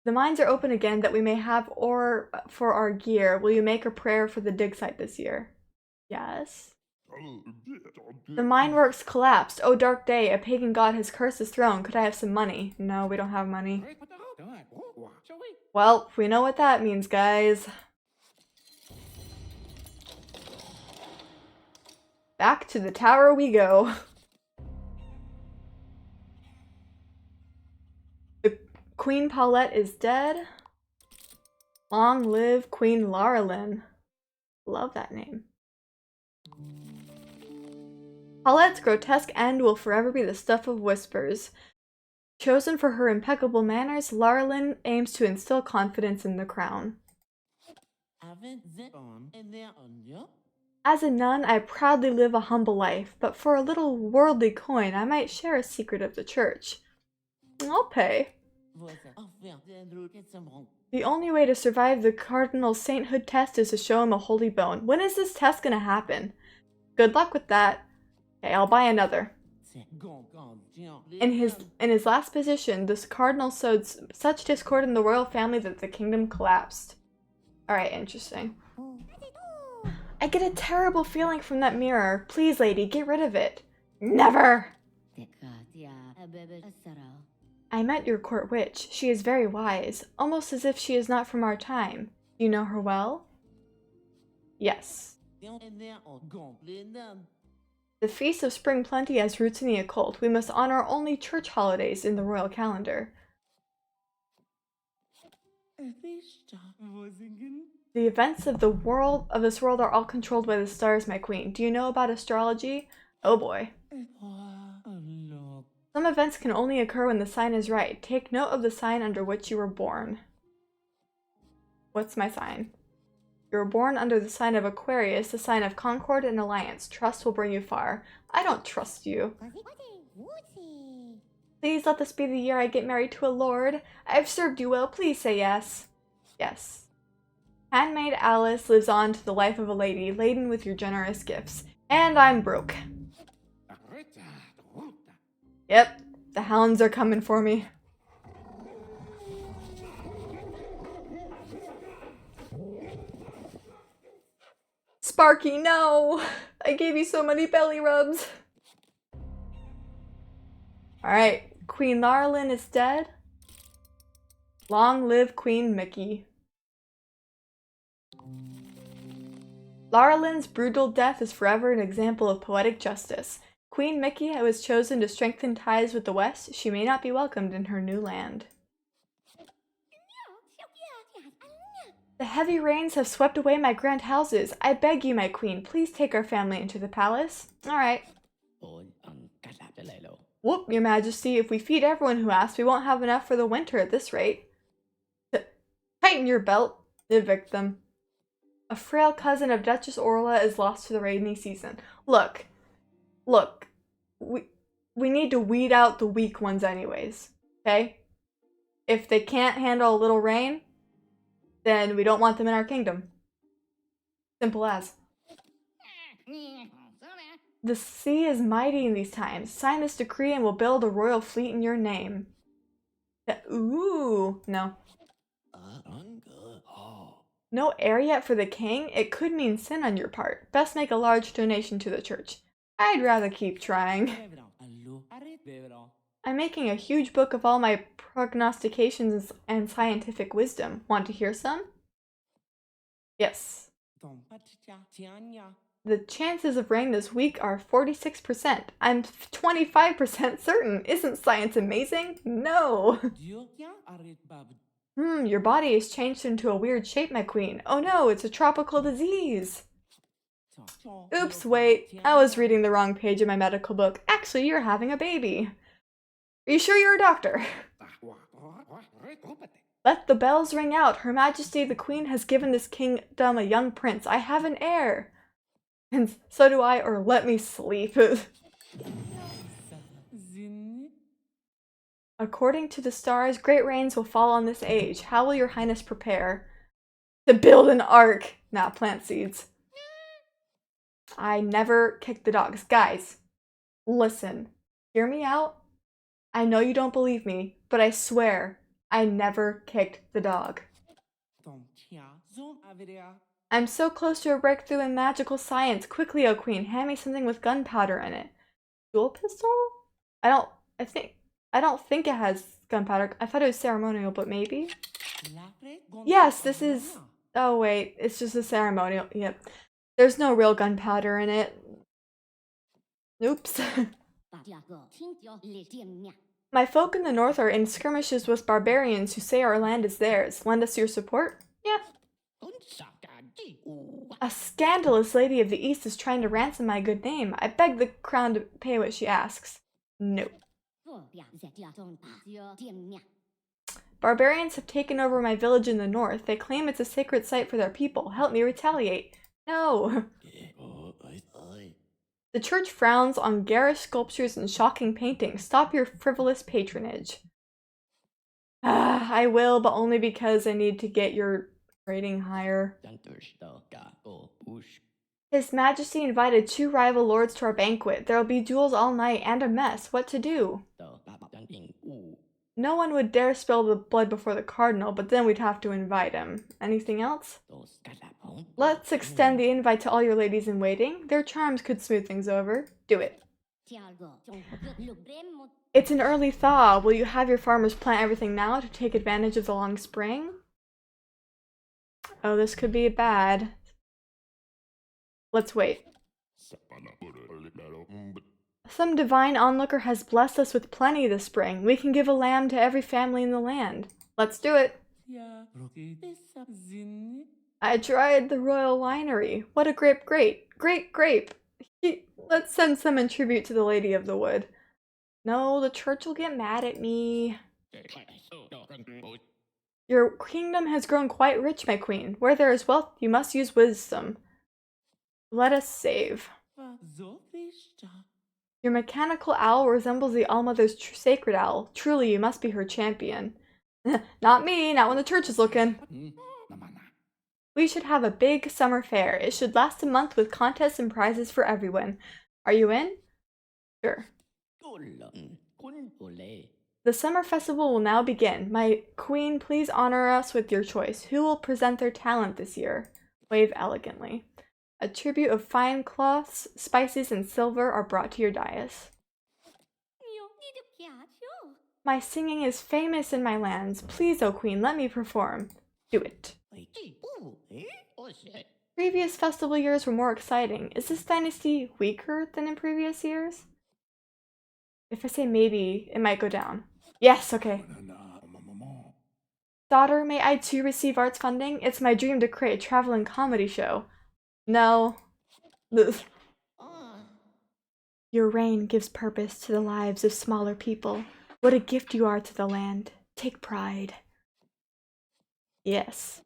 The mines are open again that we may have ore for our gear. Will you make a prayer for the dig site this year? Yes. The mine works collapsed. Oh, dark day. A pagan god has cursed his throne. Could I have some money? No, we don't have money. Well, we know what that means, guys. Back to the tower we go. The Queen Paulette is dead. Long live Queen Laurelin. Love that name. Paulette's grotesque end will forever be the stuff of whispers. Chosen for her impeccable manners, Laurelin aims to instill confidence in the crown. As a nun, I proudly live a humble life, but for a little worldly coin, I might share a secret of the church. I'll pay. The only way to survive the Cardinal's sainthood test is to show him a holy bone. When is this test gonna happen? Good luck with that. Okay, I'll buy another. In his last position, this cardinal sowed such discord in the royal family that the kingdom collapsed. Alright, interesting. I get a terrible feeling from that mirror. Please, lady, get rid of it. Never! I met your court witch. She is very wise, almost as if she is not from our time. Do you know her well? Yes. The Feast of Spring Plenty has roots in the occult. We must honor only church holidays in the royal calendar. The events of this world are all controlled by the stars, my queen. Do you know about astrology? Oh boy. Some events can only occur when the sign is right. Take note of the sign under which you were born. What's my sign? You were born under the sign of Aquarius, the sign of concord and alliance. Trust will bring you far. I don't trust you. Please let this be the year I get married to a lord. I've served you well. Please say yes. Yes. Handmaid Alice lives on to the life of a lady, laden with your generous gifts. And I'm broke. Yep, the hounds are coming for me. Sparky, no! I gave you so many belly rubs. Alright, Queen Laurelin is dead. Long live Queen Mickey. Laurelin's brutal death is forever an example of poetic justice. Queen Mickey was chosen to strengthen ties with the West. She may not be welcomed in her new land. The heavy rains have swept away my grand houses. I beg you, my queen, please take our family into the palace. Alright. Whoop, your majesty, if we feed everyone who asks, we won't have enough for the winter at this rate. Tighten your belt. Evict them. A frail cousin of Duchess Orla is lost to the rainy season. Look, we need to weed out the weak ones anyways, okay? If they can't handle a little rain, then we don't want them in our kingdom. Simple as. The sea is mighty in these times. Sign this decree and we'll build a royal fleet in your name. Ooh, no. No heir yet for the king? It could mean sin on your part. Best make a large donation to the church. I'd rather keep trying. I'm making a huge book of all my prognostications and scientific wisdom. Want to hear some? Yes. The chances of rain this week are 46%. I'm 25% certain. Isn't science amazing? No. Your body is changed into a weird shape, my queen. Oh no, it's a tropical disease. Oops, wait. I was reading the wrong page of my medical book. Actually, you're having a baby. Are you sure you're a doctor? Let the bells ring out. Her Majesty the Queen has given this kingdom a young prince. I have an heir. And so do I, or let me sleep. According to the stars, great rains will fall on this age. How will your highness prepare? To build an ark. Nah, plant seeds. I never kicked the dogs. Guys, listen. Hear me out. I know you don't believe me, but I swear I never kicked the dog. I'm so close to a breakthrough in magical science. Quickly, O Queen, hand me something with gunpowder in it. Dual pistol? I don't think it has gunpowder. I thought it was ceremonial, but maybe? Yes, this is... Oh wait, it's just a ceremonial. Yep. There's no real gunpowder in it. Oops. My folk in the north are in skirmishes with barbarians who say our land is theirs. Lend us your support? Yeah. A scandalous lady of the east is trying to ransom my good name. I beg the crown to pay what she asks. No. Barbarians have taken over my village in the north. They claim it's a sacred site for their people. Help me retaliate. No. The church frowns on garish sculptures and shocking paintings. Stop your frivolous patronage. I will, but only because I need to get your rating higher. His Majesty invited 2 rival lords to our banquet. There'll be duels all night and a mess. What to do? No one would dare spill the blood before the cardinal, but then we'd have to invite him. Anything else? Let's extend the invite to all your ladies in waiting. Their charms could smooth things over. Do it. It's an early thaw. Will you have your farmers plant everything now to take advantage of the long spring? Oh, this could be bad. Let's wait. Some divine onlooker has blessed us with plenty this spring. We can give a lamb to every family in the land. Let's do it. I tried the royal winery. What a great grape. Let's send some in tribute to the Lady of the Wood. No, the church will get mad at me. Your kingdom has grown quite rich, my queen. Where there is wealth, you must use wisdom. Let us save. Your mechanical owl resembles the All-Mother's sacred owl. Truly, you must be her champion. Not me, not when the church is looking. We should have a big summer fair. It should last a month with contests and prizes for everyone. Are you in? Sure. The summer festival will now begin. My queen, please honor us with your choice. Who will present their talent this year? Wave elegantly. A tribute of fine cloths, spices, and silver are brought to your dais. My singing is famous in my lands. Please, O queen, let me perform. Do it. Previous festival years were more exciting. Is this dynasty weaker than in previous years? If I say maybe, it might go down. Yes, okay. Daughter, may I too receive arts funding? It's my dream to create a traveling comedy show. No. Your reign gives purpose to the lives of smaller people. What a gift you are to the land. Take pride. Yes.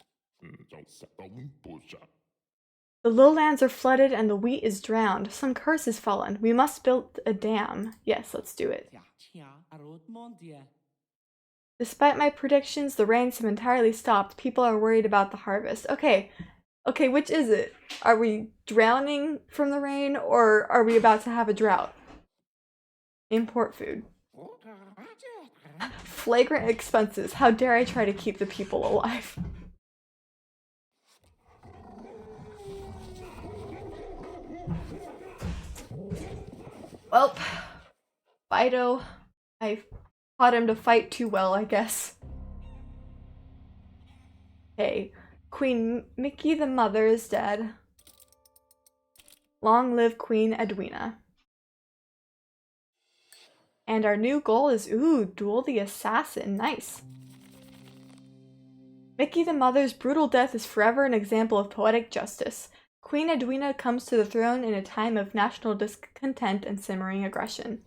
The lowlands are flooded and the wheat is drowned. Some curse has fallen. We must build a dam. Yes, let's do it. Despite my predictions, the rains have entirely stopped. People are worried about the harvest. Okay, which is it? Are we drowning from the rain or are we about to have a drought? Import food. Flagrant expenses. How dare I try to keep the people alive? Well, Fido, I taught him to fight too well, I guess. Okay, Queen Mickey the Mother is dead. Long live Queen Edwina. And our new goal is, ooh, Duel the Assassin. Nice. Mickey the Mother's brutal death is forever an example of poetic justice. Queen Edwina comes to the throne in a time of national discontent and simmering aggression.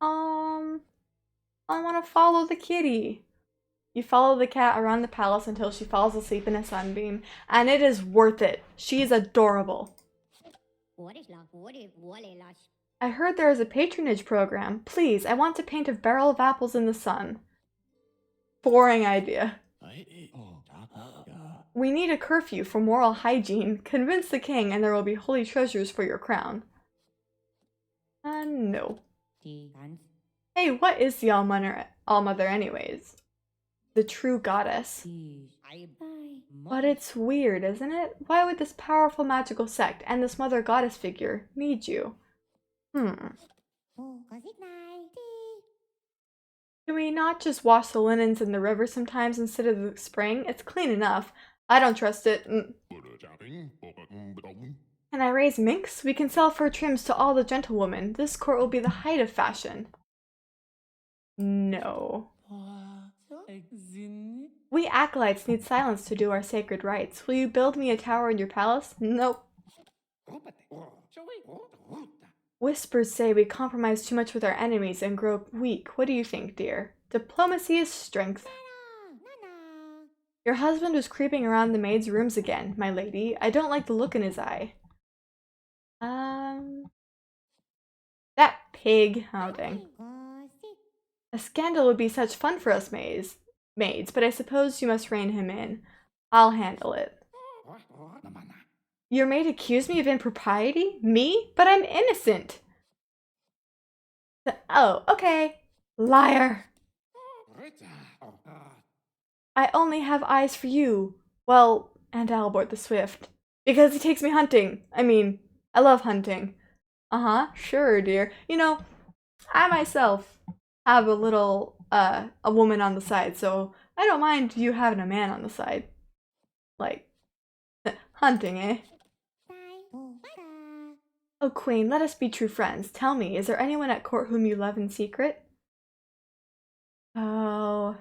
I want to follow the kitty. You follow the cat around the palace until she falls asleep in a sunbeam, and it is worth it. She is adorable. I heard there is a patronage program. Please, I want to paint a barrel of apples in the sun. Boring idea. We need a curfew for moral hygiene. Convince the king and there will be holy treasures for your crown. No. Hey, what is the All-Mother anyways? The true goddess. But it's weird, isn't it? Why would this powerful magical sect and this mother goddess figure need you? Can we not just wash the linens in the river sometimes instead of the spring? It's clean enough. I don't trust it. Can I raise minks? We can sell fur trims to all the gentlewomen. This court will be the height of fashion. No. We acolytes need silence to do our sacred rites. Will you build me a tower in your palace? Nope. Whispers say we compromise too much with our enemies and grow weak. What do you think, dear? Diplomacy is strength. Your husband was creeping around the maid's rooms again, my lady. I don't like the look in his eye. That pig. Oh, dang. A scandal would be such fun for us maids, but I suppose you must rein him in. I'll handle it. Your maid accused me of impropriety? Me? But I'm innocent! Oh, okay. Liar. I only have eyes for you. Well, and Albert the Swift. Because he takes me hunting. I mean, I love hunting. Sure, dear. You know, I myself have a little, a woman on the side, so I don't mind you having a man on the side. Like, hunting, eh? Oh, Queen, let us be true friends. Tell me, is there anyone at court whom you love in secret? Oh.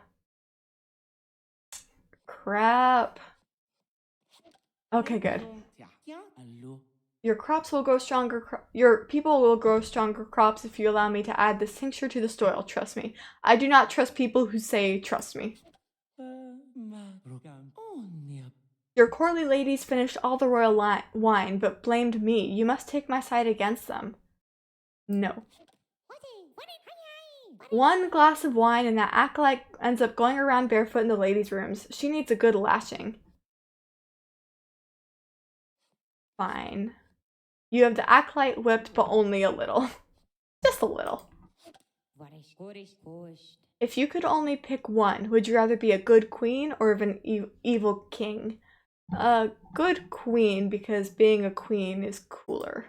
Crap. Okay, good. Your crops will grow stronger. Your people will grow stronger crops if you allow me to add this tincture to the soil. Trust me. I do not trust people who say trust me. Your courtly ladies finished all the royal wine, but blamed me. You must take my side against them. No. One glass of wine and that acolyte ends up going around barefoot in the ladies' rooms. She needs a good lashing. Fine. You have the acolyte whipped, but only a little. Just a little. If you could only pick one, would you rather be a good queen or of an evil king? A good queen, because being a queen is cooler.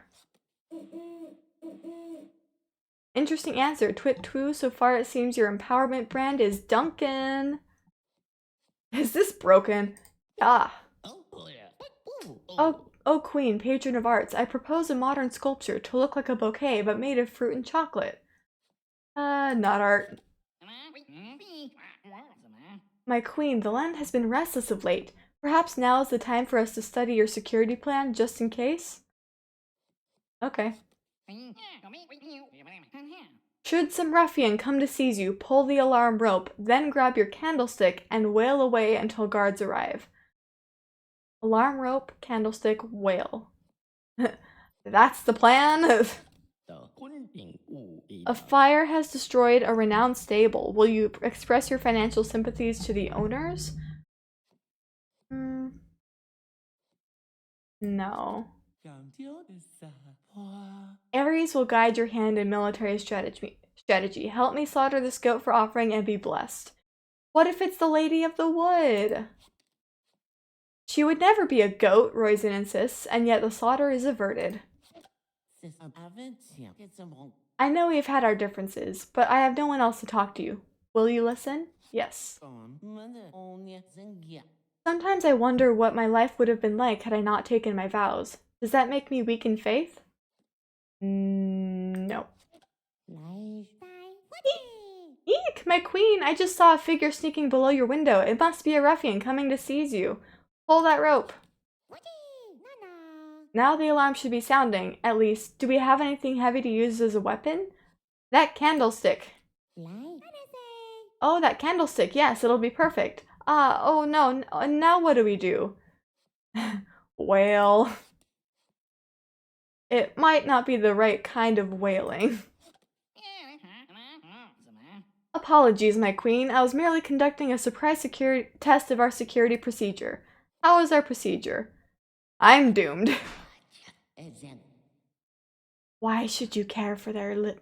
Interesting answer. Twit Twoo, so far it seems your empowerment brand is Duncan. Is this broken? Ah. Oh, Queen, patron of arts, I propose a modern sculpture to look like a bouquet but made of fruit and chocolate. Not art. My queen, the land has been restless of late. Perhaps now is the time for us to study your security plan, just in case? Okay. Should some ruffian come to seize you, pull the alarm rope, then grab your candlestick and wail away until guards arrive. Alarm rope, candlestick, whale. That's the plan. A fire has destroyed a renowned stable. Will you express your financial sympathies to the owners? No. Ares will guide your hand in military strategy. Help me slaughter this goat for offering and be blessed. What if it's the Lady of the Wood? She would never be a goat, Roizen insists, and yet the slaughter is averted. I know we've had our differences, but I have no one else to talk to. Will you listen? Yes. Sometimes I wonder what my life would have been like had I not taken my vows. Does that make me weak in faith? No. Eek, my queen! I just saw a figure sneaking below your window. It must be a ruffian coming to seize you. Pull that rope. Now the alarm should be sounding. At least, do we have anything heavy to use as a weapon? That candlestick. Oh, that candlestick. Yes, it'll be perfect. Oh no. Now what do we do? Wail. It might not be the right kind of wailing. Apologies, my queen. I was merely conducting a surprise security test of our security procedure. How is our procedure? I'm doomed. Why should you care for their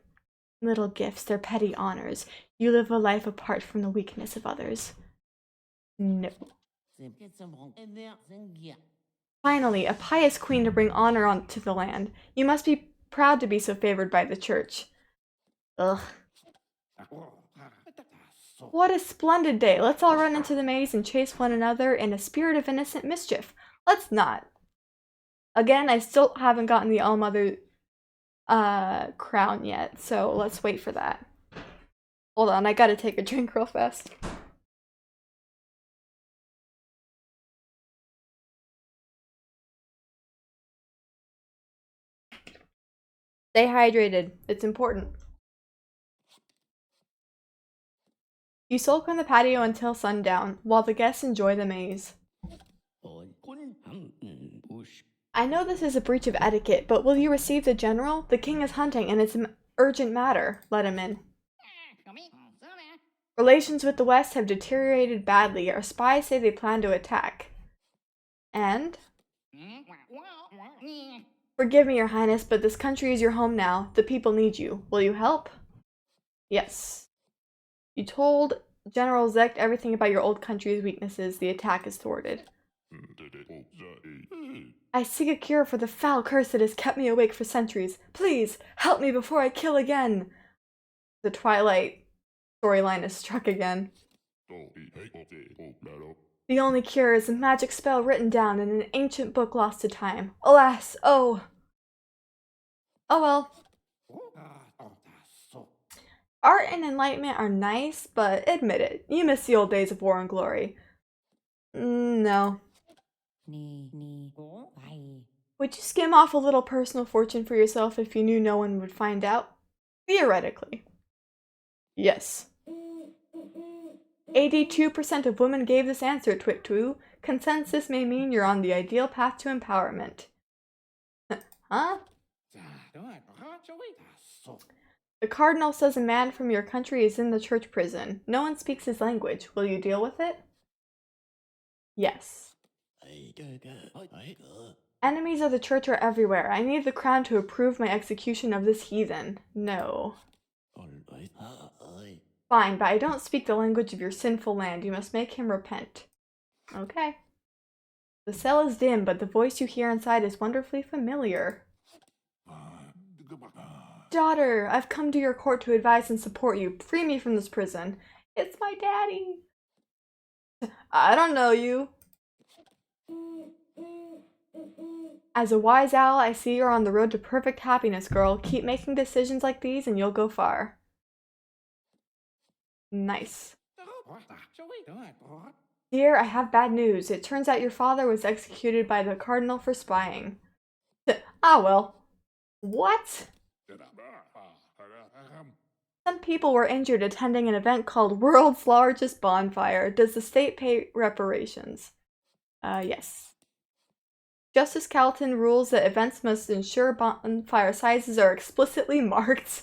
little gifts, their petty honors? You live a life apart from the weakness of others. No. Finally, a pious queen to bring honor onto the land. You must be proud to be so favored by the church. Ugh. What a splendid day. Let's all run into the maze and chase one another in a spirit of innocent mischief. Let's not. Again, I still haven't gotten the All-Mother crown yet, so let's wait for that. Hold on, I gotta take a drink real fast. Stay hydrated. It's important. You sulk on the patio until sundown, while the guests enjoy the maze. I know this is a breach of etiquette, but will you receive the general? The king is hunting, and it's an urgent matter. Let him in. Relations with the West have deteriorated badly. Our spies say they plan to attack. And? Forgive me, your highness, but this country is your home now. The people need you. Will you help? Yes. You told General Zekt everything about your old country's weaknesses. The attack is thwarted. I seek a cure for the foul curse that has kept me awake for centuries. Please, help me before I kill again. The Twilight storyline is struck again. The only cure is a magic spell written down in an ancient book lost to time. Alas, oh. Oh well. Art and enlightenment are nice, but admit it, you miss the old days of war and glory. No. Would you skim off a little personal fortune for yourself if you knew no one would find out? Theoretically. Yes. 82% of women gave this answer, Twitwoo. Consensus may mean you're on the ideal path to empowerment. Huh? The cardinal says a man from your country is in the church prison. No one speaks his language. Will you deal with it? Yes. Enemies of the church are everywhere. I need the crown to approve my execution of this heathen. No. Fine, but I don't speak the language of your sinful land. You must make him repent. Okay. The cell is dim, but the voice you hear inside is wonderfully familiar. Daughter, I've come to your court to advise and support you. Free me from this prison. It's my daddy. I don't know you. As a wise owl, I see you're on the road to perfect happiness, girl. Keep making decisions like these and you'll go far. Nice. Dear, I have bad news. It turns out your father was executed by the cardinal for spying. Ah, well. What? Some people were injured attending an event called World's Largest Bonfire. Does the state pay reparations? Yes. Justice Calton rules that events must ensure bonfire sizes are explicitly marked.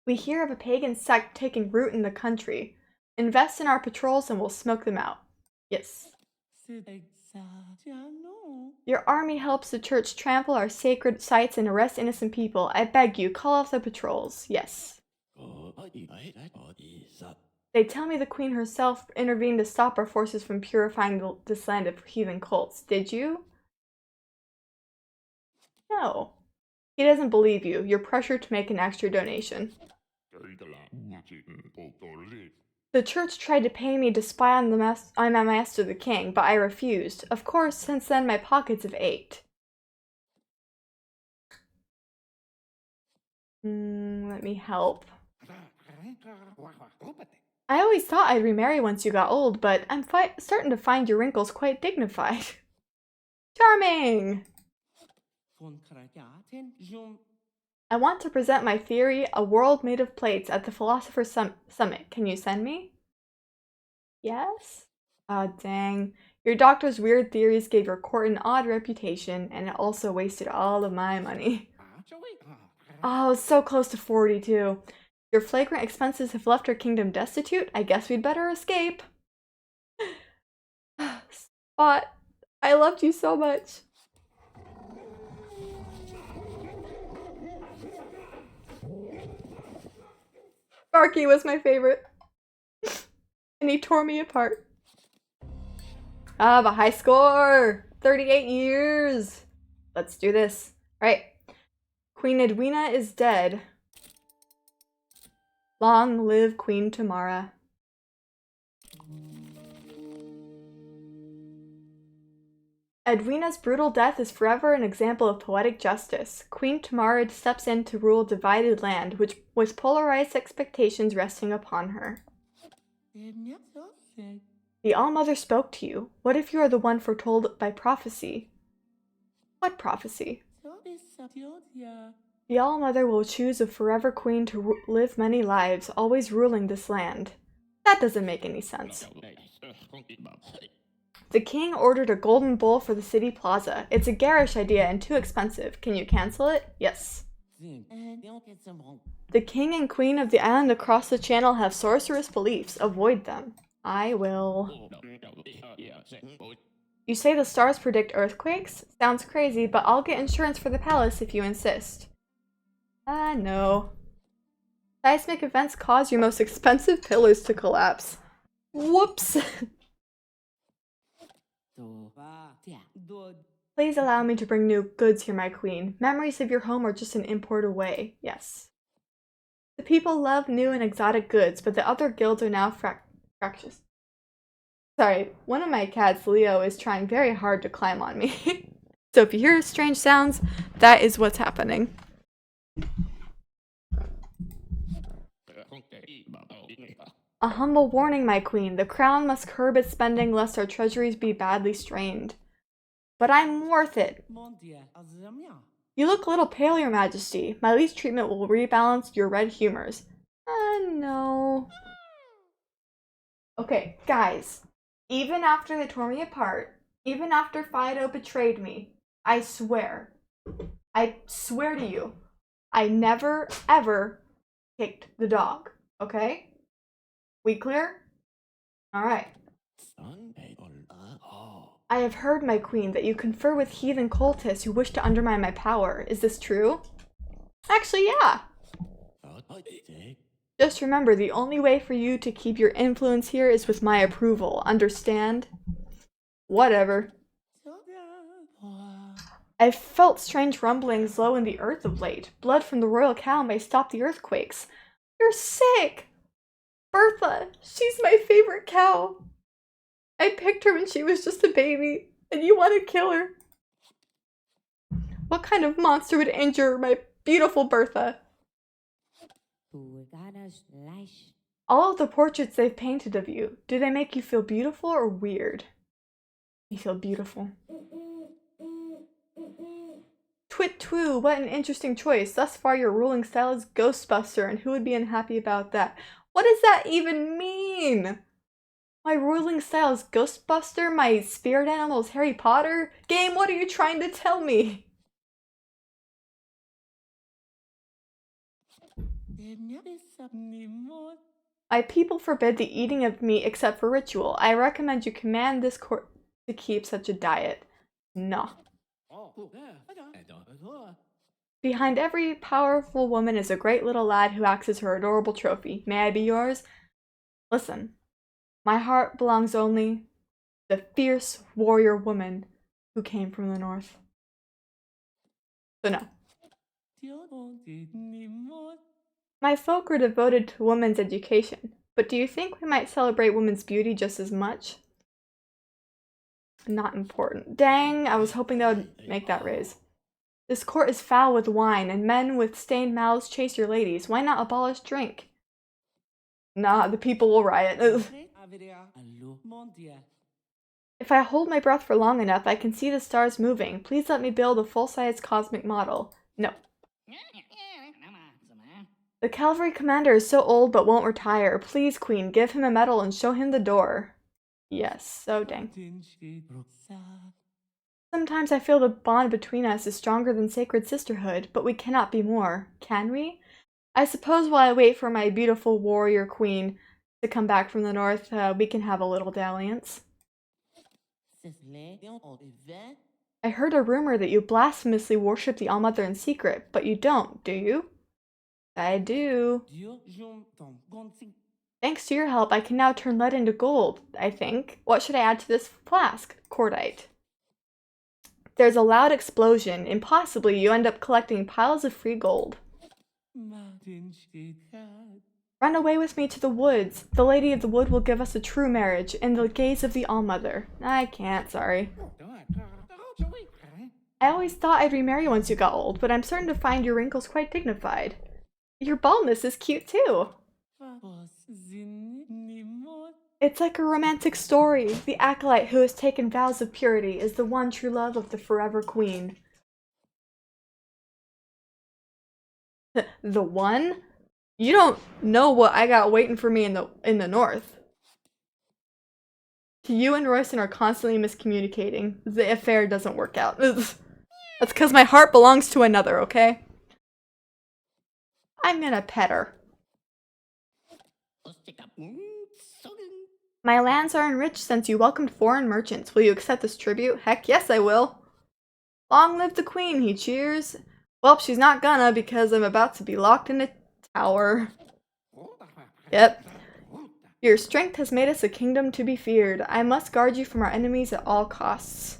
We hear of a pagan sect taking root in the country. Invest in our patrols and we'll smoke them out. Yes. Your army helps the church trample our sacred sites and arrest innocent people. I beg you, call off the patrols. Yes. They tell me the queen herself intervened to stop our forces from purifying this land of heathen cults. Did you? No. He doesn't believe you. You're pressured to make an extra donation. The church tried to pay me to spy on my master the king, but I refused. Of course, since then my pockets have ached. Let me help. I always thought I'd remarry once you got old, but I'm starting to find your wrinkles quite dignified. Charming! I want to present my theory, A World Made of Plates, at the Philosopher's Summit. Can you send me? Yes? Ah, dang. Your doctor's weird theories gave your court an odd reputation, and it also wasted all of my money. Oh, so close to 42. Your flagrant expenses have left our kingdom destitute. I guess we'd better escape. Spot, I loved you so much. Sparky was my favorite. And he tore me apart. Ah, but high score! 38 years! Let's do this. Right. Queen Edwina is dead. Long live Queen Tamara. Edwina's brutal death is forever an example of poetic justice. Queen Tamara steps in to rule divided land, with polarized expectations resting upon her. The All-Mother spoke to you. What if you are the one foretold by prophecy? What prophecy? The All-Mother will choose a forever queen to live many lives, always ruling this land. That doesn't make any sense. The king ordered a golden bowl for the city plaza. It's a garish idea and too expensive. Can you cancel it? Yes. The king and queen of the island across the channel have sorcerous beliefs. Avoid them. I will. You say the stars predict earthquakes? Sounds crazy, but I'll get insurance for the palace if you insist. No. Seismic events cause your most expensive pillars to collapse. Whoops. Please allow me to bring new goods here, my queen. Memories of your home are just an import away. Yes. The people love new and exotic goods, but the other guilds are now fractious. Sorry, one of my cats, Leo, is trying very hard to climb on me. So if you hear strange sounds, that is what's happening. A humble warning, my queen. The crown must curb its spending lest our treasuries be badly strained. But I'm worth it. You look a little pale, your majesty. My least treatment will rebalance your red humors. No. Okay, guys. Even after they tore me apart, even after Fido betrayed me, I swear to you, I never, ever kicked the dog, okay? We clear? Alright. I have heard, my queen, that you confer with heathen cultists who wish to undermine my power. Is this true? Actually, yeah. Just remember, the only way for you to keep your influence here is with my approval. Understand? Whatever. I've felt strange rumblings low in the earth of late. Blood from the royal cow may stop the earthquakes. You're sick! Bertha, she's my favorite cow. I picked her when she was just a baby, and you want to kill her. What kind of monster would injure my beautiful Bertha? All of the portraits they've painted of you, do they make you feel beautiful or weird? You feel beautiful. Twit twoo, what an interesting choice. Thus far your ruling style is Ghostbuster, and who would be unhappy about that? What does that even mean? My ruling style is Ghostbuster, my spirit animal is Harry Potter? Game, what are you trying to tell me? My people forbid the eating of meat except for ritual. I recommend you command this court to keep such a diet. No. Behind every powerful woman is a great little lad who acts as her adorable trophy. May I be yours? Listen, my heart belongs only to the fierce warrior woman who came from the north. So no. My folk are devoted to women's education, but do you think we might celebrate women's beauty just as much? Not important. Dang, I was hoping that would make that raise. This court is foul with wine, and men with stained mouths chase your ladies. Why not abolish drink? Nah, the people will riot. If I hold my breath for long enough, I can see the stars moving. Please let me build a full-size cosmic model. No. The cavalry commander is so old but won't retire. Please, Queen, give him a medal and show him the door. Yes, so dang. Sometimes I feel the bond between us is stronger than sacred sisterhood, but we cannot be more, can we? I suppose while I wait for my beautiful warrior queen to come back from the north, we can have a little dalliance. I heard a rumor that you blasphemously worship the All-Mother in secret, but you don't, do you? I do. Thanks to your help, I can now turn lead into gold, I think. What should I add to this flask? Cordite. There's a loud explosion, and possibly you end up collecting piles of free gold. Run away with me to the woods. The Lady of the Wood will give us a true marriage in the gaze of the All-Mother. I can't, sorry. I always thought I'd remarry once you got old, but I'm certain to find your wrinkles quite dignified. Your baldness is cute too. It's like a romantic story. The acolyte who has taken vows of purity is the one true love of the forever queen. The one? You don't know what I got waiting for me in the north. You and Royston are constantly miscommunicating. The affair doesn't work out. That's because my heart belongs to another, okay? I'm gonna pet her. My lands are enriched since you welcomed foreign merchants. Will you accept this tribute? Heck yes, I will. Long live the queen, he cheers. Well, she's not gonna because I'm about to be locked in a tower. Yep. Your strength has made us a kingdom to be feared. I must guard you from our enemies at all costs.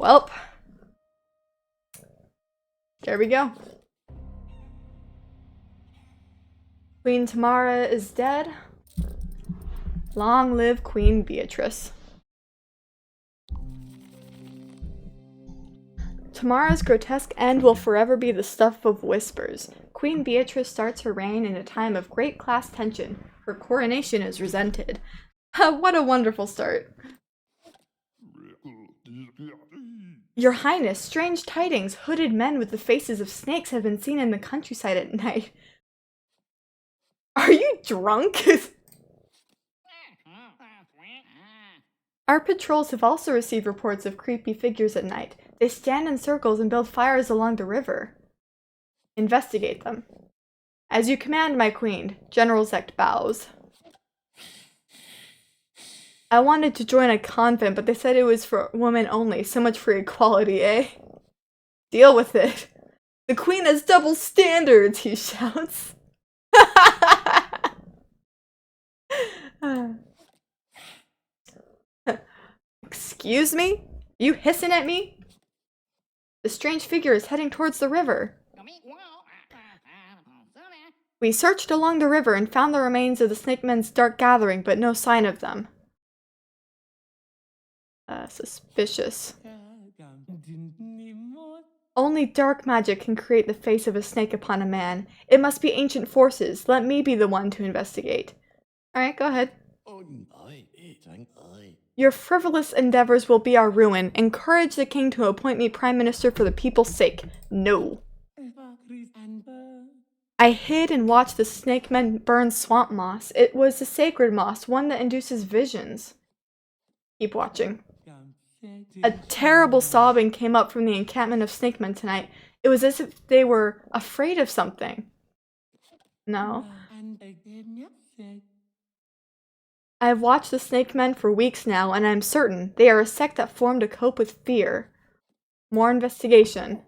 Welp. There we go. Queen Tamara is dead. Long live Queen Beatrice. Tamara's grotesque end will forever be the stuff of whispers. Queen Beatrice starts her reign in a time of great class tension. Her coronation is resented. What a wonderful start. Your Highness, strange tidings. Hooded men with the faces of snakes have been seen in the countryside at night. Are you drunk? Our patrols have also received reports of creepy figures at night. They stand in circles and build fires along the river. Investigate them. As you command, my queen. General Zect bows. I wanted to join a convent, but they said it was for women only. So much for equality, eh? Deal with it. The queen has double standards, he shouts. Excuse me? You hissing at me? The strange figure is heading towards the river. We searched along the river and found the remains of the Snake Men's dark gathering, but no sign of them. Suspicious. Only dark magic can create the face of a snake upon a man. It must be ancient forces. Let me be the one to investigate. Alright, go ahead. Your frivolous endeavors will be our ruin. Encourage the king to appoint me prime minister for the people's sake. No. I hid and watched the snake men burn swamp moss. It was the sacred moss, one that induces visions. Keep watching. A terrible sobbing came up from the encampment of snake men tonight. It was as if they were afraid of something. No. I have watched the snake men for weeks now, and I'm certain they are a sect that formed to cope with fear. More investigation.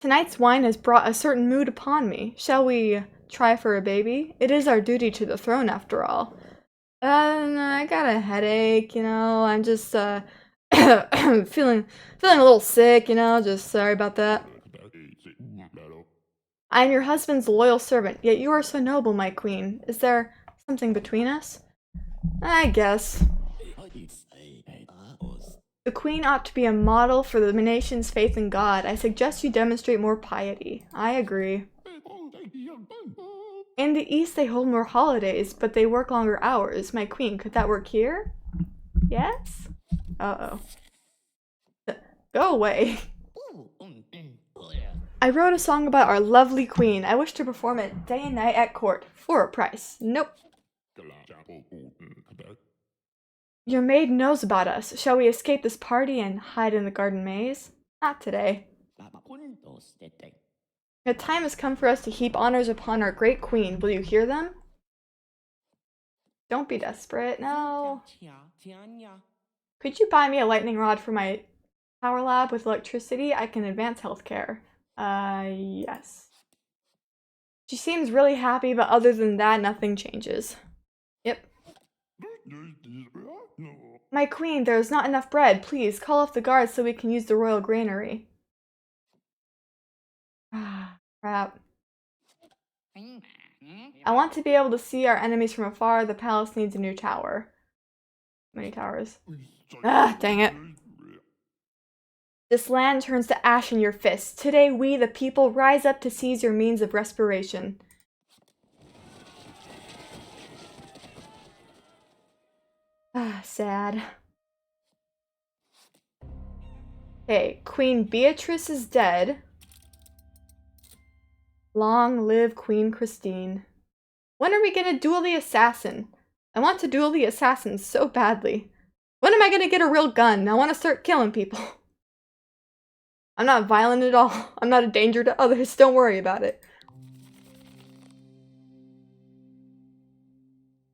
Tonight's wine has brought a certain mood upon me. Shall we try for a baby? It is our duty to the throne, after all. I got a headache, you know. I'm just, feeling a little sick, you know. Just sorry about that. I am your husband's loyal servant, yet you are so noble, my queen. Is there something between us? I guess. The queen ought to be a model for the nation's faith in God. I suggest you demonstrate more piety. I agree. In the East, they hold more holidays, but they work longer hours. My queen, could that work here? Yes? Uh-oh. Go away. I wrote a song about our lovely queen. I wish to perform it day and night at court. For a price. Nope. Your maid knows about us. Shall we escape this party and hide in the garden maze? Not today. The time has come for us to heap honors upon our great queen. Will you hear them? Don't be desperate. No. Could you buy me a lightning rod for my power lab with electricity? I can advance healthcare. Yes. She seems really happy, but other than that, nothing changes. Yep. My queen, there is not enough bread. Please, call off the guards so we can use the royal granary. Ah, crap. I want to be able to see our enemies from afar. The palace needs a new tower. Many towers. Ah, dang it. This land turns to ash in your fists. Today we, the people, rise up to seize your means of respiration. Ah, sad. Okay, Queen Beatrice is dead. Long live Queen Christine. When are we gonna duel the assassin? I want to duel the assassin so badly. When am I gonna get a real gun? I want to start killing people. I'm not violent at all. I'm not a danger to others. Don't worry about it.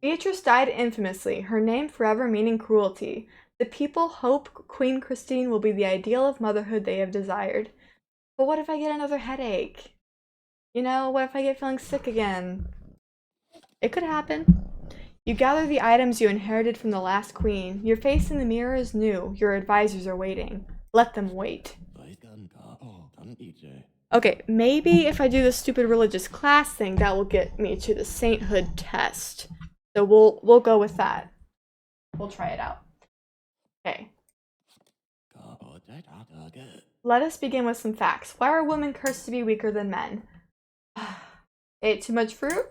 Beatrice died infamously, her name forever meaning cruelty. The people hope Queen Christine will be the ideal of motherhood they have desired. But what if I get another headache? You know, what if I get feeling sick again? It could happen. You gather the items you inherited from the last queen. Your face in the mirror is new. Your advisors are waiting. Let them wait. Okay, maybe if I do the stupid religious class thing, that will get me to the sainthood test. So we'll go with that. We'll try it out. Okay. Let us begin with some facts. Why are women cursed to be weaker than men? Ate too much fruit?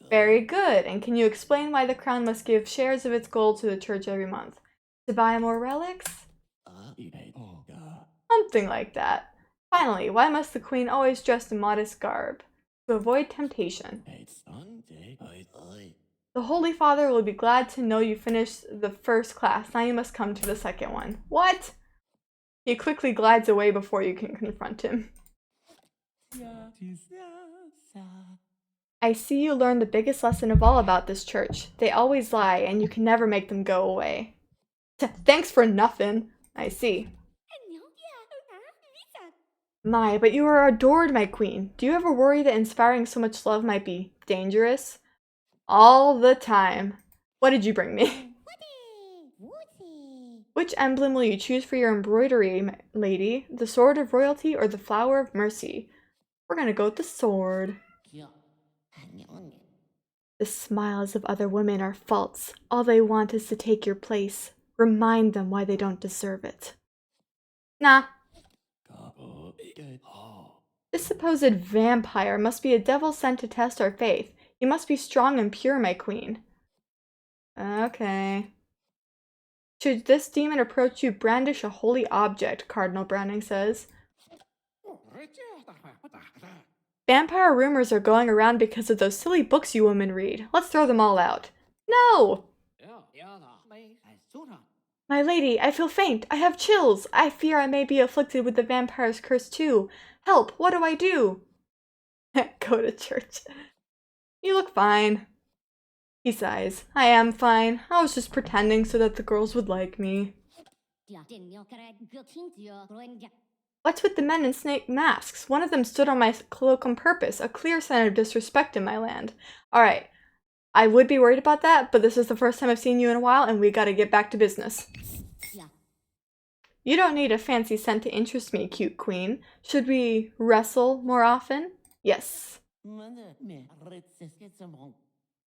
Very good. And can you explain why the crown must give shares of its gold to the church every month? To buy more relics? Something like that. Finally, why must the queen always dress in modest garb? To avoid temptation. The Holy Father will be glad to know you finished the first class. Now you must come to the second one. What? He quickly glides away before you can confront him. I see you learned the biggest lesson of all about this church. They always lie, and you can never make them go away. Thanks for nothing. I see. My, but you are adored, my queen. Do you ever worry that inspiring so much love might be dangerous? All the time. What did you bring me? Which emblem will you choose for your embroidery, lady? The sword of royalty or the flower of mercy? We're gonna go with the sword. The smiles of other women are false. All they want is to take your place. Remind them why they don't deserve it. Nah. This supposed vampire must be a devil sent to test our faith. You must be strong and pure, my queen. Okay. Should this demon approach you, brandish a holy object, Cardinal Browning says. Vampire rumors are going around because of those silly books you women read. Let's throw them all out. No! My lady, I feel faint. I have chills. I fear I may be afflicted with the vampire's curse too. Help, what do I do? Go to church. You look fine. He sighs. I am fine. I was just pretending so that the girls would like me. What's with the men in snake masks? One of them stood on my cloak on purpose, a clear sign of disrespect in my land. Alright, I would be worried about that, but this is the first time I've seen you in a while, and we gotta get back to business. You don't need a fancy scent to interest me, cute queen. Should we wrestle more often? Yes.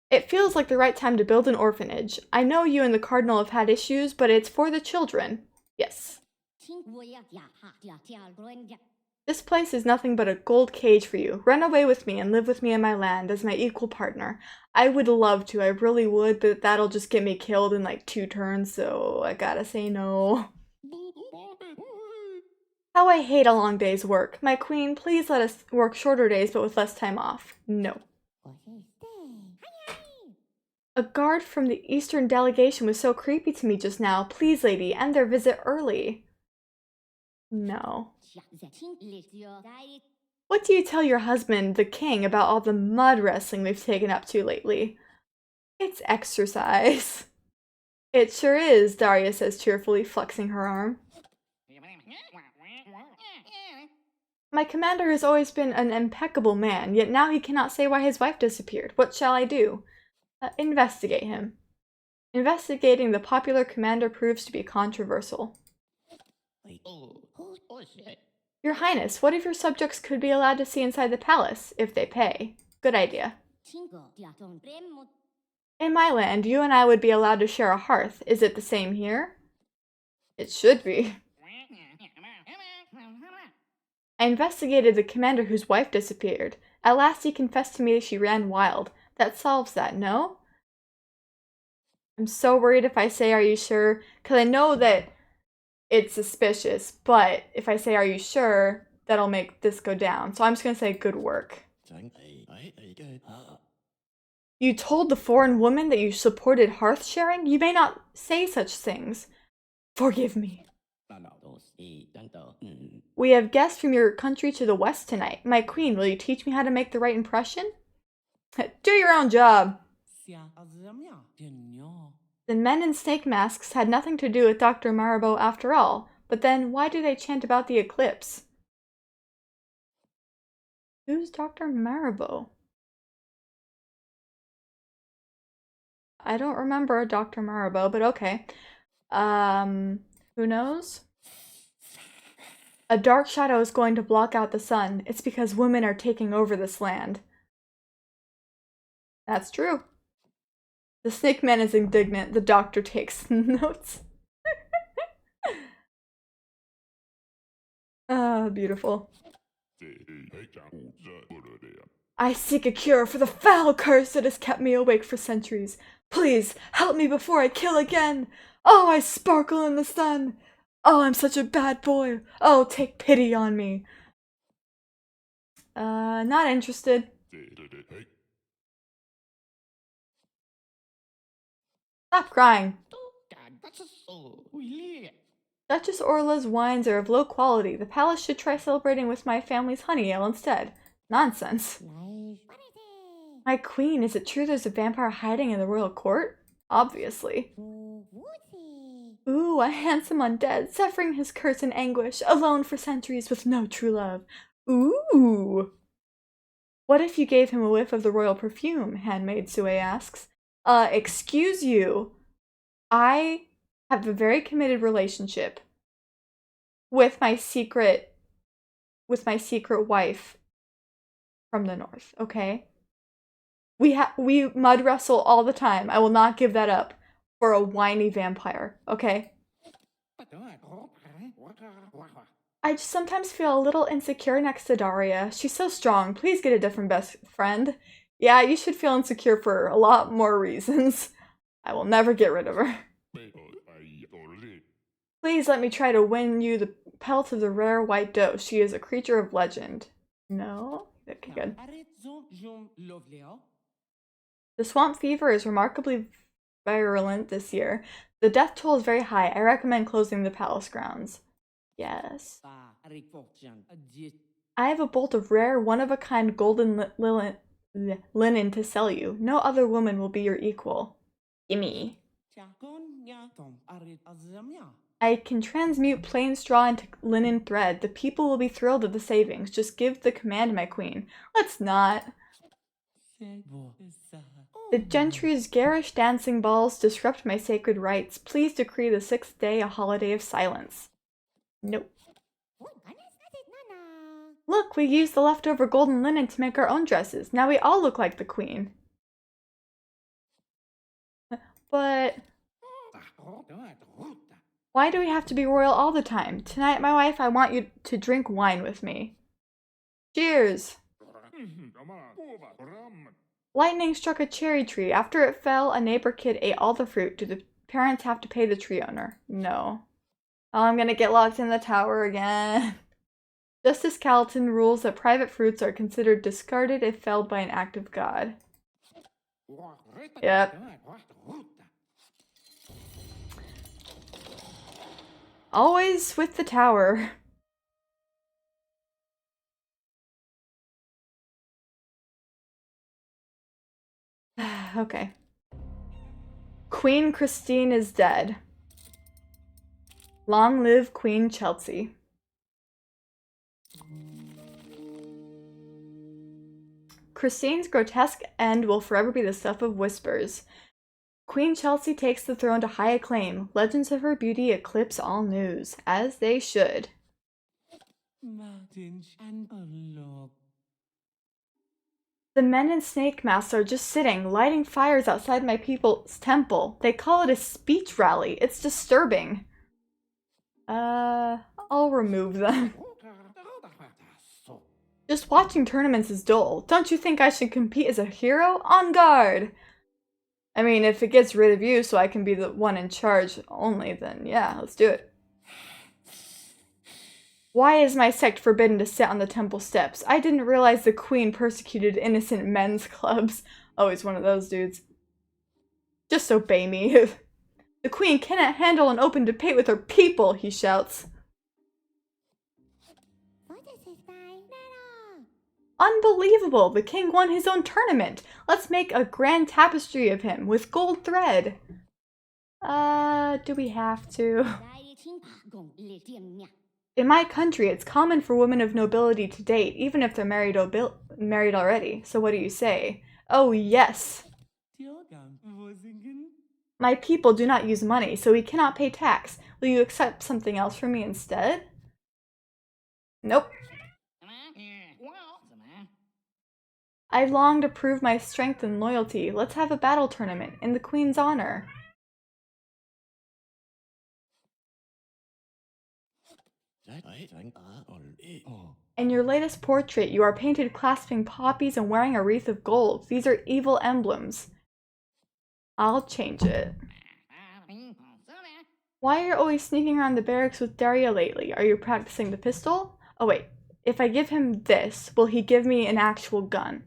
It feels like the right time to build an orphanage. I know you and the cardinal have had issues, but it's for the children. Yes. This place is nothing but a gold cage for you. Run away with me and live with me in my land as my equal partner. I would love to, I really would, but that'll just get me killed in like 2 turns, so I gotta say no. How I hate a long day's work. My queen, please let us work shorter days but with less time off. No. A guard from the Eastern delegation was so creepy to me just now. Please, lady, end their visit early. No. What do you tell your husband, the king, about all the mud wrestling we've taken up to lately? It's exercise. It sure is, Daria says cheerfully, flexing her arm. My commander has always been an impeccable man, yet now he cannot say why his wife disappeared. What shall I do? Investigate him. Investigating the popular commander proves to be controversial. Your Highness, what if your subjects could be allowed to see inside the palace, if they pay? Good idea. In my land, you and I would be allowed to share a hearth. Is it the same here? It should be. I investigated the commander whose wife disappeared. At last he confessed to me that she ran wild. That solves that, no? I'm so worried if I say, are you sure? Because I know that it's suspicious, but if I say, are you sure, that'll make this go down. So I'm just going to say, good work. You told the foreign woman that you supported hearth sharing? You may not say such things. Forgive me. We have guests from your country to the west tonight. My queen, will you teach me how to make the right impression? Do your own job. The men in snake masks had nothing to do with Dr. Marabou after all, but then why do they chant about the eclipse? Who's Dr. Marabou? I don't remember Dr. Marabou, but okay. Who knows? A dark shadow is going to block out the sun. It's because women are taking over this land. That's true. The snake man is indignant. The doctor takes notes. Ah, beautiful. I seek a cure for the foul curse that has kept me awake for centuries. Please, help me before I kill again. Oh, I sparkle in the sun. Oh, I'm such a bad boy. Oh, take pity on me. Not interested. Stop crying. Duchess Orla's wines are of low quality. The palace should try celebrating with my family's honey ale instead. Nonsense. My queen, is it true there's a vampire hiding in the royal court? Obviously. Ooh, a handsome undead, suffering his curse and anguish, alone for centuries with no true love. Ooh. What if you gave him a whiff of the royal perfume? Handmaid Sue asks. Excuse you. I have a very committed relationship with my secret wife from the north, okay? We mud wrestle all the time. I will not give that up for a whiny vampire, okay? I just sometimes feel a little insecure next to Daria. She's so strong. Please get a different best friend. Yeah, you should feel insecure for a lot more reasons. I will never get rid of her. Please let me try to win you pelt of the rare white doe. She is a creature of legend. No? Okay, good. The swamp fever is remarkably virulent this year. The death toll is very high. I recommend closing the palace grounds. Yes. I have a bolt of rare, one-of-a-kind golden linen to sell you. No other woman will be your equal. Gimme. I can transmute plain straw into linen thread. The people will be thrilled at the savings. Just give the command, my queen. Let's not. The gentry's garish dancing balls disrupt my sacred rites. Please decree the 6th day a holiday of silence. Nope. Look, we used the leftover golden linen to make our own dresses. Now we all look like the queen. But why do we have to be royal all the time? Tonight, my wife, I want you to drink wine with me. Cheers! Lightning struck a cherry tree. After it fell, a neighbor kid ate all the fruit. Do the parents have to pay the tree owner? No. Oh, I'm gonna get locked in the tower again. Justice Calton rules that private fruits are considered discarded if felled by an act of God. Yep. Always with the tower. Okay. Queen Christine is dead. Long live Queen Chelsea. Christine's grotesque end will forever be the stuff of whispers. Queen Chelsea takes the throne to high acclaim. Legends of her beauty eclipse all news, as they should. The men in snake masks are just sitting, lighting fires outside my people's temple. They call it a speech rally. It's disturbing. I'll remove them. Just watching tournaments is dull. Don't you think I should compete as a hero? On guard! I mean, if it gets rid of you so I can be the one in charge only, then yeah, let's do it. Why is my sect forbidden to sit on the temple steps? I didn't realize the queen persecuted innocent men's clubs. Oh, he's one of those dudes. Just obey me. The queen cannot handle an open debate with her people, he shouts. Unbelievable! The king won his own tournament! Let's make a grand tapestry of him with gold thread! Do we have to? In my country, it's common for women of nobility to date, even if they're married already. So what do you say? Oh, yes! My people do not use money, so we cannot pay tax. Will you accept something else from me instead? Nope. I long to prove my strength and loyalty. Let's have a battle tournament in the queen's honor. In your latest portrait, you are painted clasping poppies and wearing a wreath of gold. These are evil emblems. I'll change it. Why are you always sneaking around the barracks with Daria lately? Are you practicing the pistol? Oh wait, if I give him this, will he give me an actual gun?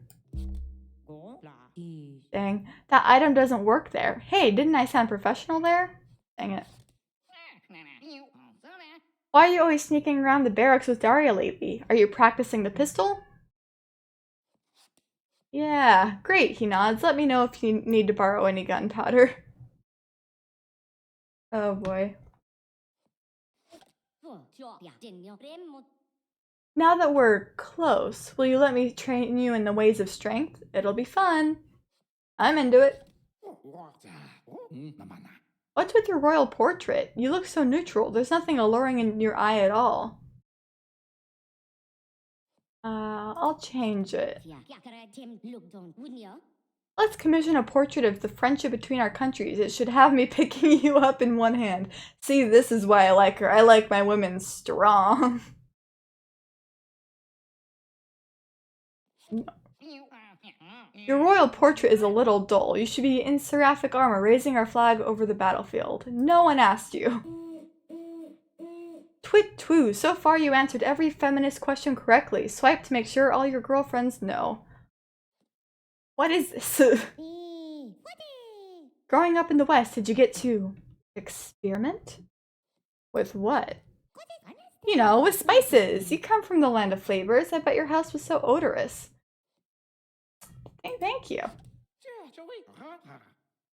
Dang, that item doesn't work there. Hey, didn't I sound professional there? Dang it. Why are you always sneaking around the barracks with Daria lately? Are you practicing the pistol? Yeah, great, he nods. Let me know if you need to borrow any gunpowder. Oh boy. Now that we're close, will you let me train you in the ways of strength? It'll be fun. I'm into it. What's with your royal portrait? You look so neutral. There's nothing alluring in your eye at all. I'll change it. Let's commission a portrait of the friendship between our countries. It should have me picking you up in one hand. See, this is why I like her. I like my women strong. Your royal portrait is a little dull. You should be in seraphic armor, raising our flag over the battlefield. No one asked you. Twit twoo, so far you answered every feminist question correctly. Swipe to make sure all your girlfriends know. What is this? Growing up in the West, did you get to experiment? With what? You know, with spices. You come from the land of flavors. I bet your house was so odorous. Thank you.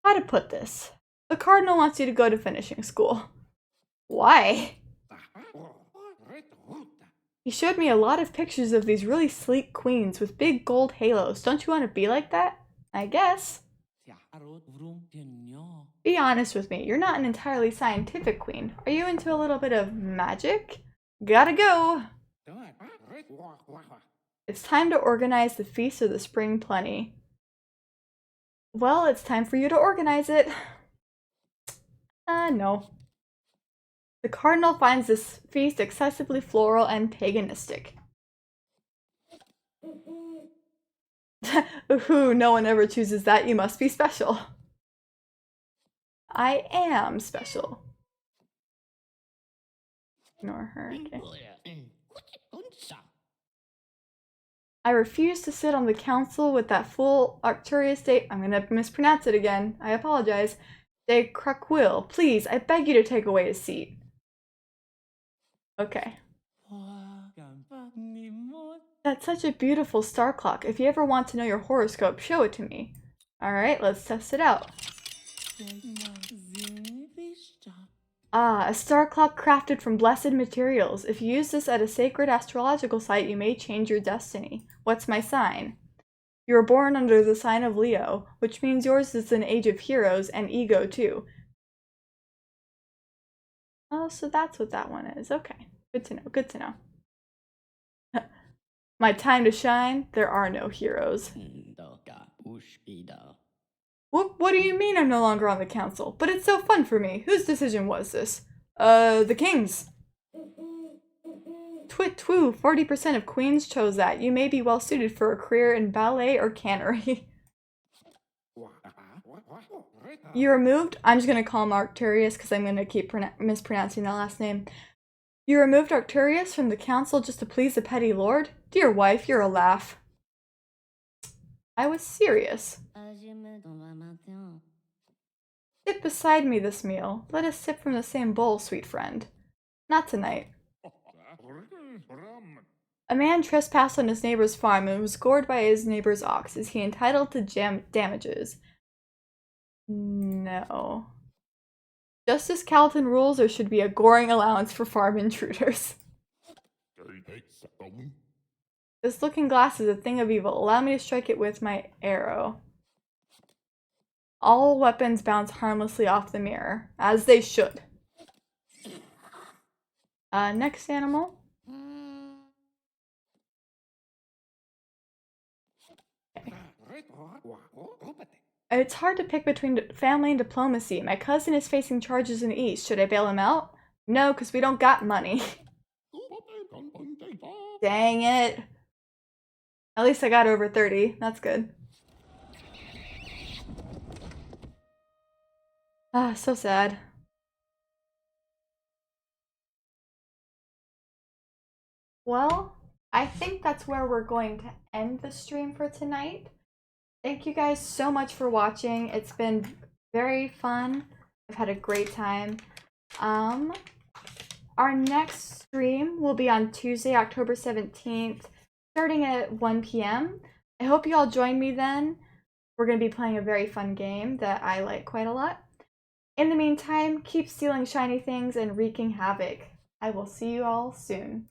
How to put this? The cardinal wants you to go to finishing school. Why? He showed me a lot of pictures of these really sleek queens with big gold halos. Don't you want to be like that? I guess. Be honest with me, you're not an entirely scientific queen. Are you into a little bit of magic? Gotta go! It's time to organize the Feast of the Spring Plenty. Well, it's time for you to organize it. No. The cardinal finds this feast excessively floral and paganistic. Ooh, no one ever chooses that. You must be special. I am special. Ignore her. Okay. I refuse to sit on the council with that fool Arcturus de— I'm gonna mispronounce it again. I apologize. De Craquil. Please, I beg you to take away his seat. Okay. That's such a beautiful star clock. If you ever want to know your horoscope, show it to me. Alright, let's test it out. Ah, a star clock crafted from blessed materials. If you use this at a sacred astrological site, you may change your destiny. What's my sign? You were born under the sign of Leo, which means yours is an age of heroes and ego too. Oh, so that's what that one is. Okay, good to know, good to know. My time to shine? There are no heroes. What do you mean I'm no longer on the council? But it's so fun for me. Whose decision was this? The king's. Twit twoo, 40% of queens chose that. You may be well suited for a career in ballet or cannery. You removed— I'm just gonna call him Arcturus because I'm gonna keep mispronouncing that last name. You removed Arcturus from the council just to please the petty lord? Dear wife, you're a laugh. I was serious. Sit beside me this meal. Let us sip from the same bowl, sweet friend. Not tonight. A man trespassed on his neighbor's farm and was gored by his neighbor's ox. Is he entitled to damages? No. Justice Calton rules there should be a goring allowance for farm intruders. This looking glass is a thing of evil. Allow me to strike it with my arrow. All weapons bounce harmlessly off the mirror, as they should. Next animal. Okay. It's hard to pick between family and diplomacy. My cousin is facing charges in the East. Should I bail him out? No, because we don't got money. Dang it. At least I got over 30. That's good. Ah, so sad. Well, I think that's where we're going to end the stream for tonight. Thank you guys so much for watching. It's been very fun. I've had a great time. Our next stream will be on Tuesday, October 17th, starting at 1 p.m. I hope you all join me then. We're going to be playing a very fun game that I like quite a lot. In the meantime, keep stealing shiny things and wreaking havoc. I will see you all soon.